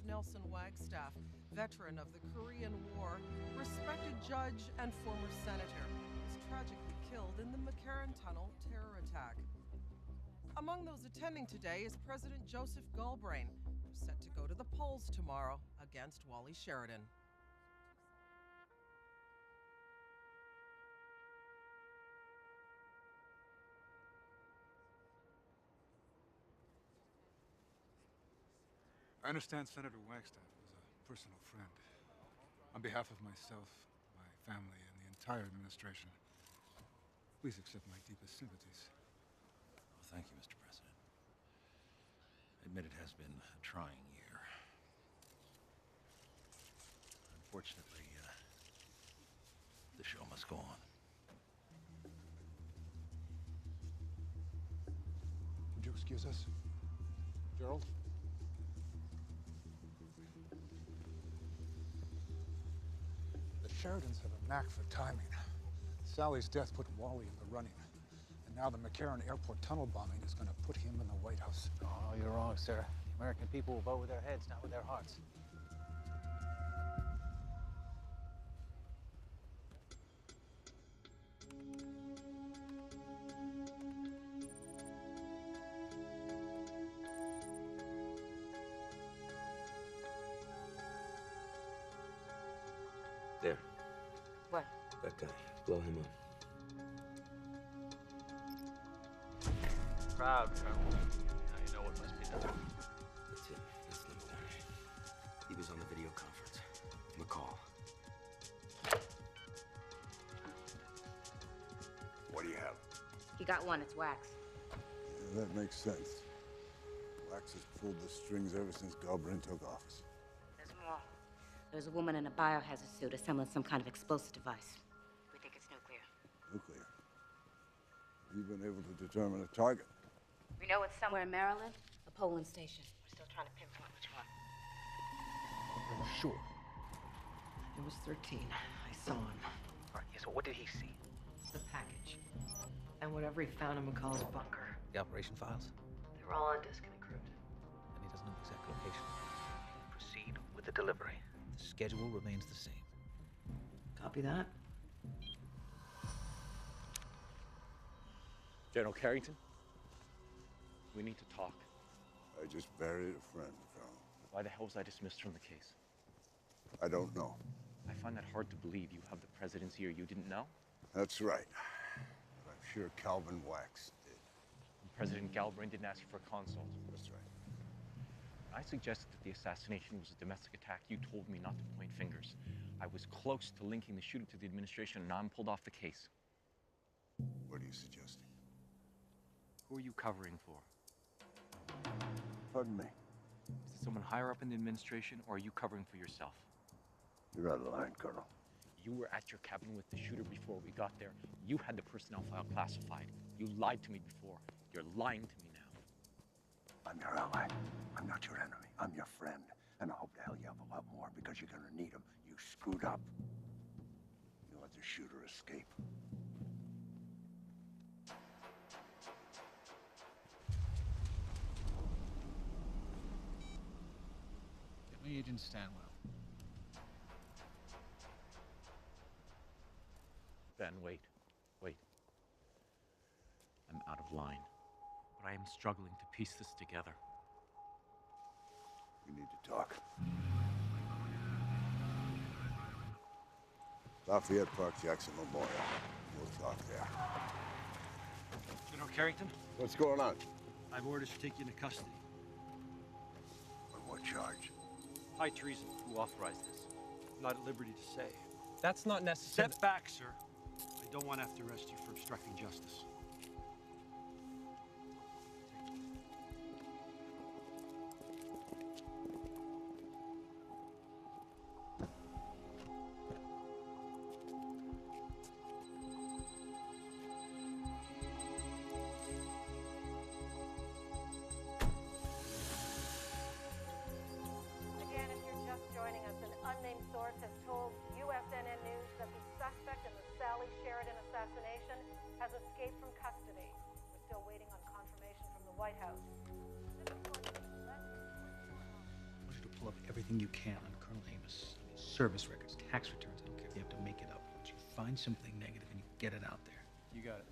Nelson Wagstaff, veteran of the Korean War, respected judge and former senator, was tragically killed in the McCarran Tunnel terror attack. Among those attending today is President Joseph Galbraith, who's set to go to the polls tomorrow against Wally Sheridan. I understand Senator Wagstaff was a personal friend. On behalf of myself, my family, and the entire administration, please accept my deepest sympathies. Well, thank you, Mr. President. I admit it has been a trying year. Unfortunately, the show must go on. Would you excuse us? Gerald? Sheridans have a knack for timing. Sally's death put Wally in the running. And now the McCarran Airport tunnel bombing is going to put him in the White House. Oh, you're wrong, sir. The American people will vote with their heads, not with their hearts. There. What? That guy. Blow him up. Proud, Colonel. Now you know what must be done. That's it. That's number one. He was on the video conference. McCall. What do you have? You got one, it's wax. Yeah, that makes sense. Wax has pulled the strings ever since Galbraith took office. There's more. There's a woman in a biohazard suit assembling some kind of explosive device. We think it's nuclear. Nuclear? you been able to determine a target? We know it's somewhere in Maryland, a polling station. We're still trying to pinpoint which one. Sure. It was 13. I saw him. All right, yeah, so what did he see? The package. And whatever he found in McCall's bunker. The operation files? They were all on disk and encrypted. And he doesn't know the exact location. Proceed with the delivery. The schedule remains the same. Copy that. General Carrington, we need to talk. I just buried a friend, Colonel. Why the hell was I dismissed from the case? I don't know. I find that hard to believe. You have the presidency or you didn't know? That's right. But I'm sure Calvin Wax did. And President Galbraith didn't ask you for a consult. That's right. When I suggested that the assassination was a domestic attack, you told me not to point fingers. I was close to linking the shooting to the administration, and now I'm pulled off the case. What are you suggesting? Who are you covering for? Pardon me? Is it someone higher up in the administration, or are you covering for yourself? You're out of line, Colonel. You were at your cabin with the shooter before we got there. You had the personnel file classified. You lied to me before. You're lying to me now. I'm your ally. I'm not your enemy. I'm your friend. And I hope to hell you have a lot more because you're gonna need them. You screwed up. You let the shooter escape. Get me Agent Stanwell. Ben, wait. I'm out of line, but I am struggling to piece this together. We need to talk. Lafayette Park, Jackson Memorial. We'll talk there. General Carrington, What's going on? I have orders to take you into custody. On what charge? High treason. Who authorized this? I'm not at liberty to say. That's not necessary. Step back, sir. I don't want to have to arrest you for obstructing justice. Again, if you're just joining us, an unnamed source has told USNN News that the suspect in the Sally Sheridan assassination has escaped from custody. We're still waiting on confirmation from the White House. I want you to pull up everything you can on Colonel Amos. I mean, service records, tax returns, I don't care if you have to make it up. But you find something negative and you get it out there. You got it.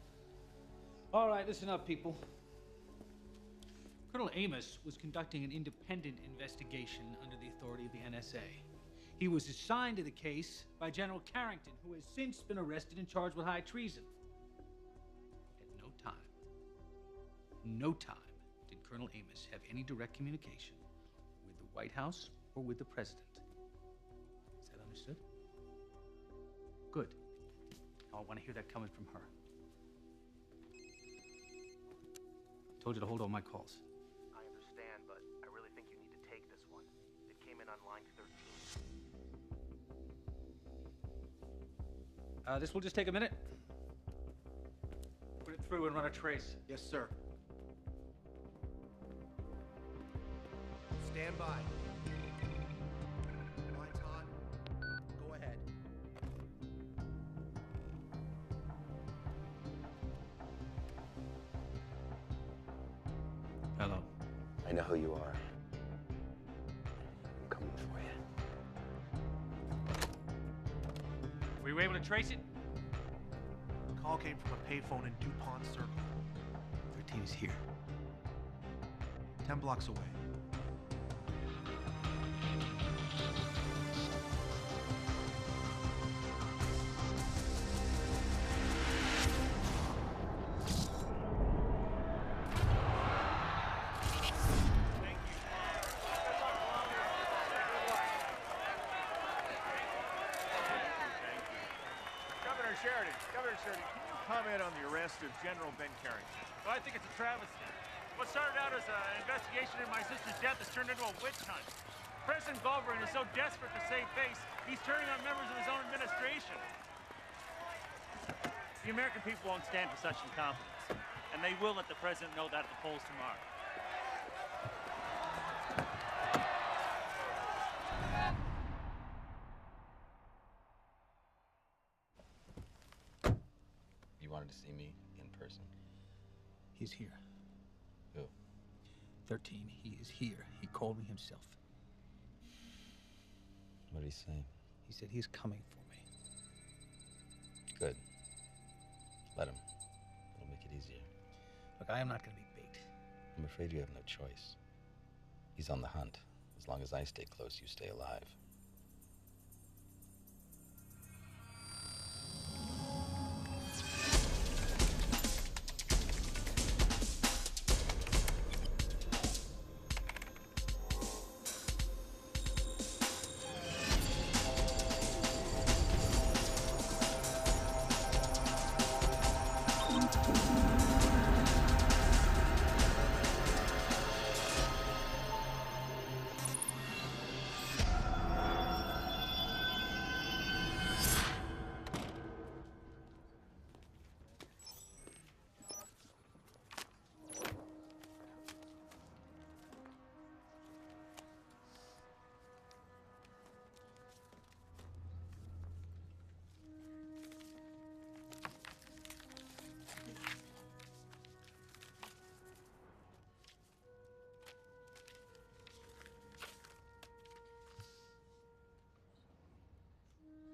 All right, listen up, people. Colonel Amos was conducting an independent investigation under the authority of the NSA. He was assigned to the case by General Carrington, who has since been arrested and charged with high treason. At no time did Colonel Amos have any direct communication with the White House or with the President. Is that understood? Good. Now I want to hear that coming from her. Told you to hold all my calls. I understand, but I really think you need to take this one. It came in on line 13. This will just take a minute. Put it through and run a trace. Yes, sir. Stand by. Lights on. Go ahead. Hello. I know who you are. I'm coming for you. Were you able to trace it? The call came from a payphone in DuPont Circle. 13 is here. 10 blocks away. Governor Sheridan, can you comment on the arrest of General Ben Carrington? Well, I think it's a travesty. What started out as an investigation into my sister's death has turned into a witch hunt. President Galbraith is so desperate to save face, he's turning on members of his own administration. The American people won't stand for such incompetence. And they will let the president know that at the polls tomorrow. You wanted to see me in person? He's here. Who? 13. He is here. He called me himself. What did he say? He said he's coming for me. Good. Let him. It'll make it easier. Look, I am not going to be bait. I'm afraid you have no choice. He's on the hunt. As long as I stay close, you stay alive.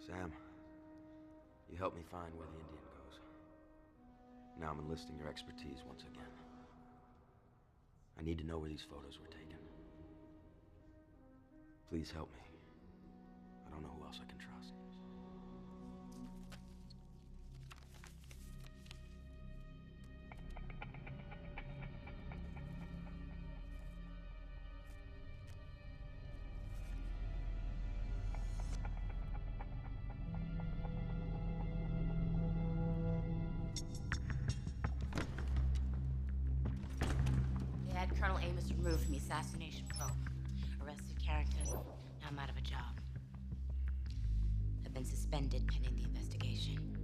Sam, you helped me find where the Indian goes. Now I'm enlisting your expertise once again. I need to know where these photos were taken. Please help me. I don't know who else I can trust. Colonel Amos removed from the assassination probe. Arrested Carrington. Now I'm out of a job. I've been suspended pending the investigation.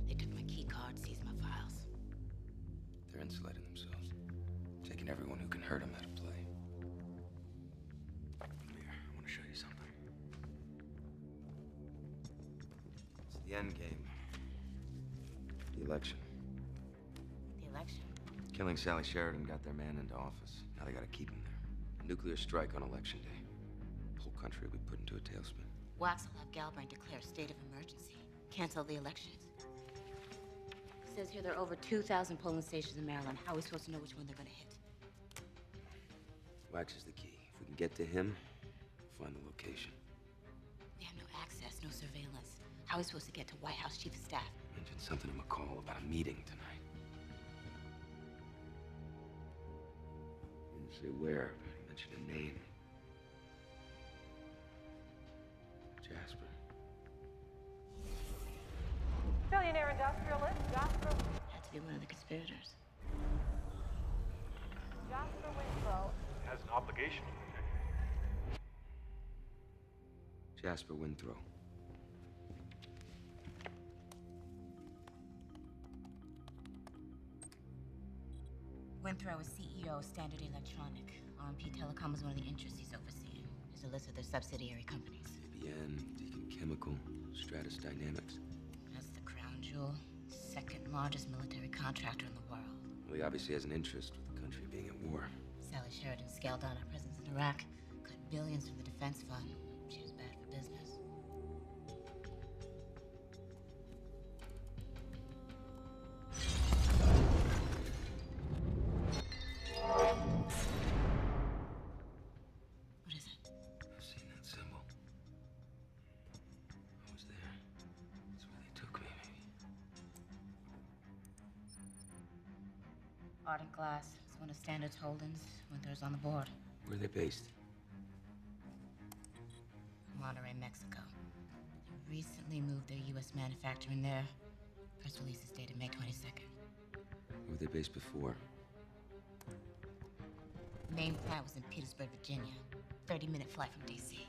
They took my key card, seized my files. They're insulating themselves. Taking everyone who can hurt them out of play. Come here, I want to show you something. It's the end game. The election. The election? Killing Sally Sheridan got their man into office. Now they gotta keep him there. A nuclear strike on election day. The whole country will be put into a tailspin. Wax will have Galbraith declare a state of emergency. Cancel the elections. It says here there are over 2,000 polling stations in Maryland. How are we supposed to know which one they're gonna hit? Wax is the key. If we can get to him, we'll find the location. We have no access, no surveillance. How are we supposed to get to White House Chief of Staff? I mentioned something to McCall about a meeting tonight. Say where, but he mentioned a name. Jasper. Billionaire industrialist Jasper. Had to be one of the conspirators. Jasper Winthrow has an obligation to protect. Jasper Winthrow. Winthrow is CEO of Standard Electronic. RMP Telecom is one of the interests he's overseeing. There's a list of their subsidiary companies. ABN, Deacon Chemical, Stratus Dynamics. That's the crown jewel. Second largest military contractor in the world. Well, he obviously has an interest with the country being at war. Sally Sheridan scaled down our presence in Iraq, cut billions from the defense fund. She was bad for business. What is it? I've seen that symbol. I was there. That's where they took me, maybe. Ardent Glass is one of Standard's holdings. Winthrow's on the board. Where are they based? Monterrey, Mexico. They recently moved their U.S. manufacturing there. Press release is dated May 22nd. Where were they based before? Main plant was in Petersburg, Virginia. 30-minute flight from D.C.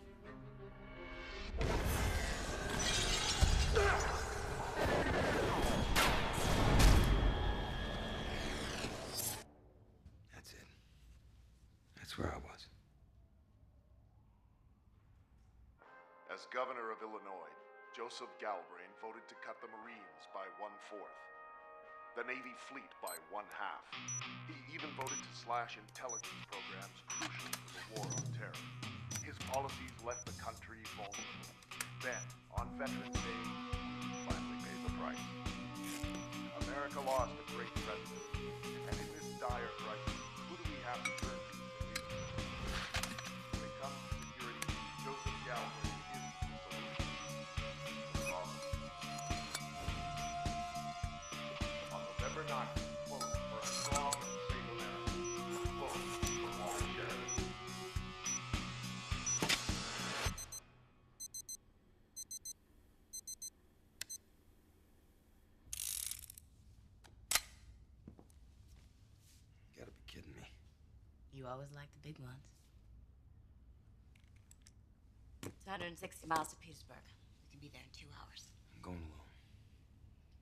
As governor of Illinois, Joseph Galbraith voted to cut the Marines by 1/4, the Navy fleet by 1/2. He even voted to slash intelligence programs crucial to the war on terror. His policies left the country vulnerable. Then, on Veterans Day, he finally paid the price. America lost a great president, and in this dire crisis, who do we have to turn to? When it comes to security, Joseph Galbraith is the solution. The problem. On November 9th, vote for a strong and safe America. Vote for Wally Sheridan. Gotta be kidding me. You always like the big ones. It's 160 miles to Petersburg. We can be there in 2 hours. I'm going alone.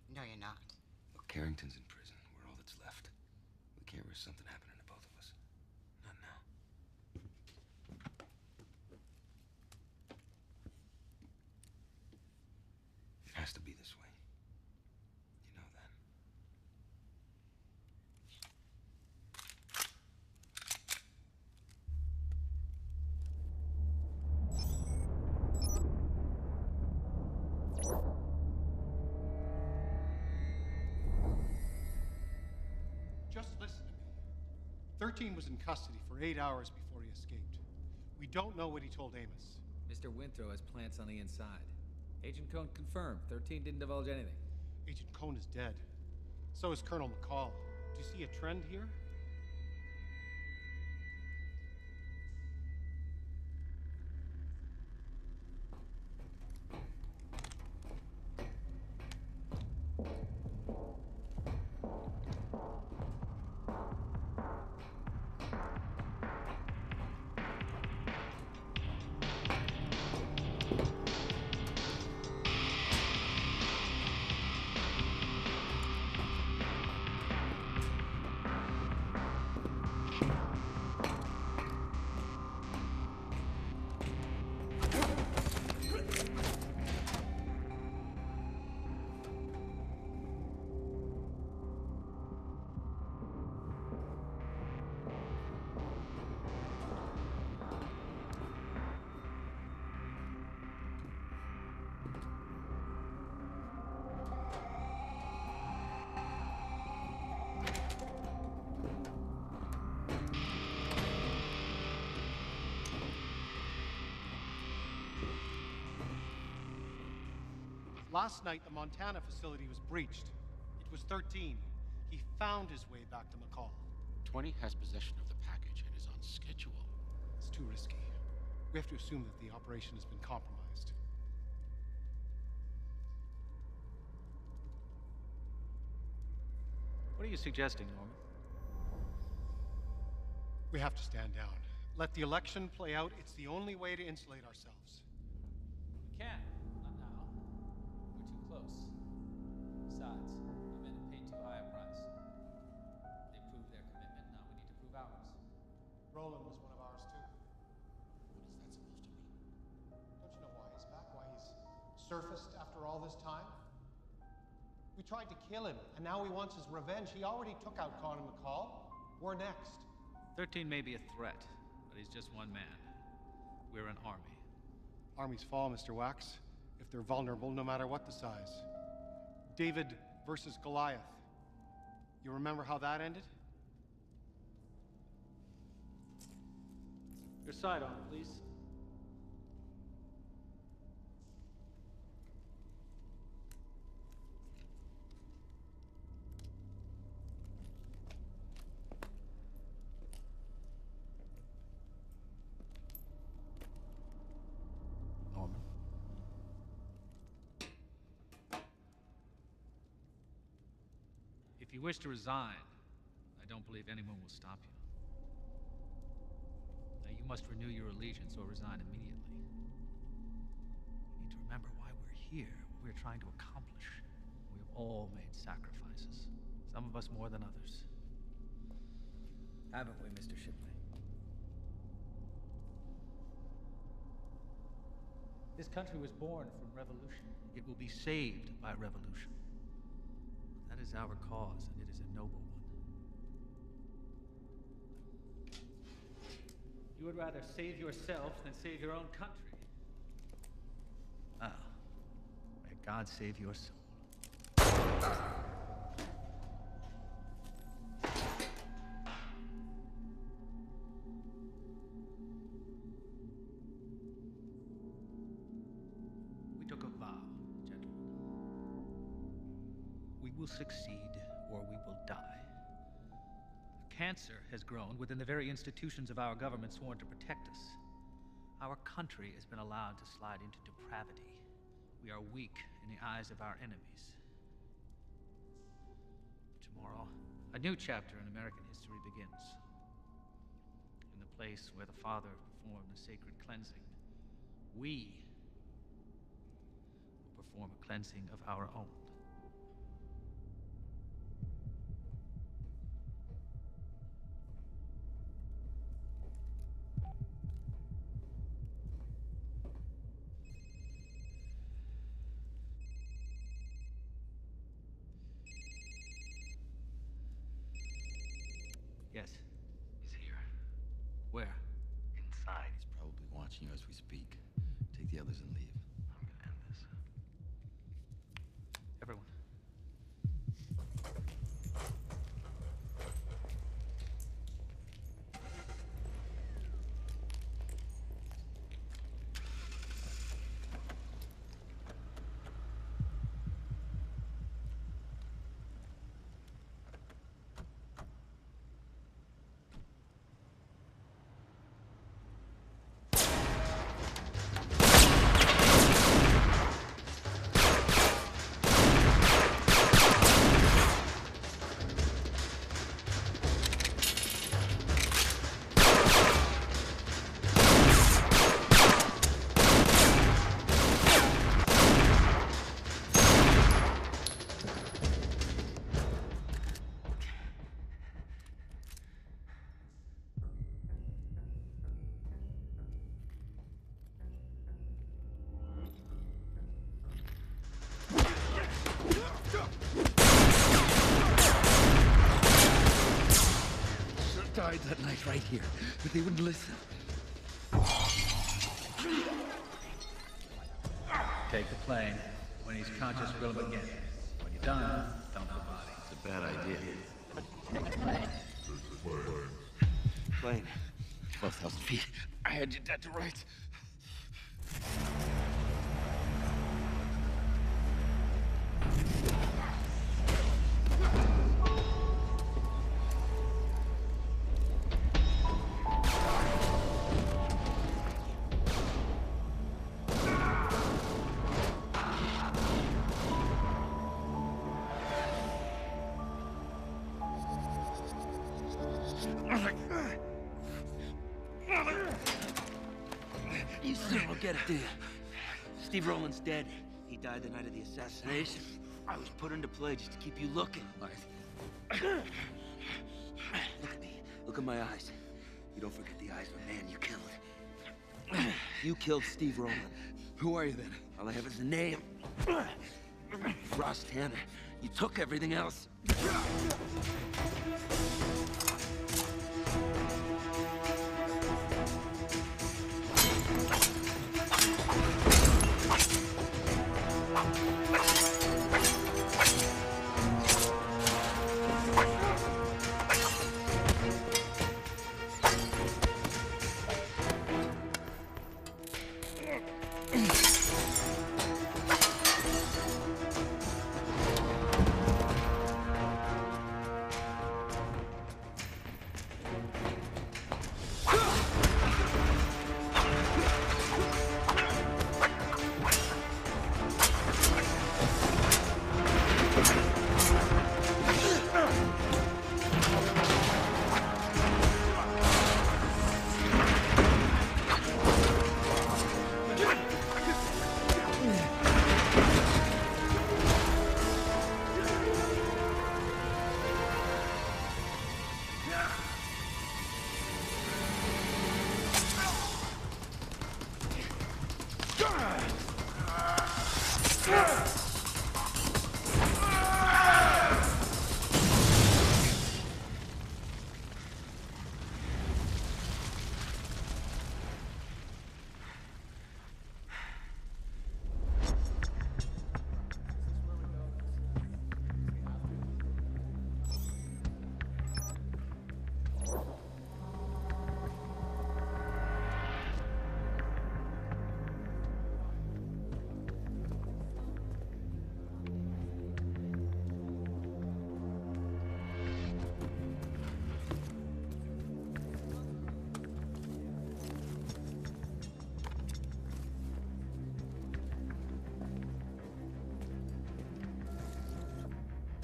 No, you're not. Look, Carrington's in prison. We're all that's left. We can't risk something happening to both of us. Not now. It has to be this way. You know that. Just listen to me. 13 was in custody for 8 hours before he escaped. We don't know what he told Amos. Mr. Winthrop has plants on the inside. Agent Cohn confirmed 13 didn't divulge anything. Agent Cohn is dead. So is Colonel McCall. Do you see a trend here? Last night, the Montana facility was breached. It was 13. He found his way back to McCall. 20 has possession of the package and is on schedule. It's too risky. We have to assume that the operation has been compromised. What are you suggesting, Norman? We have to stand down. Let the election play out. It's the only way to insulate ourselves. We can't. Not now. We're too close. Besides, our men have paid too high a price. They proved their commitment, now we need to prove ours. Roland was one of ours, too. What is that supposed to mean? Don't you know why he's back? Why he's surfaced after all this time? We tried to kill him, and now he wants his revenge. He already took out Con and McCall. We're next. 13 may be a threat, but he's just one man. We're an army. Armies fall, Mr. Wax, if they're vulnerable, no matter what the size. David versus Goliath. You remember how that ended? Your side on, please. Norman. If you wish to resign, I don't believe anyone will stop you. Now, you must renew your allegiance or resign immediately. You need to remember why we're here, what we're trying to accomplish. We have all made sacrifices, some of us more than others. Haven't we, Mr. Shipley? This country was born from revolution. It will be saved by revolution. That is our cause, and it is a noble one. You would rather save yourself than save your own country. Ah, may God save your soul. We took a vow, gentlemen. We will succeed or we will die. Cancer has grown within the very institutions of our government sworn to protect us. Our country has been allowed to slide into depravity. We are weak in the eyes of our enemies. Tomorrow, a new chapter in American history begins. In the place where the Father performed a sacred cleansing, we will perform a cleansing of our own. Yes. He's here. Where? Inside. He's probably watching you as we speak. Take the others and leave. I'm gonna end this. Everyone. Died that night right here, but they wouldn't listen. Take the plane. When he's conscious, grill him again. When you're done, dump the body. It's a bad idea. Take the plane. Plane. 12,000 feet. I had you dead to rights. You still don't get it, do you? Steve Rowland's dead. He died the night of the assassination. I was put into play just to keep you looking. Look at me. Look at my eyes. You don't forget the eyes of a man you killed. You killed Steve Rowland. Who are you then? All I have is a name. Ross Tanner. You took everything else.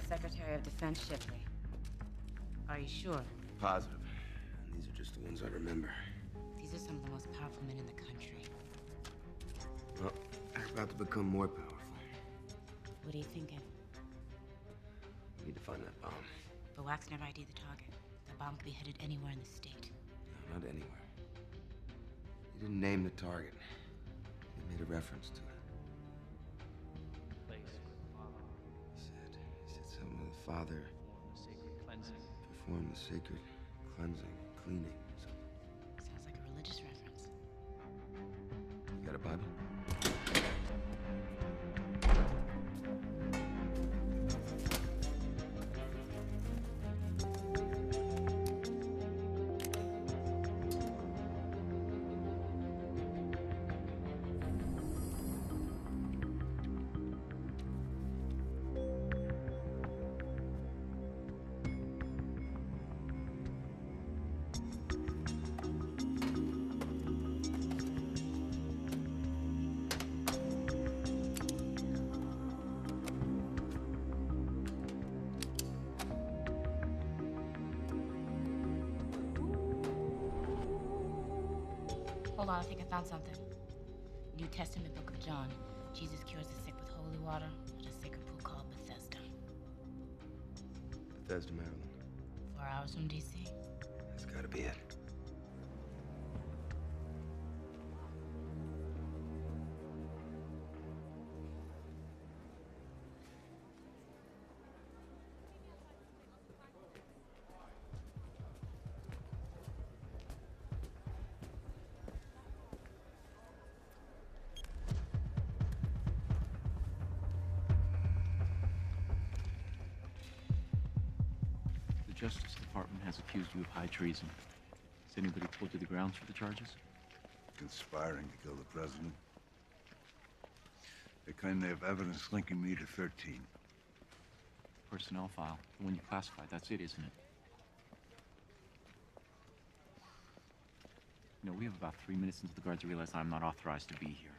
Secretary of Defense Shipley. Are you sure? Positive. And these are just the ones I remember. These are some of the most powerful men in the country. Well, they're about to become more powerful. What are you thinking? We need to find that bomb. But Wax never ID'd the target. The bomb could be headed anywhere in the state. No, not anywhere. He didn't name the target. He made a reference to it. He said something with the Father. Perform the sacred cleansing, cleaning, something. Sounds like a religious reference. You got a Bible? Hold on, I think I found something. New Testament book of John. Jesus cures the sick with holy water at a sacred pool called Bethesda. Bethesda, Maryland. 4 hours from D.C. That's gotta be it. The Justice Department has accused you of high treason. Has anybody told you the grounds for the charges? Conspiring to kill the president. They claim they have evidence linking me to 13. Personnel file. The one you classified. That's it, isn't it? You know, we have about 3 minutes until the guards realize I'm not authorized to be here.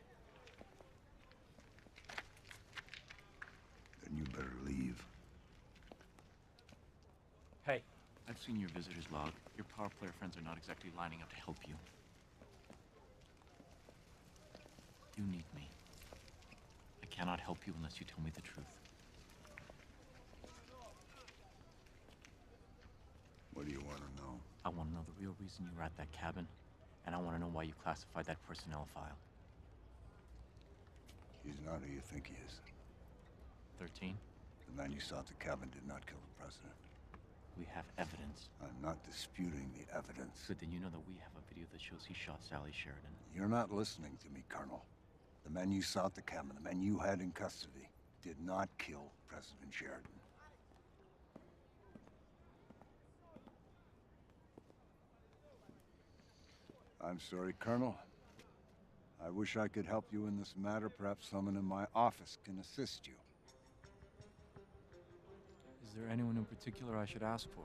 Then you better leave. Hey. I've seen your visitor's log. Your power player friends are not exactly lining up to help you. You need me. I cannot help you unless you tell me the truth. What do you want to know? I want to know the real reason you were at that cabin, and I want to know why you classified that personnel file. He's not who you think he is. 13? The man you saw at the cabin did not kill the president. We have evidence. I'm not disputing the evidence. Good, then you know that we have a video that shows he shot Sally Sheridan. You're not listening to me, Colonel. The men you saw at the cabin, the men you had in custody, did not kill President Sheridan. I'm sorry, Colonel. I wish I could help you in this matter. Perhaps someone in my office can assist you. Is there anyone in particular I should ask for?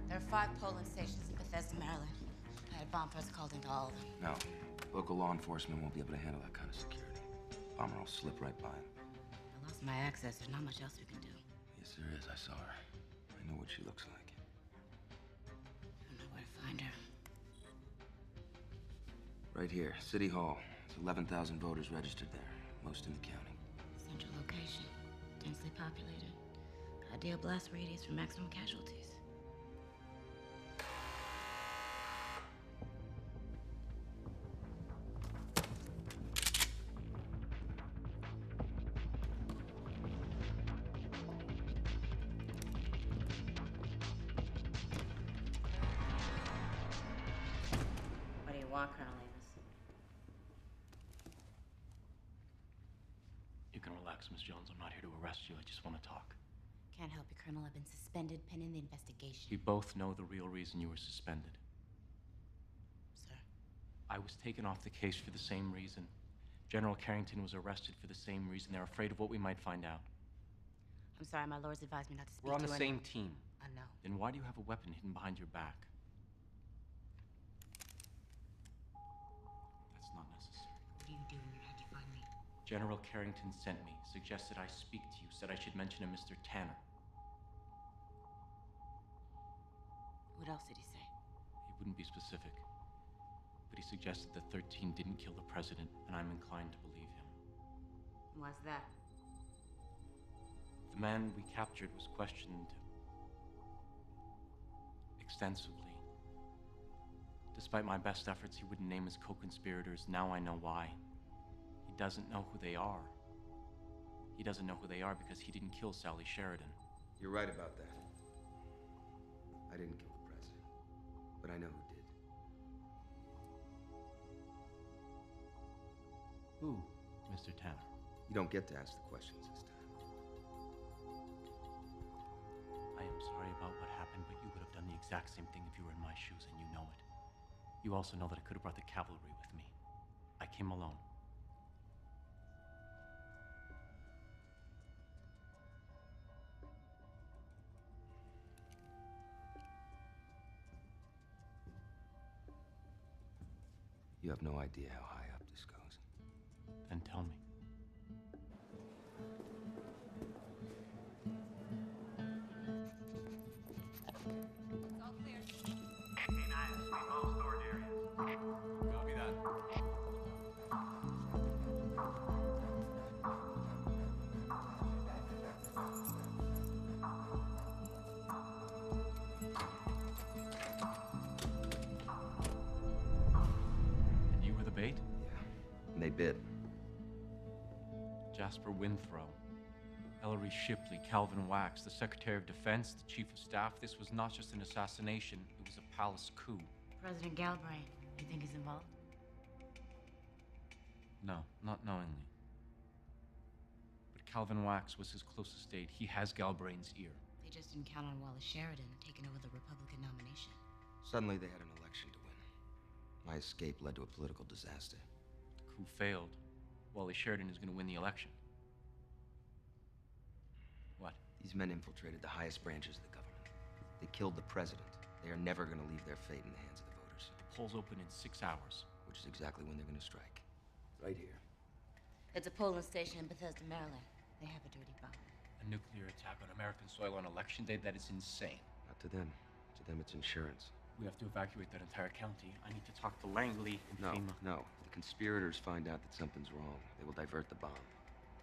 There are 5 polling stations in Bethesda, Maryland. I had bomb threats called into all of them. No. Local law enforcement won't be able to handle that kind of security. Bomber will slip right by him. I lost my access. There's not much else we can do. Yes, there is. I saw her. I know what she looks like. I don't know where to find her. Right here, City Hall. There's 11,000 voters registered there, most in the county. Central location. Densely populated. Ideal blast radius for maximum casualties. What do you want, Colonel Amos? You can relax, Miss Jones. I'm not here to arrest you. I just want to talk. Can't help you, Colonel. I've been suspended pending the investigation. We both know the real reason you were suspended. Sir? I was taken off the case for the same reason. General Carrington was arrested for the same reason. They're afraid of what we might find out. I'm sorry, my lords advised me not to speak to We're on the anyone. same team. I know. Then why do you have a weapon hidden behind your back? That's not necessary. What do you do when you're had you find me? General Carrington sent me, suggested I speak to you, said I should mention a Mr. Tanner. What else did he say? He wouldn't be specific. But he suggested that 13 didn't kill the president, and I'm inclined to believe him. Why's that? The man we captured was questioned extensively. Despite my best efforts, he wouldn't name his co-conspirators. Now I know why. He doesn't know who they are. He doesn't know who they are because he didn't kill Sally Sheridan. You're right about that. I didn't kill the president, but I know who did. Who, Mr. Tanner? You don't get to ask the questions this time. I am sorry about what happened, but you would have done the exact same thing if you were in my shoes, and you know it. You also know that I could have brought the cavalry with me. I came alone. You have no idea how high up this goes. Then tell me. It's all clear. K9, sweep all storage areas. Copy that. And you were the bait? And they bid. Jasper Winthrow, Ellery Shipley, Calvin Wax, the Secretary of Defense, the Chief of Staff. This was not just an assassination, it was a palace coup. President Galbraith, you think he's involved? No, not knowingly. But Calvin Wax was his closest aide. He has Galbraith's ear. They just didn't count on Wallace Sheridan taking over the Republican nomination. Suddenly they had an election to win. My escape led to a political disaster. The coup failed. Wally Sheridan is going to win the election. What? These men infiltrated the highest branches of the government. They killed the president. They are never going to leave their fate in the hands of the voters. The polls open in 6 hours. Which is exactly when they're going to strike. Right here. It's a polling station in Bethesda, Maryland. They have a dirty bomb. A nuclear attack on American soil on election day? That is insane. Not to them. To them, it's insurance. We have to evacuate that entire county. I need to talk to Langley and FEMA. No. The conspirators find out that something's wrong. They will divert the bomb.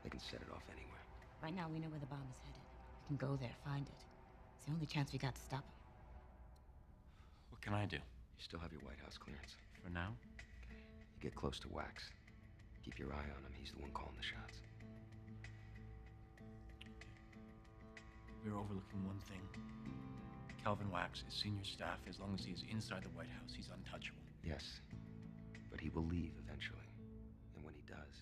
They can set it off anywhere. Right now, we know where the bomb is headed. We can go there, find it. It's the only chance we got to stop him. What can I do? You still have your White House clearance. For now? You get close to Wax. Keep your eye on him. He's the one calling the shots. We're overlooking one thing. Calvin Wax is senior staff. As long as he's inside the White House, he's untouchable. Yes. But he will leave eventually. And when he does...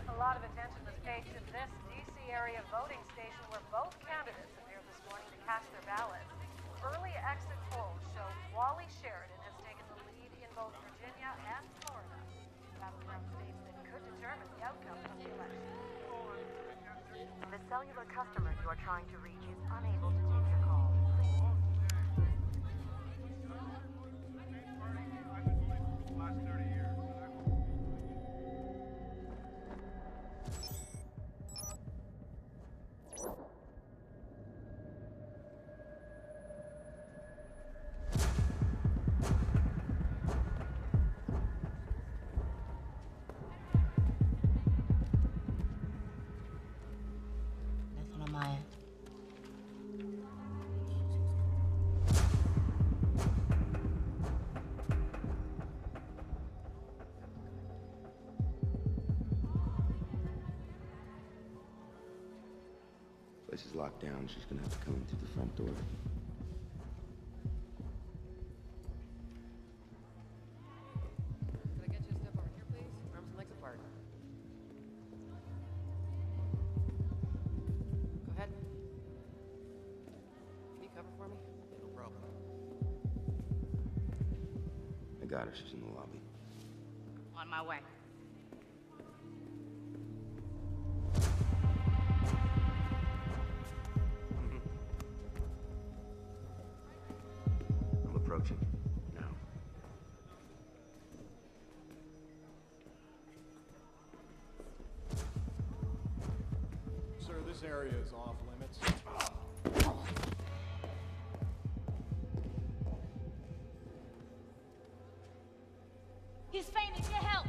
A lot of attention was paid to this D.C. area voting station where both candidates appeared this morning to cast their ballots. Early exit polls show Wally Sheridan has taken the lead in both Virginia and Florida. Battleground states that could determine the outcome of the election. The cellular customer you are trying to reach is unable to take your call. Place is locked down. She's gonna have to come in through the front door. Can I get you a step over here, please? Arms and legs apart. Go ahead. Can you cover for me? Yeah, no problem. I got her. She's in the lobby. On my way. I'm approaching. Now. Sir, this area is off limits. He's fainting. Get help.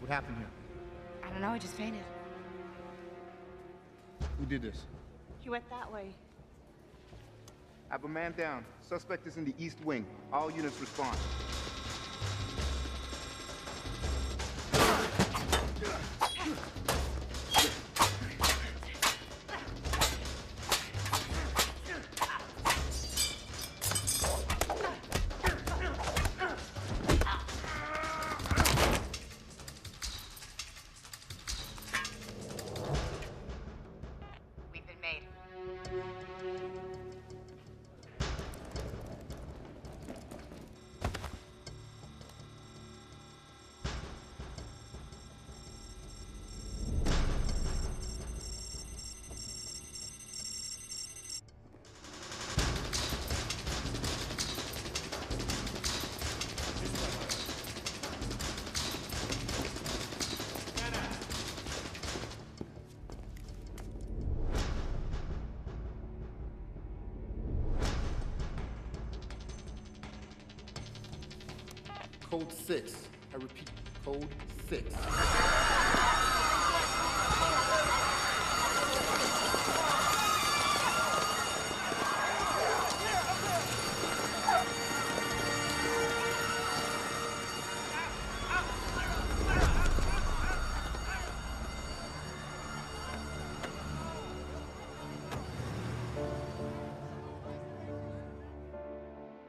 What happened here? I don't know, I just fainted. Who did this? He went that way. I have a man down. Suspect is in the east wing. All units respond. We've been made. Code 6. I repeat, code 6.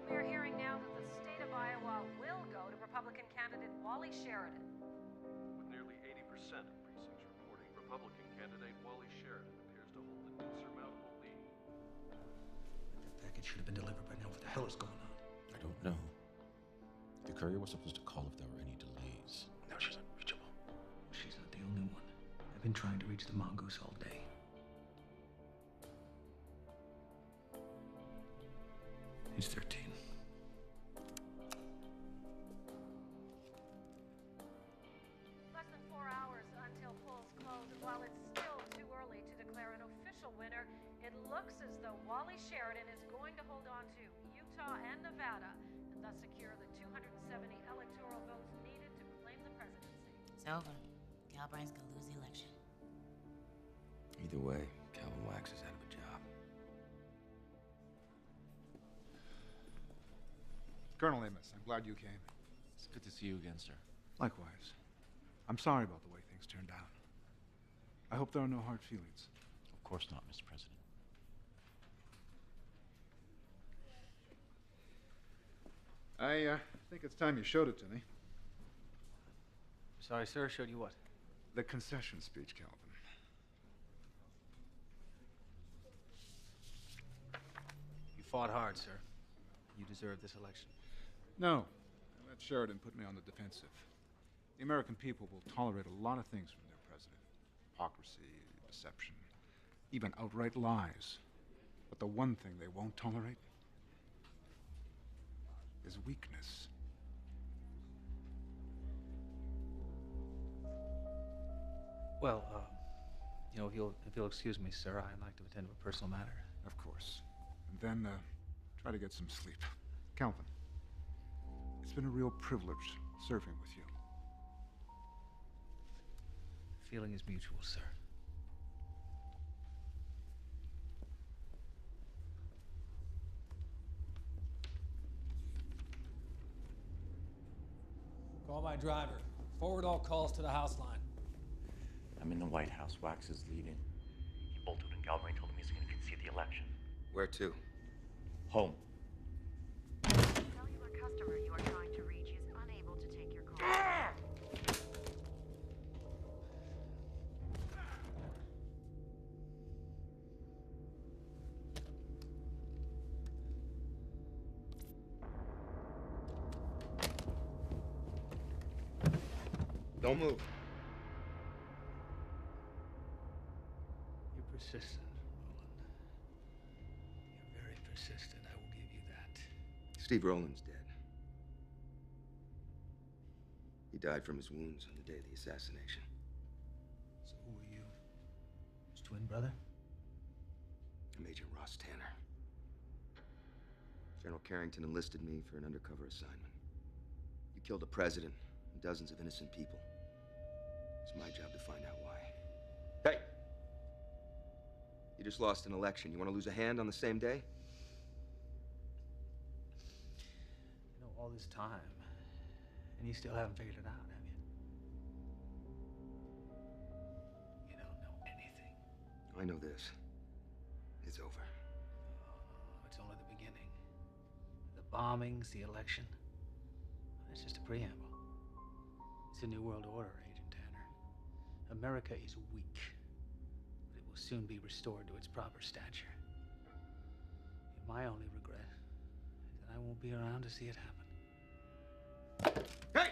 We are hearing now that the state of Iowa will go to Republican candidate Wally Sheridan. With nearly 80% of precincts reporting, Republican candidate Wally Sheridan appears to hold an insurmountable lead. That package should have been delivered by now. What the hell is going on? I don't know. The courier was supposed to call if there were any delays. No, she's unreachable. She's not the only one. I've been trying to reach the mongoose all day. He's 13. looks as though Wally Sheridan is going to hold on to Utah and Nevada and thus secure the 270 electoral votes needed to claim the presidency. It's over. Galbraith's gonna lose the election. Either way, Calvin Wax is out of a job. Colonel Amos, I'm glad you came. It's good to see you again, sir. Likewise. I'm sorry about the way things turned out. I hope there are no hard feelings. Of course not, Mr. President. I think it's time you showed it to me. Sorry, sir. Showed you what? The concession speech, Calvin. You fought hard, sir. You deserve this election. No. That Sheridan put me on the defensive. The American people will tolerate a lot of things from their president. Hypocrisy, deception, even outright lies. But the one thing they won't tolerate is weakness. Well, if you'll excuse me, sir, I'd like to attend to a personal matter. Of course. And then, try to get some sleep. Calvin, it's been a real privilege serving with you. The feeling is mutual, sir. Call my driver. Forward all calls to the house line. I'm in the White House. Wax is leaving. He bolted and Galbraith told him he's going to concede the election. Where to? Home. The cellular customer you are trying to reach is unable to take your call. Don't move. You're persistent, Roland. You're very persistent. I will give you that. Steve Rowland's dead. He died from his wounds on the day of the assassination. So who are you? His twin brother? I'm Agent Ross Tanner. General Carrington enlisted me for an undercover assignment. You killed a president and dozens of innocent people. It's my job to find out why. Hey! You just lost an election. You want to lose a hand on the same day? You know, all this time, and you still haven't figured it out, have you? You don't know anything. I know this. It's over. Oh, it's only the beginning. The bombings, the election. It's just a preamble. It's a new world order, Agent Tanner. America is weak, but it will soon be restored to its proper stature. And my only regret is that I won't be around to see it happen. Hey!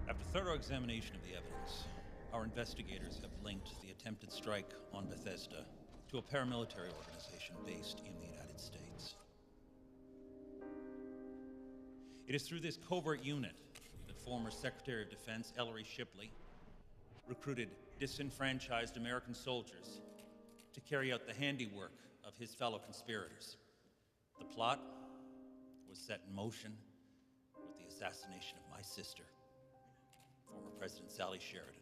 After thorough examination of the evidence, our investigators have linked the attempted strike on Bethesda to a paramilitary organization based in the United States. It is through this covert unit that former Secretary of Defense Ellery Shipley recruited disenfranchised American soldiers to carry out the handiwork of his fellow conspirators. The plot was set in motion with the assassination of my sister, former President Sally Sheridan.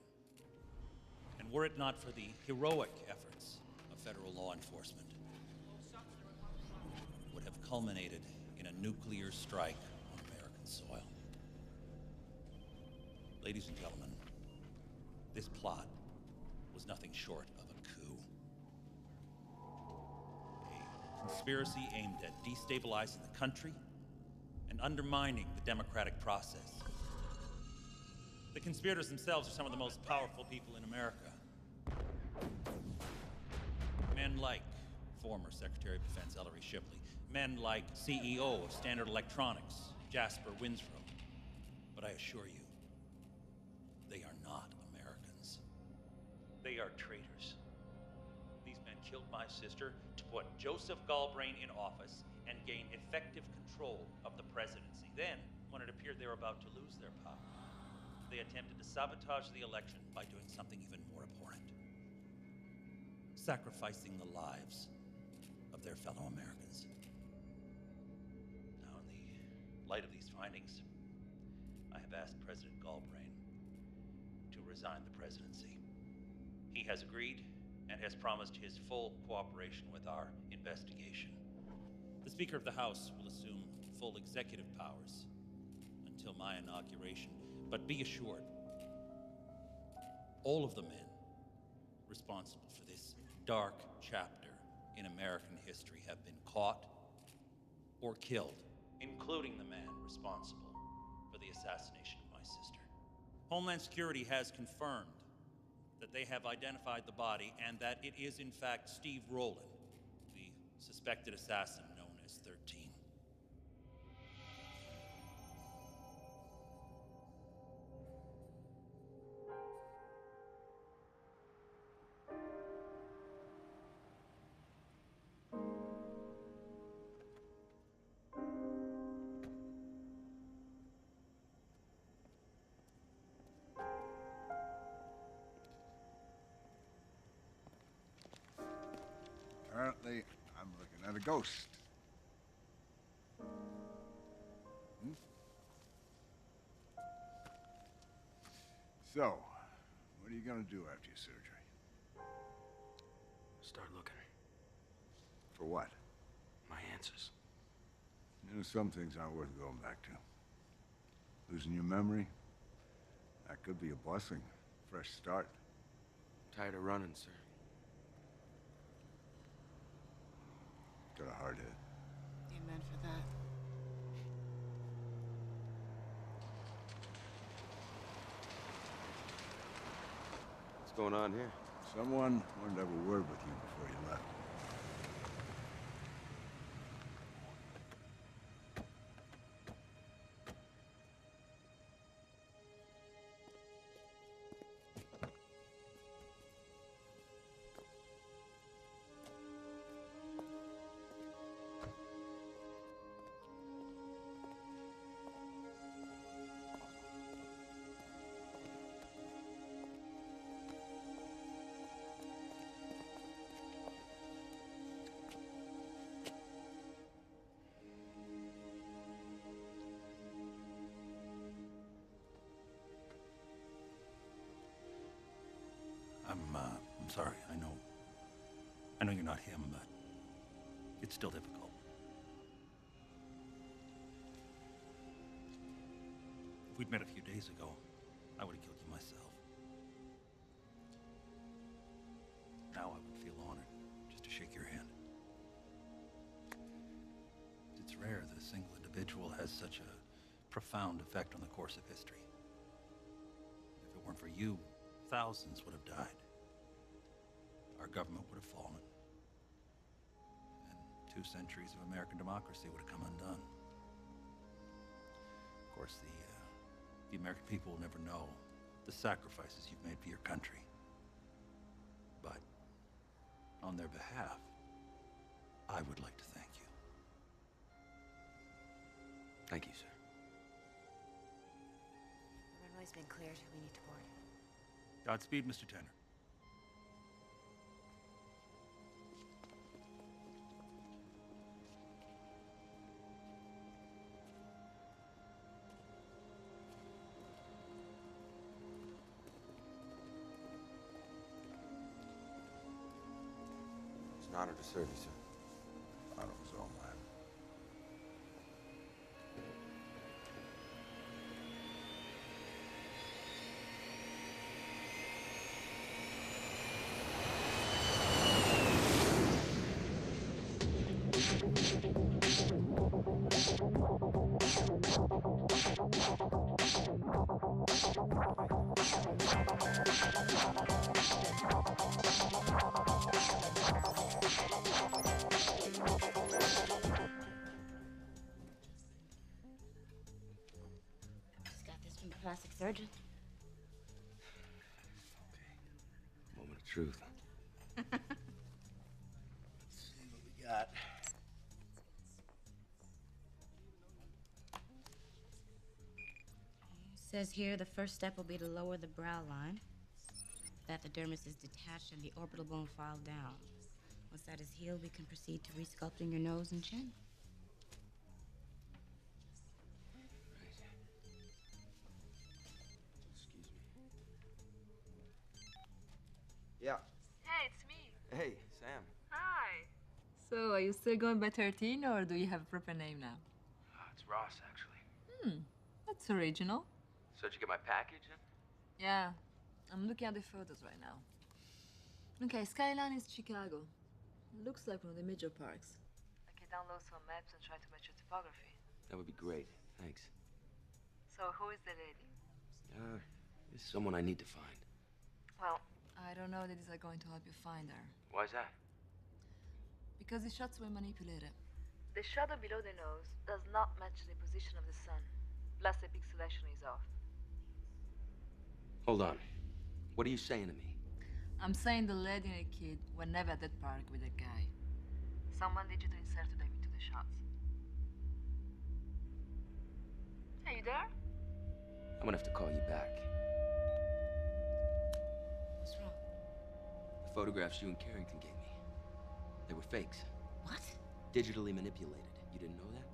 And were it not for the heroic efforts of federal law enforcement, would have culminated in a nuclear strike on American soil. Ladies and gentlemen, this plot was nothing short of a coup. A conspiracy aimed at destabilizing the country and undermining the democratic process. The conspirators themselves are some of the most powerful people in America. Men like former Secretary of Defense Ellery Shipley. Men like CEO of Standard Electronics, Jasper Winslow. But I assure you, they are not Americans. They are traitors. These men killed my sister to put Joseph Galbraith in office and gain effective control of the presidency. Then, when it appeared they were about to lose their power, they attempted to sabotage the election by doing something even more abhorrent: sacrificing the lives of their fellow Americans. Now, in the light of these findings, I have asked President Galbraith to resign the presidency. He has agreed and has promised his full cooperation with our investigation. The Speaker of the House will assume full executive powers until my inauguration, but be assured, all of the men responsible for this dark chapter in American history have been caught or killed, including the man responsible for the assassination of my sister. Homeland Security has confirmed that they have identified the body and that it is in fact Steve Rowland, the suspected assassin known as 13. Apparently, I'm looking at a ghost. So, what are you gonna do after your surgery? Start looking. For what? My answers. You know, some things aren't worth going back to. Losing your memory? That could be a blessing. Fresh start. Tired of running, sir. Got a hard head. Amen for that. What's going on here? Someone wanted to have a word with you before you left. I'm sorry. I know you're not him, but it's still difficult. If we'd met a few days ago, I would have killed you myself. Now I would feel honored just to shake your hand. It's rare that a single individual has such a profound effect on the course of history. If it weren't for you, thousands would have died. Our government would have fallen. And 2 centuries of American democracy would have come undone. Of course, the American people will never know the sacrifices you've made for your country. But on their behalf, I would like to thank you. Thank you, sir. The runway's been cleared. We need to board. Godspeed, Mr. Tanner. It's an honor to serve you, sir. Thought it was all mine. Just got this from the plastic surgeon. Moment of truth. Says here the first step will be to lower the brow line. That the dermis is detached and the orbital bone filed down. Once that is healed, we can proceed to resculpting your nose and chin. Excuse me. Yeah. Hey, it's me. Hey, Sam. Hi. So, are you still going by 13, or do you have a proper name now? It's Ross, actually. That's original. So did you get my package in? Yeah, I'm looking at the photos right now. Okay, skyline is Chicago. Looks like one of the major parks. I can download some maps and try to match your topography. That would be great. Thanks. So, who is the lady? There's someone I need to find. Well, I don't know that these are going to help you find her. Why's that? Because the shots were manipulated. The shadow below the nose does not match the position of the sun. Plus, the pixelation is off. Hold on. What are you saying to me? I'm saying the lady and the kid were never at that park with that guy. Someone digitally inserted them into the shots. Are you there? I'm gonna have to call you back. What's wrong? The photographs you and Carrington gave me. They were fakes. What? Digitally manipulated. You didn't know that?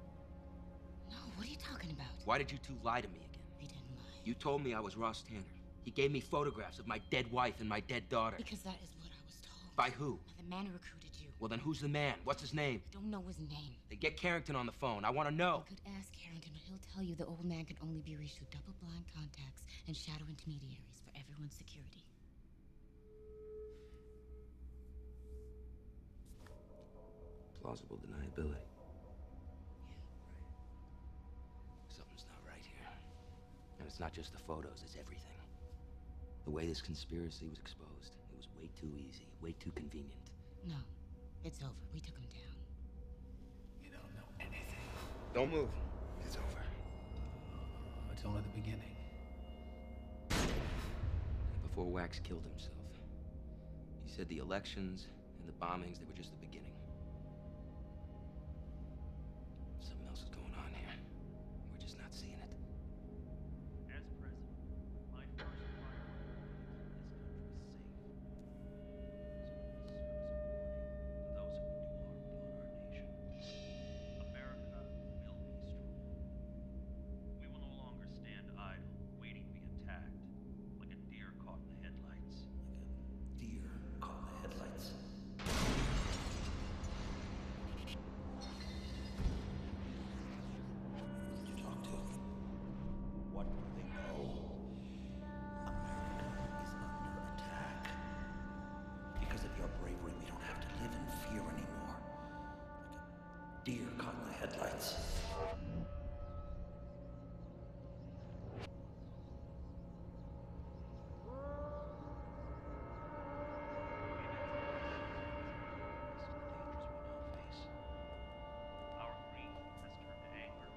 No, what are you talking about? Why did you two lie to me again? We didn't lie. You told me I was Ross Tanner. He gave me photographs of my dead wife and my dead daughter. Because that is what I was told. By who? By the man who recruited you. Well, then who's the man? What's his name? I don't know his name. Then get Carrington on the phone. I want to know. You could ask Carrington, but he'll tell you the old man could only be reached through double-blind contacts and shadow intermediaries for everyone's security. Plausible deniability. Something's not right here. And it's not just the photos, it's everything. The way this conspiracy was exposed, it was way too easy, way too convenient. No, it's over. We took him down. You don't know anything. Don't move. It's over. It's only the beginning. Before Wax killed himself, he said the elections and the bombings, they were just the beginning. Something else is going on here. We're just not seeing it. As president, my first priority is this country's safe. This is a service of warning to those who would do harm to our nation. America will be strong. We will no longer stand idle, waiting to be attacked, like a deer caught in the headlights. Deer caught in the headlights. Who did you talk to? What do they know? America is under attack. Because of your bravery, we don't have to live in fear anymore. Like a deer caught in the headlights. Our grief has turned to anger.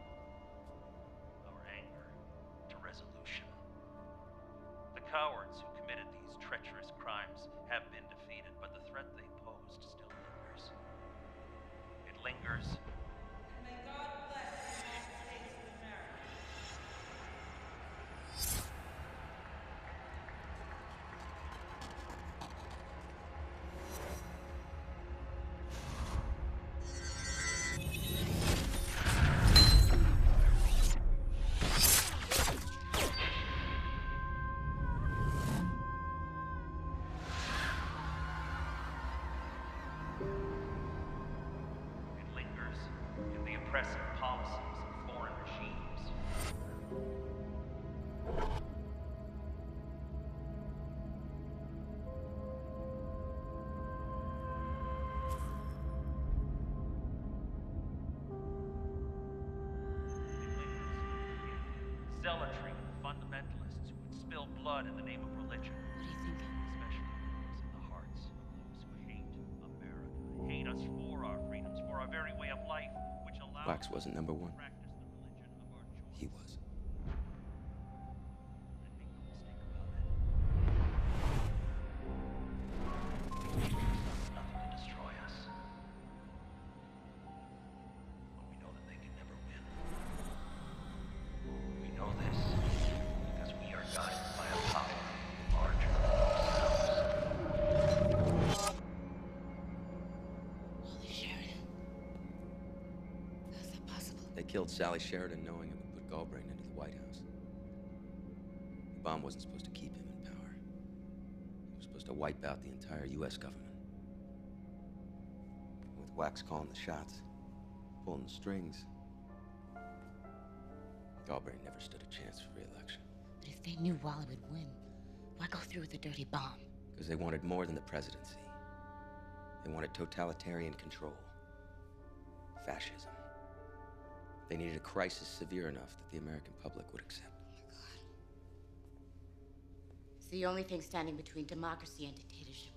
Our anger to resolution. The cowards who committed these treacherous crimes have been defeated, but the threat they posed still lingers. It lingers. May God bless the United States of America. It lingers in the oppressive policies of foreign regimes. Zealotry of fundamentalists who would spill blood in the name of religion. What do you think? Especially when it's in the hearts of those who hate America, hate us for our freedoms, for our very way of life, which allows Wax wasn't number one. us to practice the religion of our choice. He was. And make no mistake about it. Nothing can destroy us. But we know that they can never win. We know this killed Sally Sheridan knowing it would put Galbraith into the White House. The bomb wasn't supposed to keep him in power. It was supposed to wipe out the entire U.S. government. With Wax calling the shots, pulling the strings, Galbraith never stood a chance for re-election. But if they knew Wally would win, why go through with a dirty bomb? Because they wanted more than the presidency. They wanted totalitarian control. Fascism. They needed a crisis severe enough that the American public would accept. Oh my God. It's the only thing standing between democracy and dictatorship